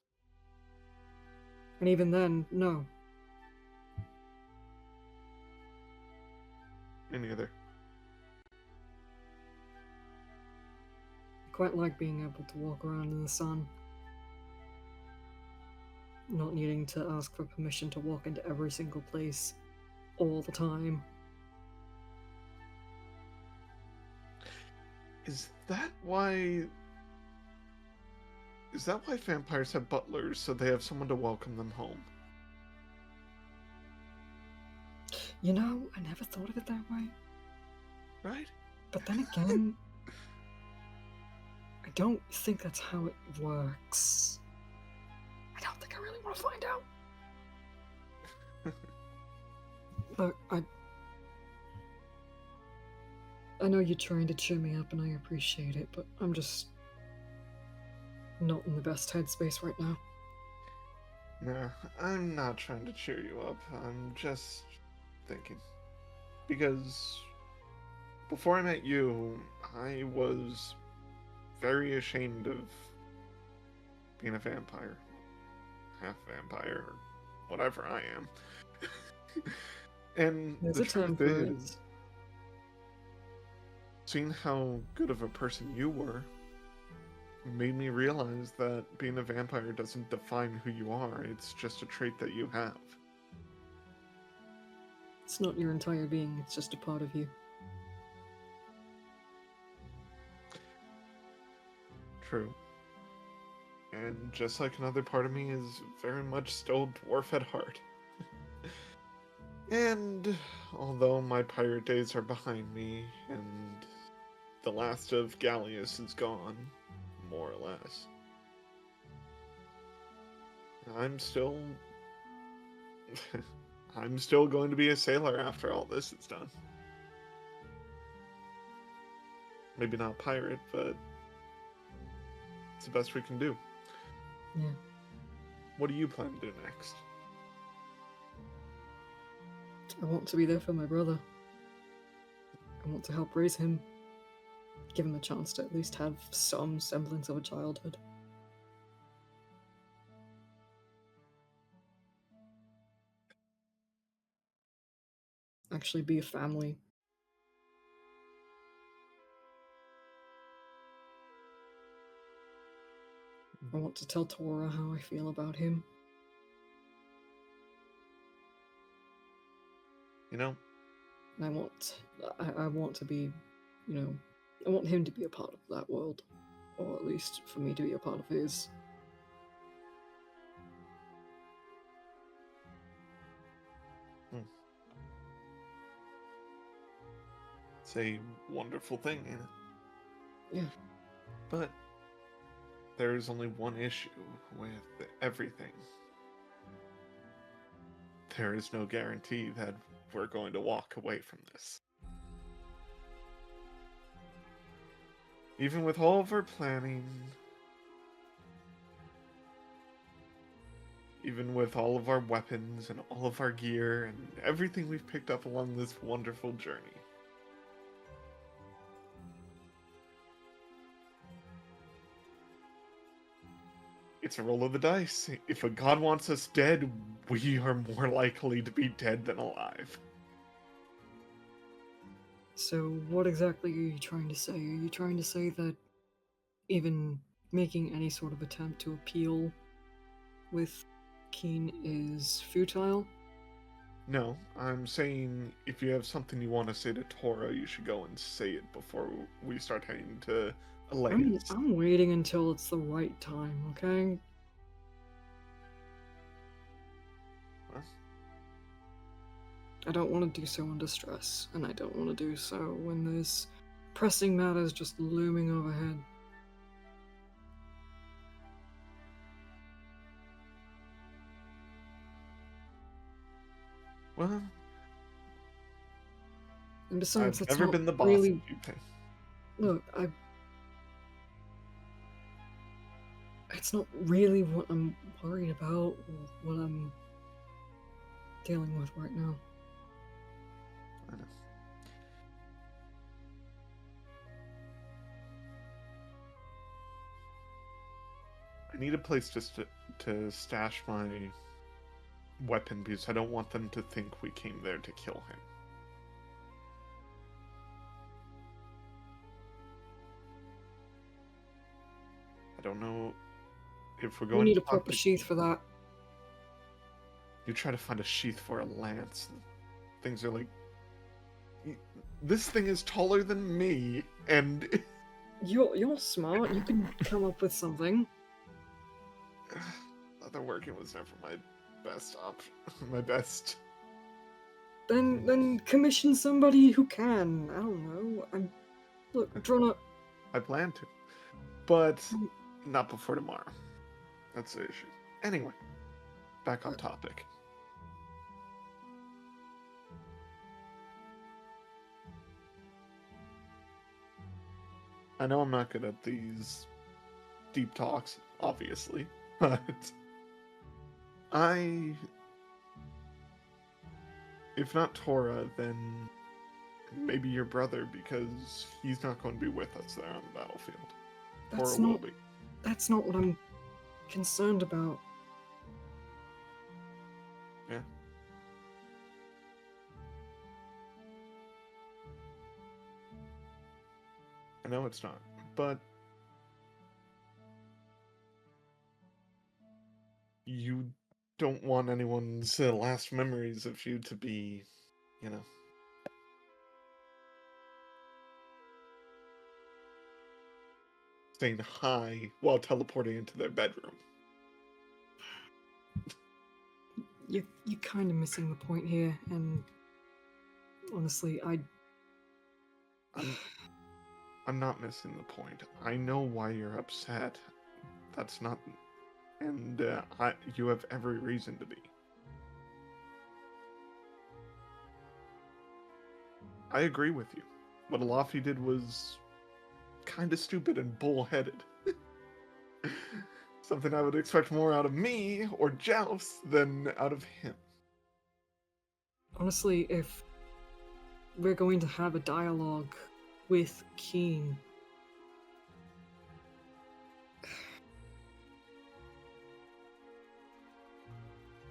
And even then, no. Me neither. I quite like being able to walk around in the sun. Not needing to ask for permission to walk into every single place all the time. Is that why vampires have butlers, so they have someone to welcome them home? You know, I never thought of it that way. Right? But then again, I don't think that's how it works. I don't think I really want to find out. Look, I know you're trying to cheer me up and I appreciate it, but I'm just not in the best headspace right now. No, I'm not trying to cheer you up. I'm just thinking. Because before I met you, I was very ashamed of being a vampire. Half vampire, or whatever I am. And There's the a time truth for it. is, seeing how good of a person you were made me realize that being a vampire doesn't define who you are. It's just a trait that you have. It's not your entire being, it's just a part of you. True. And just like another part of me is very much still dwarf at heart. And although my pirate days are behind me, and the last of Gallius is gone, more or less, I'm still... I'm still going to be a sailor after all this is done. Maybe not pirate, but it's the best we can do. Yeah. What do you plan to do next? I want to be there for my brother. I want to help raise him. Give him a chance to at least have some semblance of a childhood. Actually be a family. I want to tell Tora how I feel about him. You know, And I want to be, I want him to be a part of that world. Or at least for me to be a part of his. it's a wonderful thing, ain't it? Yeah. But there is only one issue with everything. There is no guarantee that we're going to walk away from this. Even with all of our planning, even with all of our weapons and all of our gear and everything we've picked up along this wonderful journey, it's a roll of the dice. If a god wants us dead, we are more likely to be dead than alive. So, what exactly are you trying to say? Are you trying to say that even making any sort of attempt to appeal with Keen is futile? No, I'm saying if you have something you want to say to Tora, you should go and say it before we start heading to Alaiis. I'm waiting until it's the right time, okay? Well, I don't want to do so under stress, and I don't want to do so when there's pressing matters just looming overhead. well, And besides, I've that's never not been the boss really. of you, Ping. Look, it's not really what I'm worried about or what I'm dealing with right now. I know. I need a place to stash my weapon because I don't want them to think we came there to kill him. I don't know if we're We going need to a proper sheath for that. You try to find a sheath for a lance. Things are like... This thing is taller than me, and... You're smart. You can come up with something. Leather working was never my best option. My best... Then commission somebody who can. I don't know. Look, Drona. I plan to. But not before tomorrow. That's the issue. Anyway, back on topic. I know I'm not good at these deep talks, obviously, but if not Tora, then maybe your brother, because he's not going to be with us there on the battlefield. Tora will be. That's not what I'm concerned about. Yeah. I know it's not, but you don't want anyone's last memories of you to be, you know, saying hi while teleporting into their bedroom. You're kind of missing the point here, and honestly, I'm not missing the point. I know why you're upset. That's not, and you have every reason to be. I agree with you. What Elafi did was kind of stupid and bullheaded. Something I would expect more out of me or Joust than out of him. honestly, if we're going to have a dialogue with Keen,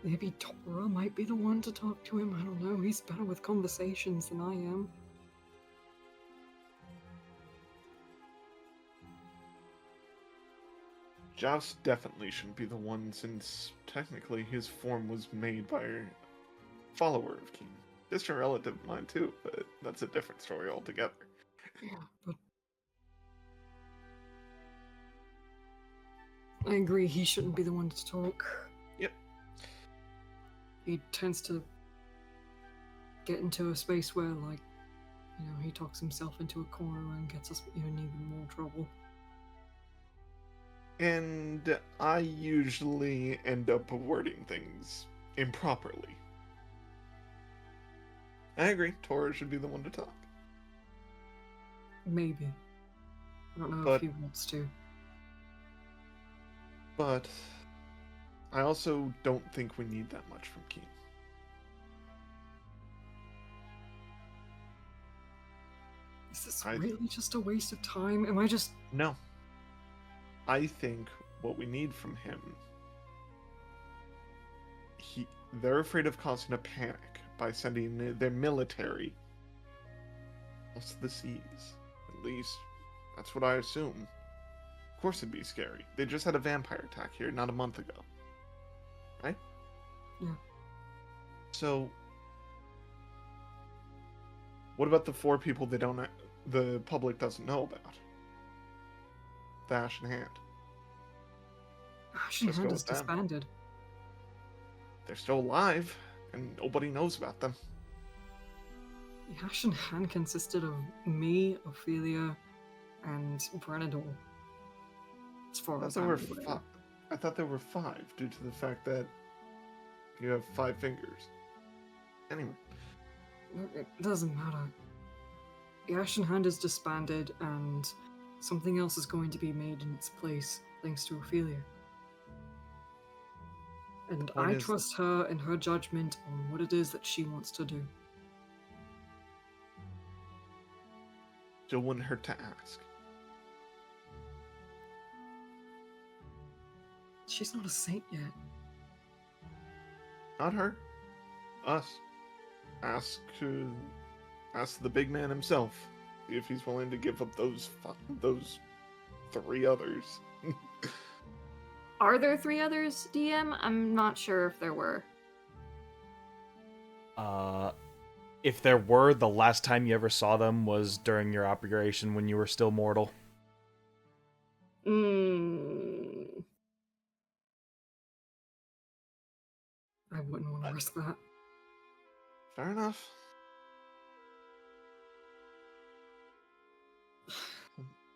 maybe Tora might be the one to talk to him. I don't know. He's better with conversations than I am. Joust definitely shouldn't be the one, since technically his form was made by a follower of Keen. Distant relative of mine too, but that's a different story altogether. Yeah, but I agree. He shouldn't be the one to talk. Yep. He tends to get into a space where, like, he talks himself into a corner and gets us in even more trouble. And I usually end up wording things improperly. I agree, Tora should be the one to talk. Maybe. I don't know But- if he wants to. But I also don't think we need that much from Keen. Is this I- really just a waste of time? Am I just... No. I think what we need from him, they're afraid of causing a panic by sending their military across the seas. At least, that's what I assume. Of course it'd be scary. They just had a vampire attack here not a month ago. Right? Yeah. So, what about the 4 people the public doesn't know about? The Ashen Hand. Ashen Just Hand go is with them. disbanded. They're still alive, and nobody knows about them. The Ashen Hand consisted of me, Ophelia, and Brenador. As far as I'm aware. I thought there were 5 due to the fact that you have 5 fingers. Anyway, It doesn't matter. The Ashen Hand is disbanded, and something else is going to be made in its place, thanks to Ophelia. And point I is- trust her and her judgment on what it is that she wants to do. still wouldn't hurt to ask. She's not a saint yet. Not her. Us. Ask the big man himself. See if he's willing to give up those 3 others. Are there 3 others, DM? I'm not sure if there were. If there were, the last time you ever saw them was during your operation when you were still mortal. Mm. I wouldn't want to risk that. Fair enough.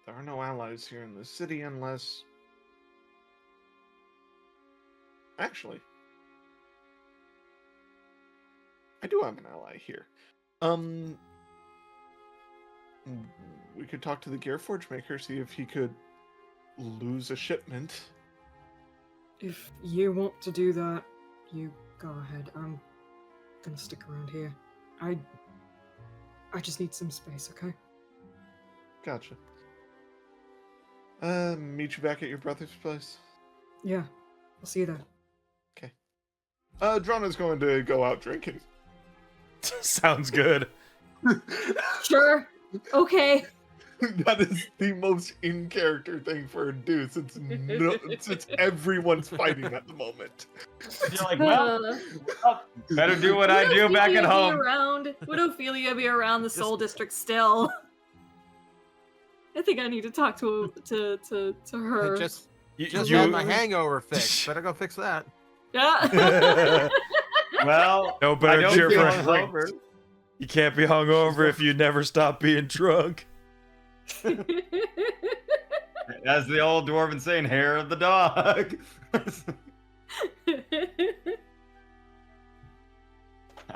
There are no allies here in the city unless... Actually, I do have an ally here. We could talk to the Gearforge maker, see if he could lose a shipment. If you want to do that, you go ahead. I'm gonna stick around here. I just need some space, okay? Gotcha. Meet you back at your brother's place. Yeah, I'll see you there. Okay. Drana's going to go out drinking. Sounds good. Sure. Okay. That is the most in character thing for a dude since everyone's fighting at the moment. You're like, well, better do what Would I do back Ophelia at be home. Would Ophelia be around the Soul District still? I think I need to talk to her. I just You, had my hangover fixed. Better go fix that. Yeah. Well, No I better don't cheer feel for a hungover. drink. You can't be hungover if you never stop being drunk. As the old dwarven saying, hair of the dog.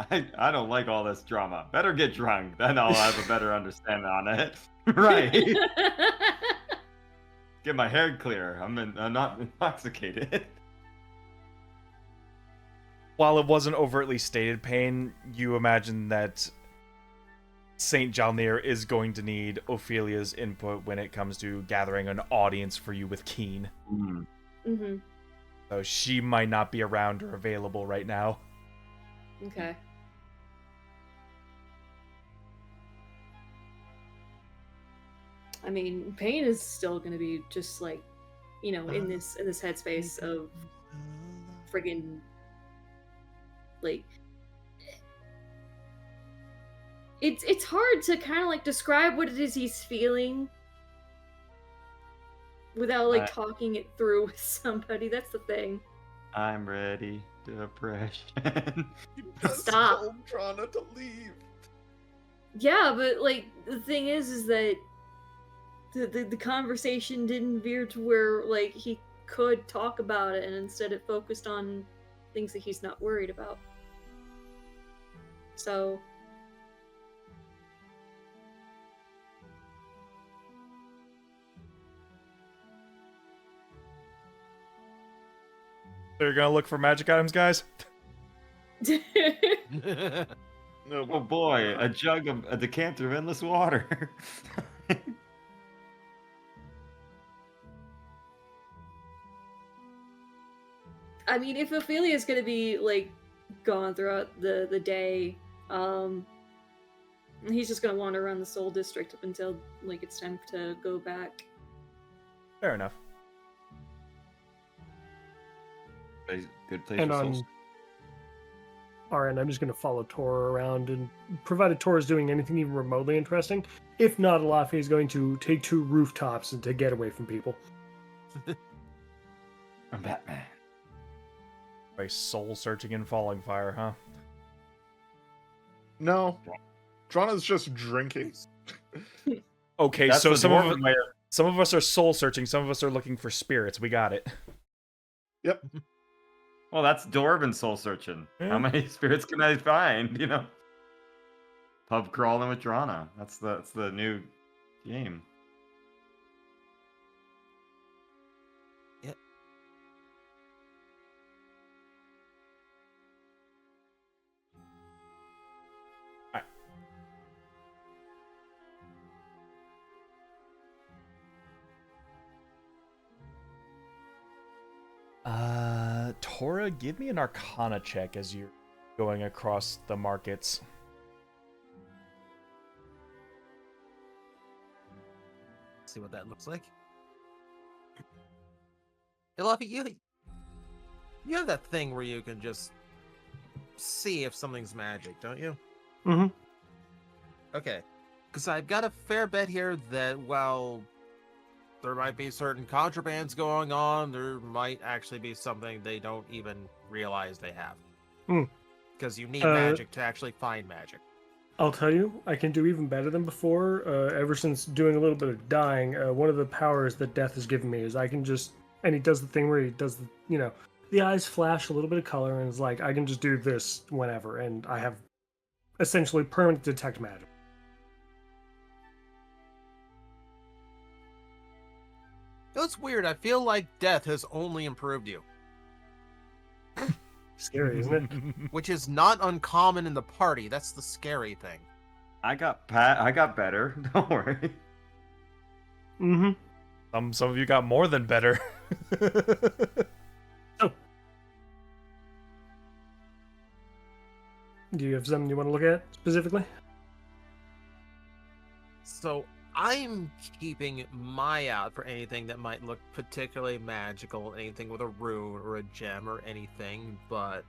I don't like all this drama. Better get drunk, then I'll have a better understanding on it. Right. Get my hair clear. I'm not intoxicated. While it wasn't overtly stated pain, you imagine that Saint Jalnir is going to need Ophelia's input when it comes to gathering an audience for you with Keen. Mm-hmm. So she might not be around or available right now. Okay. I mean, Pain is still gonna be just like, you know, in this headspace of friggin' like it's hard to kind of like describe what it is he's feeling without like talking it through with somebody. That's the thing. I'm ready. Depression. You just Stop. told Drana to leave. Yeah, but like the thing is that the conversation didn't veer to where like he could talk about it, and instead it focused on things that he's not worried about. So So you're gonna look for magic items, guys? No, Oh boy, a decanter of endless water. I mean, if Ophelia's gonna be like gone throughout the day, He's just gonna wander around the Soul District up until like it's time to go back. Fair enough. Good place And for on souls. our end, I'm just going to follow Tora around, and provided Tora is doing anything even remotely interesting, if not, Elafi is going to take 2 rooftops and to get away from people. I'm Batman. By soul searching and falling fire, huh? No, Drana's just drinking. Okay, That's so the some dwarven of us are soul searching, some of us are looking for spirits. We got it. Yep. Well, that's Dwarven soul searching. Yeah. How many spirits can I find? You know, pub crawling with Drana. That's the new game. Yep. Alright. Tora, give me an Arcana check as you're going across the markets. See what that looks like. Elafi, you have that thing where you can just see if something's magic, don't you? Mm-hmm. Okay. Because I've got a fair bet here that while there might be certain contrabands going on, there might actually be something they don't even realize they have. Hmm. Because you need Uh, magic to actually find magic. I'll tell you, I can do even better than before. Ever since doing a little bit of dying, one of the powers that Death has given me is I can just, and he does the thing where he does the, the eyes flash a little bit of color, and it's like I can just do this whenever, and I have essentially permanent detect magic. It's weird. I feel like Death has only improved you, Scary, isn't it? which is not uncommon in the party. That's the scary thing. I got better. Don't worry. Mm-hmm. Some of you got more than better. Do you have something you want to look at specifically? So I'm keeping my eye out for anything that might look particularly magical, anything with a rune or a gem or anything, but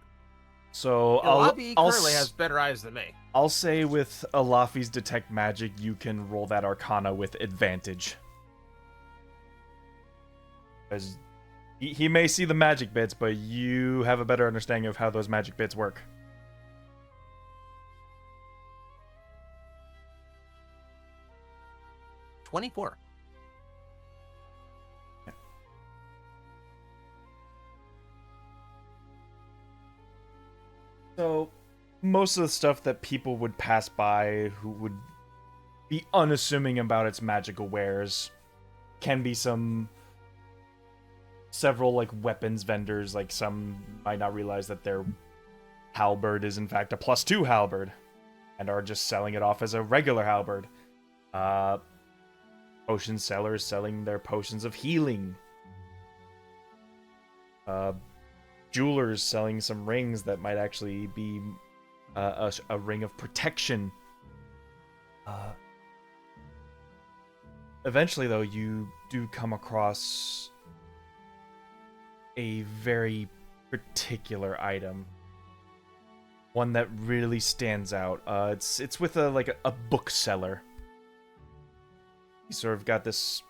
So Elafi currently has better eyes than me. I'll say with Elafi's detect magic, you can roll that Arcana with advantage. Because he may see the magic bits, but you have a better understanding of how those magic bits work. 24. So, most of the stuff that people would pass by who would be unassuming about its magical wares can be several like weapons vendors. Like some might not realize that their halberd is in fact a +2 halberd and are just selling it off as a regular halberd. Potion sellers selling their potions of healing. Jewelers selling some rings that might actually be a ring of protection. Eventually, though, you do come across a very particular item. One that really stands out. It's with a bookseller. You sort of got this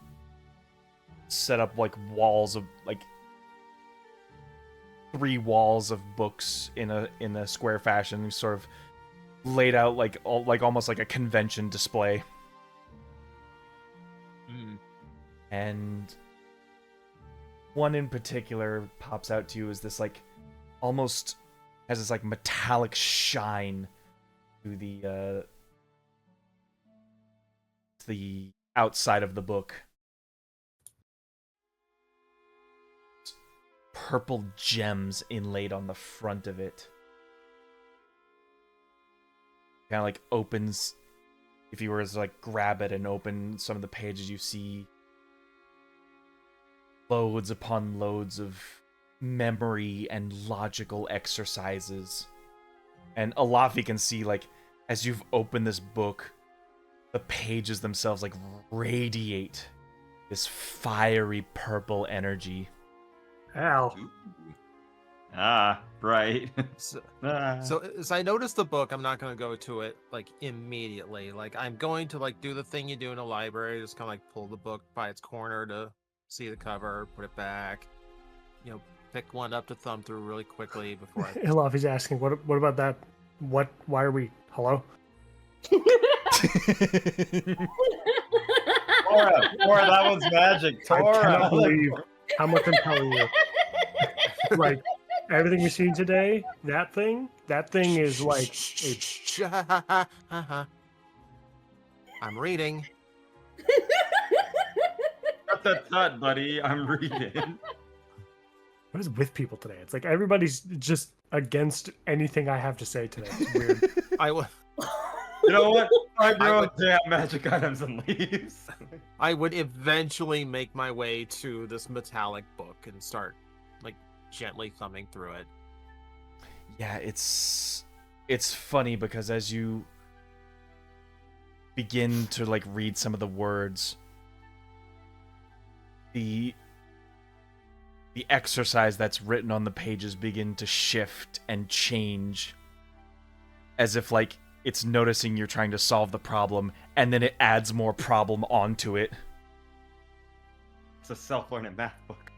set up like walls of like 3 walls of books in a square fashion, sort of laid out like almost like a convention display. And one in particular pops out to you as this like almost has this like metallic shine to the outside of the book. Purple gems inlaid on the front of it. Kind of like opens, if you were to like grab it and open some of the pages, you see loads upon loads of memory and logical exercises. And Elafi can see, like, as you've opened this book, the pages themselves like radiate this fiery purple energy. Al. Ah, right. So, Ah. so as I notice the book, I'm not going to go to it like immediately. Like I'm going to like do the thing you do in a library, just kind of like pull the book by its corner to see the cover, put it back. You know, pick one up to thumb through really quickly before I. Elafi's asking, what about that? Why are we, hello? Tora, that was magic. I Tora. cannot believe how much I'm telling you. Like, everything we've seen today, that thing is like I'm reading. Tut, buddy. I'm reading. what is with people today? It's like everybody's just against anything I have to say today. It's weird. I would. You know what? Find your own damn magic items and leaves. I would eventually make my way to this metallic book and start like gently thumbing through it. Yeah, it's funny because as you begin to like read some of the words, the exercise that's written on the pages begin to shift and change, as if like it's noticing you're trying to solve the problem, and then it adds more problem onto it. It's a self-learning math book.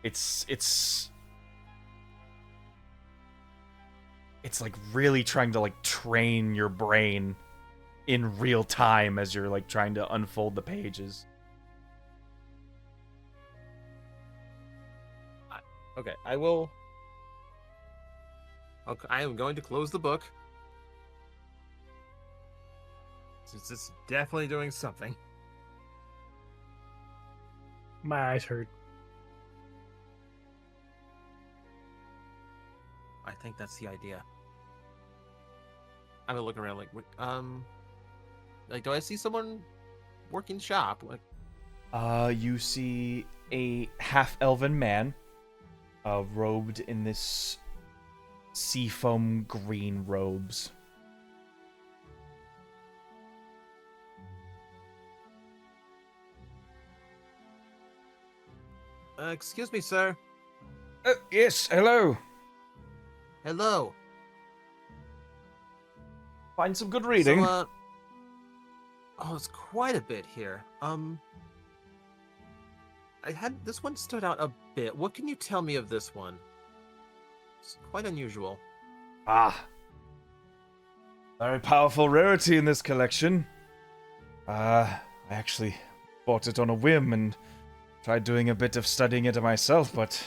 It's like really trying to like train your brain in real time as you're like trying to unfold the pages. Okay, I will. Okay, I am going to close the book. Since it's definitely doing something. My eyes hurt. I think that's the idea. I'm looking around like, do I see someone working shop? Like, You see a half-elven man, robed in this seafoam green robes. Excuse me, sir. Yes, hello. Hello. Find some good reading. So, oh, it's quite a bit here. This one stood out a bit. What can you tell me of this one? It's quite unusual. Ah. Very powerful rarity in this collection. I actually bought it on a whim and tried doing a bit of studying it myself, but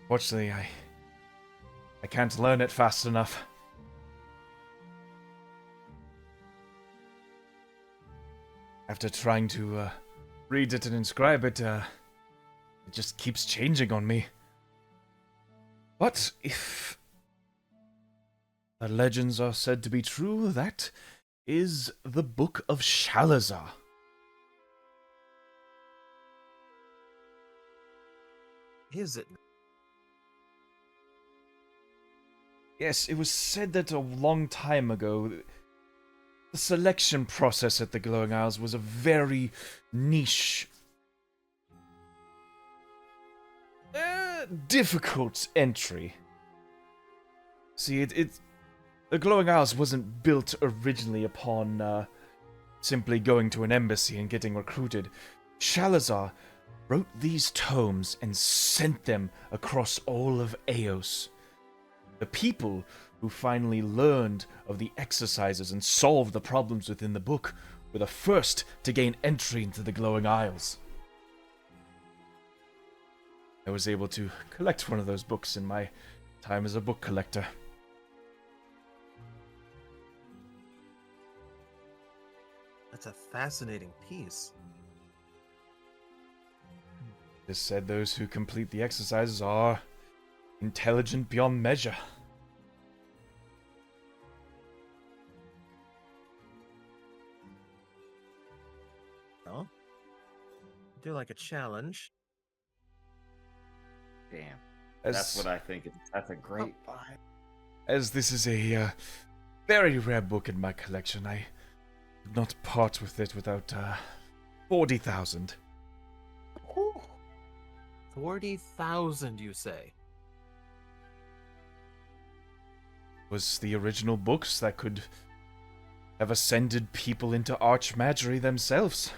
fortunately I can't learn it fast enough. After trying to read it and inscribe it, it just keeps changing on me. But if the legends are said to be true, that is the Book of Shalazar. Is it? Yes, it was said that a long time ago, the selection process at the Glowing Isles was a very niche, difficult entry. See, the Glowing Isles wasn't built originally upon simply going to an embassy and getting recruited. Shalazar wrote these tomes and sent them across all of Eos. The people who finally learned of the exercises and solved the problems within the book were the first to gain entry into the Glowing Isles. I was able to collect one of those books in my time as a book collector. That's a fascinating piece. It is said those who complete the exercises are intelligent beyond measure. Well, do like a challenge. Damn. As, That's what I think. That's a great vibe. as this is a very rare book in my collection. I could not part with it without 40,000. 40,000, you say? Was the original books that could have ascended people into archmagery themselves.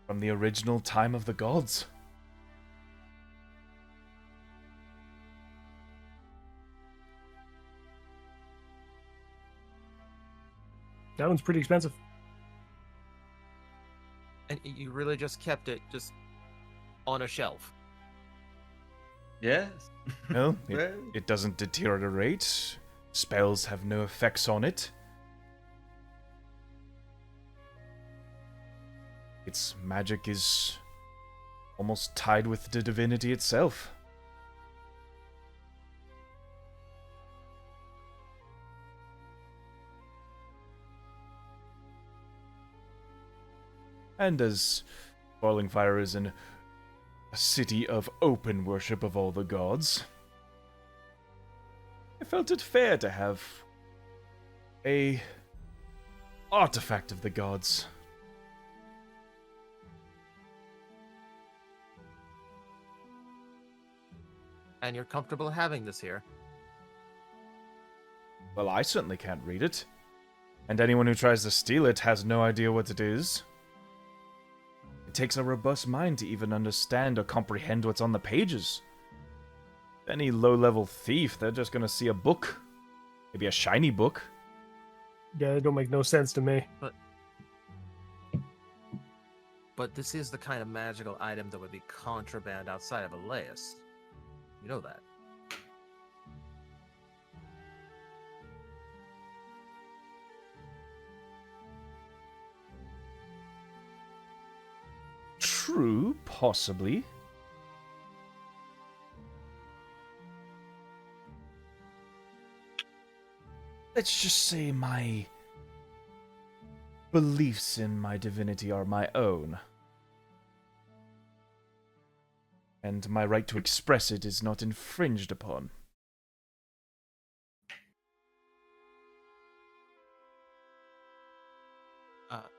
From the original time of the gods. That one's pretty expensive. And you really just kept it just on a shelf? Yes. No, Well. it doesn't deteriorate. Spells have no effects on it. Its magic is almost tied with the divinity itself. And as Falling Fire is a city of open worship of all the gods, I felt it fair to have a artifact of the gods. And you're comfortable having this here? Well, I certainly can't read it. And anyone who tries to steal it has no idea what it is. It takes a robust mind to even understand or comprehend what's on the pages. Any low-level thief, they're just gonna see a book. Maybe a shiny book. Yeah, it don't make no sense to me. But this is the kind of magical item that would be contraband outside of Alaiis. You know that. True, possibly. Let's just say my beliefs in my divinity are my own. And my right to express it is not infringed upon.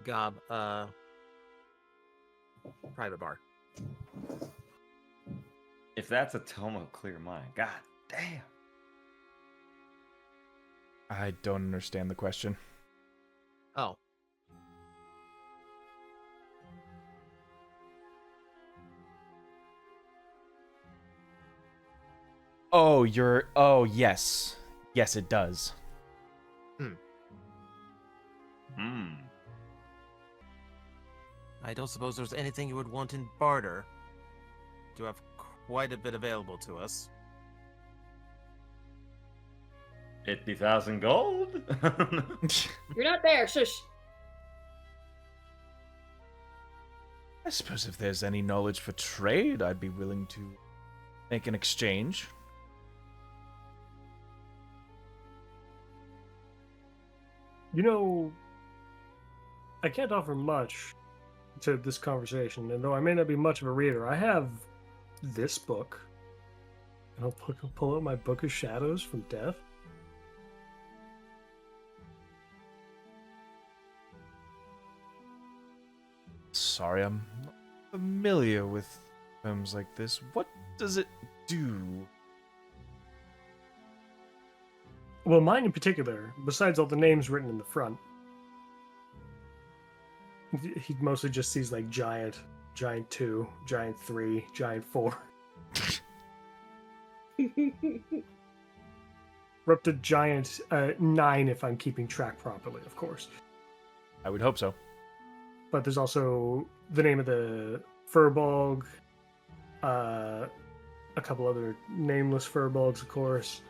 Gob, private bar. If that's a tome of clear mind, god damn. I don't understand the question. Oh. Oh, yes. Yes, it does. I don't suppose there's anything you would want in barter. Do have quite a bit available to us. 50,000 gold? You're not there, shush. I suppose if there's any knowledge for trade, I'd be willing to make an exchange. You know, I can't offer much to this conversation, and though I may not be much of a reader, I have this book. And I'll pull out my Book of Shadows from Death. Sorry, I'm not familiar with terms like this. What does it do? Well, mine in particular, besides all the names written in the front, he mostly just sees like Giant, Giant 2, Giant 3, Giant 4. We're up to Giant 9 if I'm keeping track properly, of course. I would hope so. But there's also the name of the Furbolg, a couple other nameless Furbolgs, of course.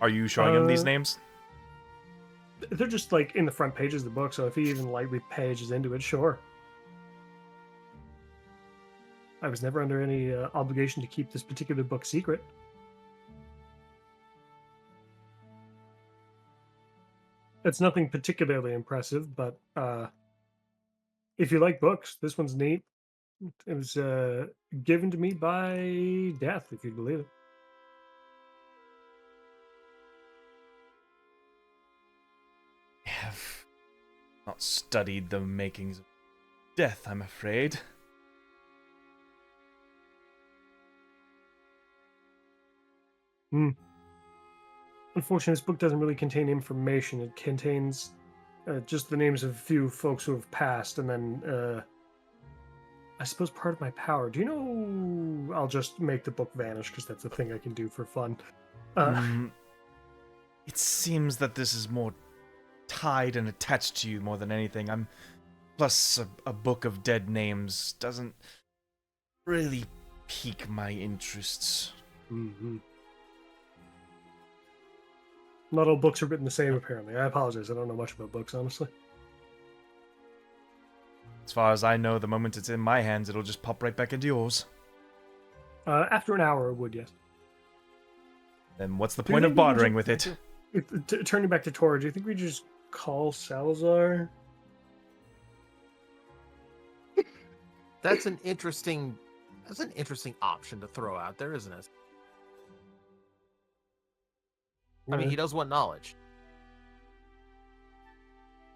Are you showing him these names? They're just like in the front pages of the book, so if he even lightly pages into it, sure. I was never under any obligation to keep this particular book secret. It's nothing particularly impressive, but if you like books, this one's neat. It was given to me by death, if you believe it. Not studied the makings of death, I'm afraid. Unfortunately, this book doesn't really contain information. It contains just the names of a few folks who have passed, and then I suppose part of my power. Do you know? I'll just make the book vanish because that's a thing I can do for fun. It seems that this is more tied and attached to you more than anything. Plus, a book of dead names doesn't really pique my interests. Mm-hmm. Not all books are written the same, apparently. I apologize. I don't know much about books, honestly. As far as I know, the moment it's in my hands, it'll just pop right back into yours. After an hour, it would, yes. Then what's the Do you point of think we can bartering just- with it? Turning back to Tora, do you think we just call Salazar? That's an interesting option to throw out there, isn't it? I mean, he does want knowledge.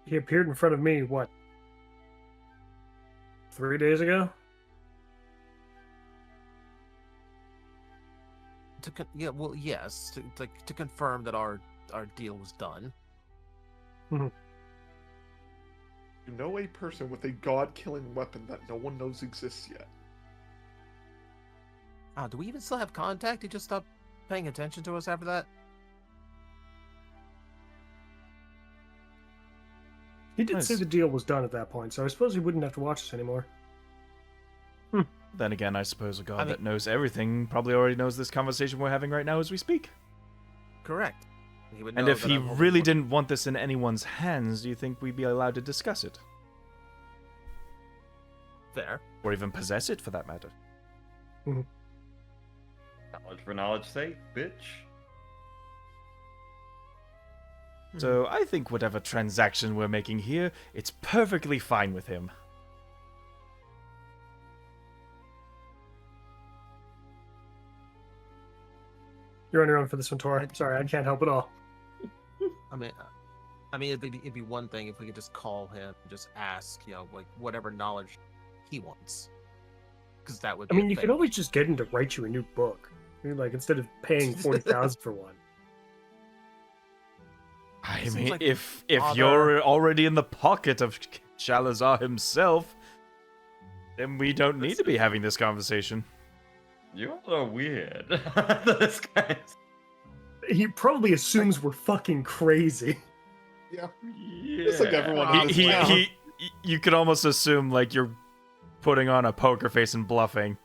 He appeared in front of me, what, 3 days ago? Yes, to confirm that our deal was done. You know a person with a god-killing weapon that no one knows exists yet. Do we even still have contact? He just stopped paying attention to us after that? He did Nice. say the deal was done at that point, so I suppose he wouldn't have to watch us anymore. Then again, I suppose a god I mean- that knows everything probably already knows this conversation we're having right now as we speak. Correct. He would And know if that he I'm holding really one. didn't want this in anyone's hands, do you think we'd be allowed to discuss it? Fair. Or even possess it, for that matter? Knowledge for knowledge sake, bitch. So I think whatever transaction we're making here, it's perfectly fine with him. You're on your own for this one, Tora. Sorry, I can't help at all. I mean, it'd be one thing if we could just call him, and just ask, like whatever knowledge he wants, because that would. I Be mean, a you thing. could always just get him to write you a new book. I mean, like, instead of paying 40,000 for one. I Seems mean, like if other- you're already in the pocket of Shalazar himself, then we don't need to be having this conversation. You all are weird. This guy's. He probably assumes we're fucking crazy. Yeah. Yeah. Just like everyone in this town. You could almost assume like you're putting on a poker face and bluffing.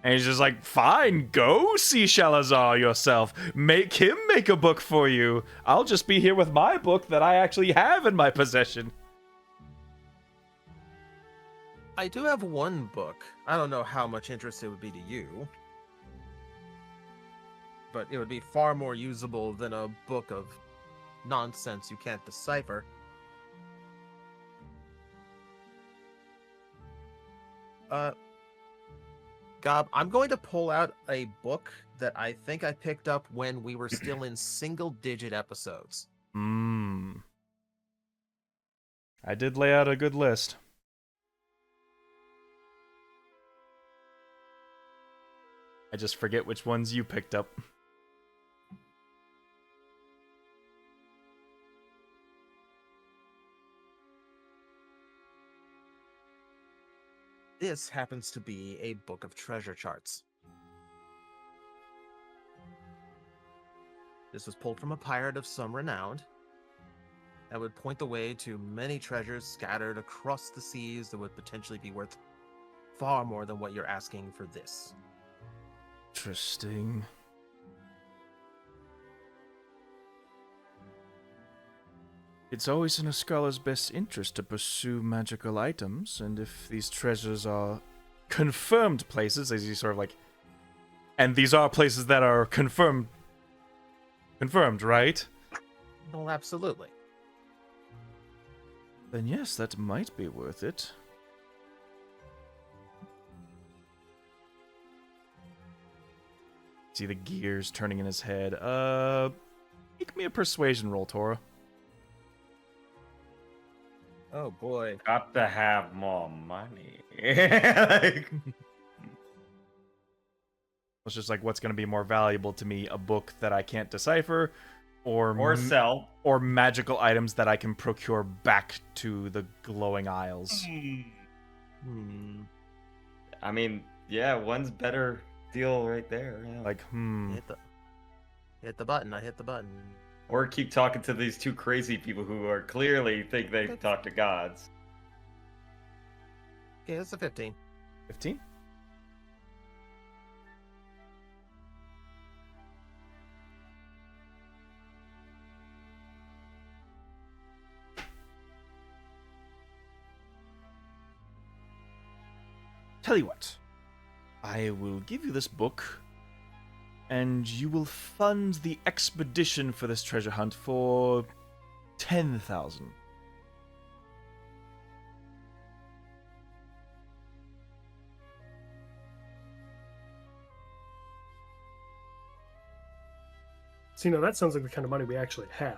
And he's just like, fine, go see Shalazar yourself. Make him make a book for you. I'll just be here with my book that I actually have in my possession. I do have one book. I don't know how much interest it would be to you, but it would be far more usable than a book of nonsense you can't decipher. Gob, I'm going to pull out a book that I think I picked up when we were still in single-digit episodes. I did lay out a good list. I just forget which ones you picked up. This happens to be a book of treasure charts. This was pulled from a pirate of some renown that would point the way to many treasures scattered across the seas that would potentially be worth far more than what you're asking for this. Interesting. It's always in a scholar's best interest to pursue magical items, and if these treasures are confirmed places, as you sort of like... And these are places that are confirmed, right? Well, absolutely. Then yes, that might be worth it. See the gears turning in his head. Make me a persuasion roll, Tora. Oh boy. Got to have more money. Like, It's just like, what's going to be more valuable to me, a book that I can't decipher, or or sell. or magical items that I can procure back to the glowing isles. I mean, yeah, one's better deal right there. Yeah. Like, Hit the button. I hit the button. Or keep talking to these two crazy people who are clearly think they talk to gods. Okay, that's a 15. 15? Tell you what, I will give you this book, and you will fund the expedition for this treasure hunt for 10,000. See, now that sounds like the kind of money we actually have.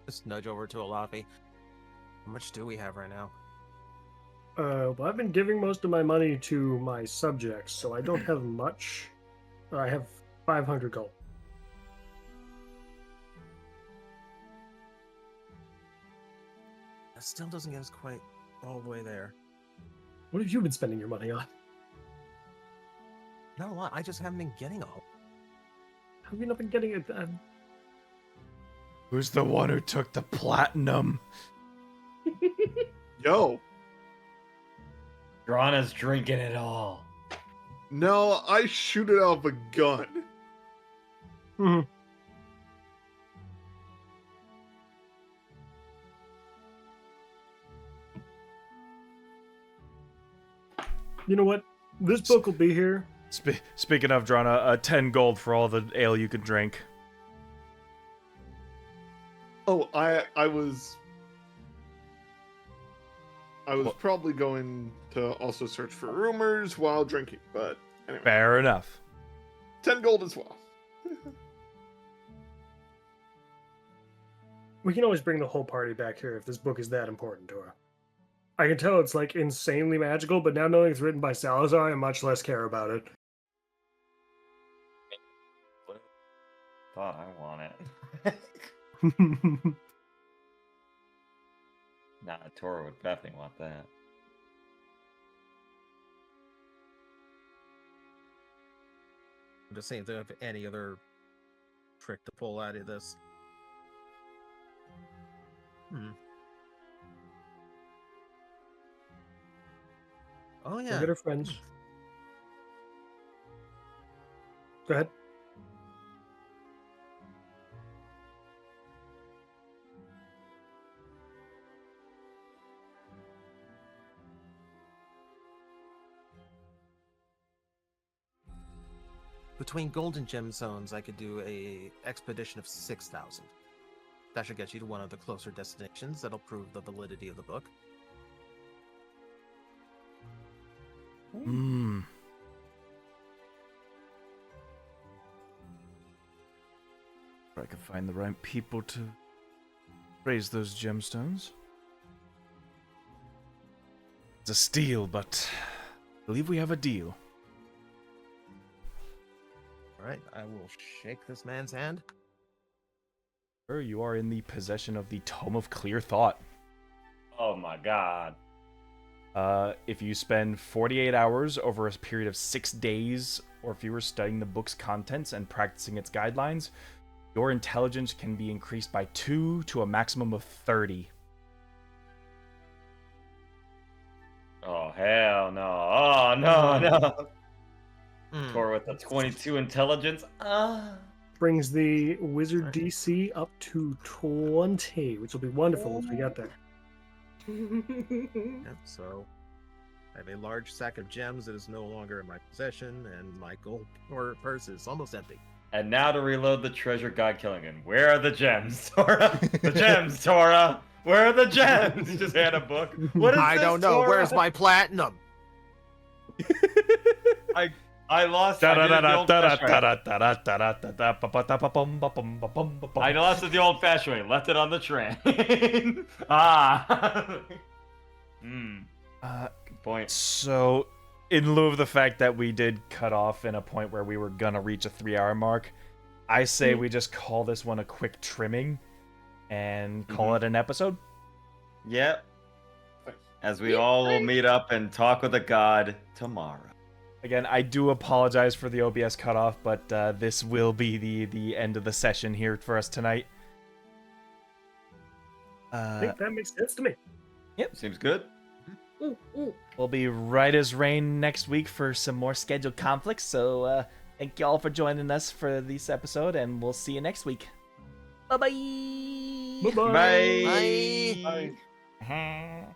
Just nudge over to Elafi. How much do we have right now? Well, I've been giving most of my money to my subjects, so I don't have much. I have 500 gold. That still doesn't get us quite all the way there. What have you been spending your money on? Not a lot. I just haven't been getting a whole. How have you not been getting it? Who's the one who took the platinum? Yo, Drana's drinking it all. no, I shoot it out of a gun. Mhm. You know what? This book will be here. Speaking of, Drana, 10 gold for all the ale you can drink. Oh, I was probably going to also search for rumors while drinking, but anyway, Fair enough. 10 gold as well. We can always bring the whole party back here if this book is that important to her. I can tell it's like insanely magical, but now knowing it's written by Salazar, I much less care about it. Thought I want it. Nah, Tora would definitely want that. I'm just saying if they have any other trick to pull out of this. Oh yeah. Look at her friends. Go ahead. Between golden gem zones, I could do a expedition of 6,000. That should get you to one of the closer destinations that'll prove the validity of the book. Hmm. I can find the right people to raise those gemstones. It's a steal, but I believe we have a deal. Alright, I will shake this man's hand. Sir, you are in the possession of the Tome of Clear Thought. Oh my god. If you spend 48 hours over a period of 6 days or fewer studying the book's contents and practicing its guidelines, your intelligence can be increased by 2 to a maximum of 30. Oh, hell no. Oh, no, no. Tor with the 22 intelligence. Brings the wizard DC up to 20, which will be wonderful once we get there. Yep, so I have a large sack of gems that is no longer in my possession, and my gold purse is almost empty. And now to reload the treasure god Killigan. Where are the gems, Tora? The gems, Tora! Where are the gems? You just had a book. What is I this, don't know. Tora? Where's my platinum? I lost. I did it the old-fashioned way. I lost it the old-fashioned way. Left it on the train. Ah. Good point. So, in lieu of the fact that we did cut off in a point where we were gonna reach a 3-hour mark, I say we just call this one a quick trimming and call it an episode. Yep. As we all will meet up and talk with a god tomorrow. Again, I do apologize for the OBS cutoff, but this will be the end of the session here for us tonight. I think that makes sense to me. Seems good. We'll be right as rain next week for some more scheduled conflicts, so thank you all for joining us for this episode, and we'll see you next week. Bye-bye! Bye-bye. Bye. Bye. Bye.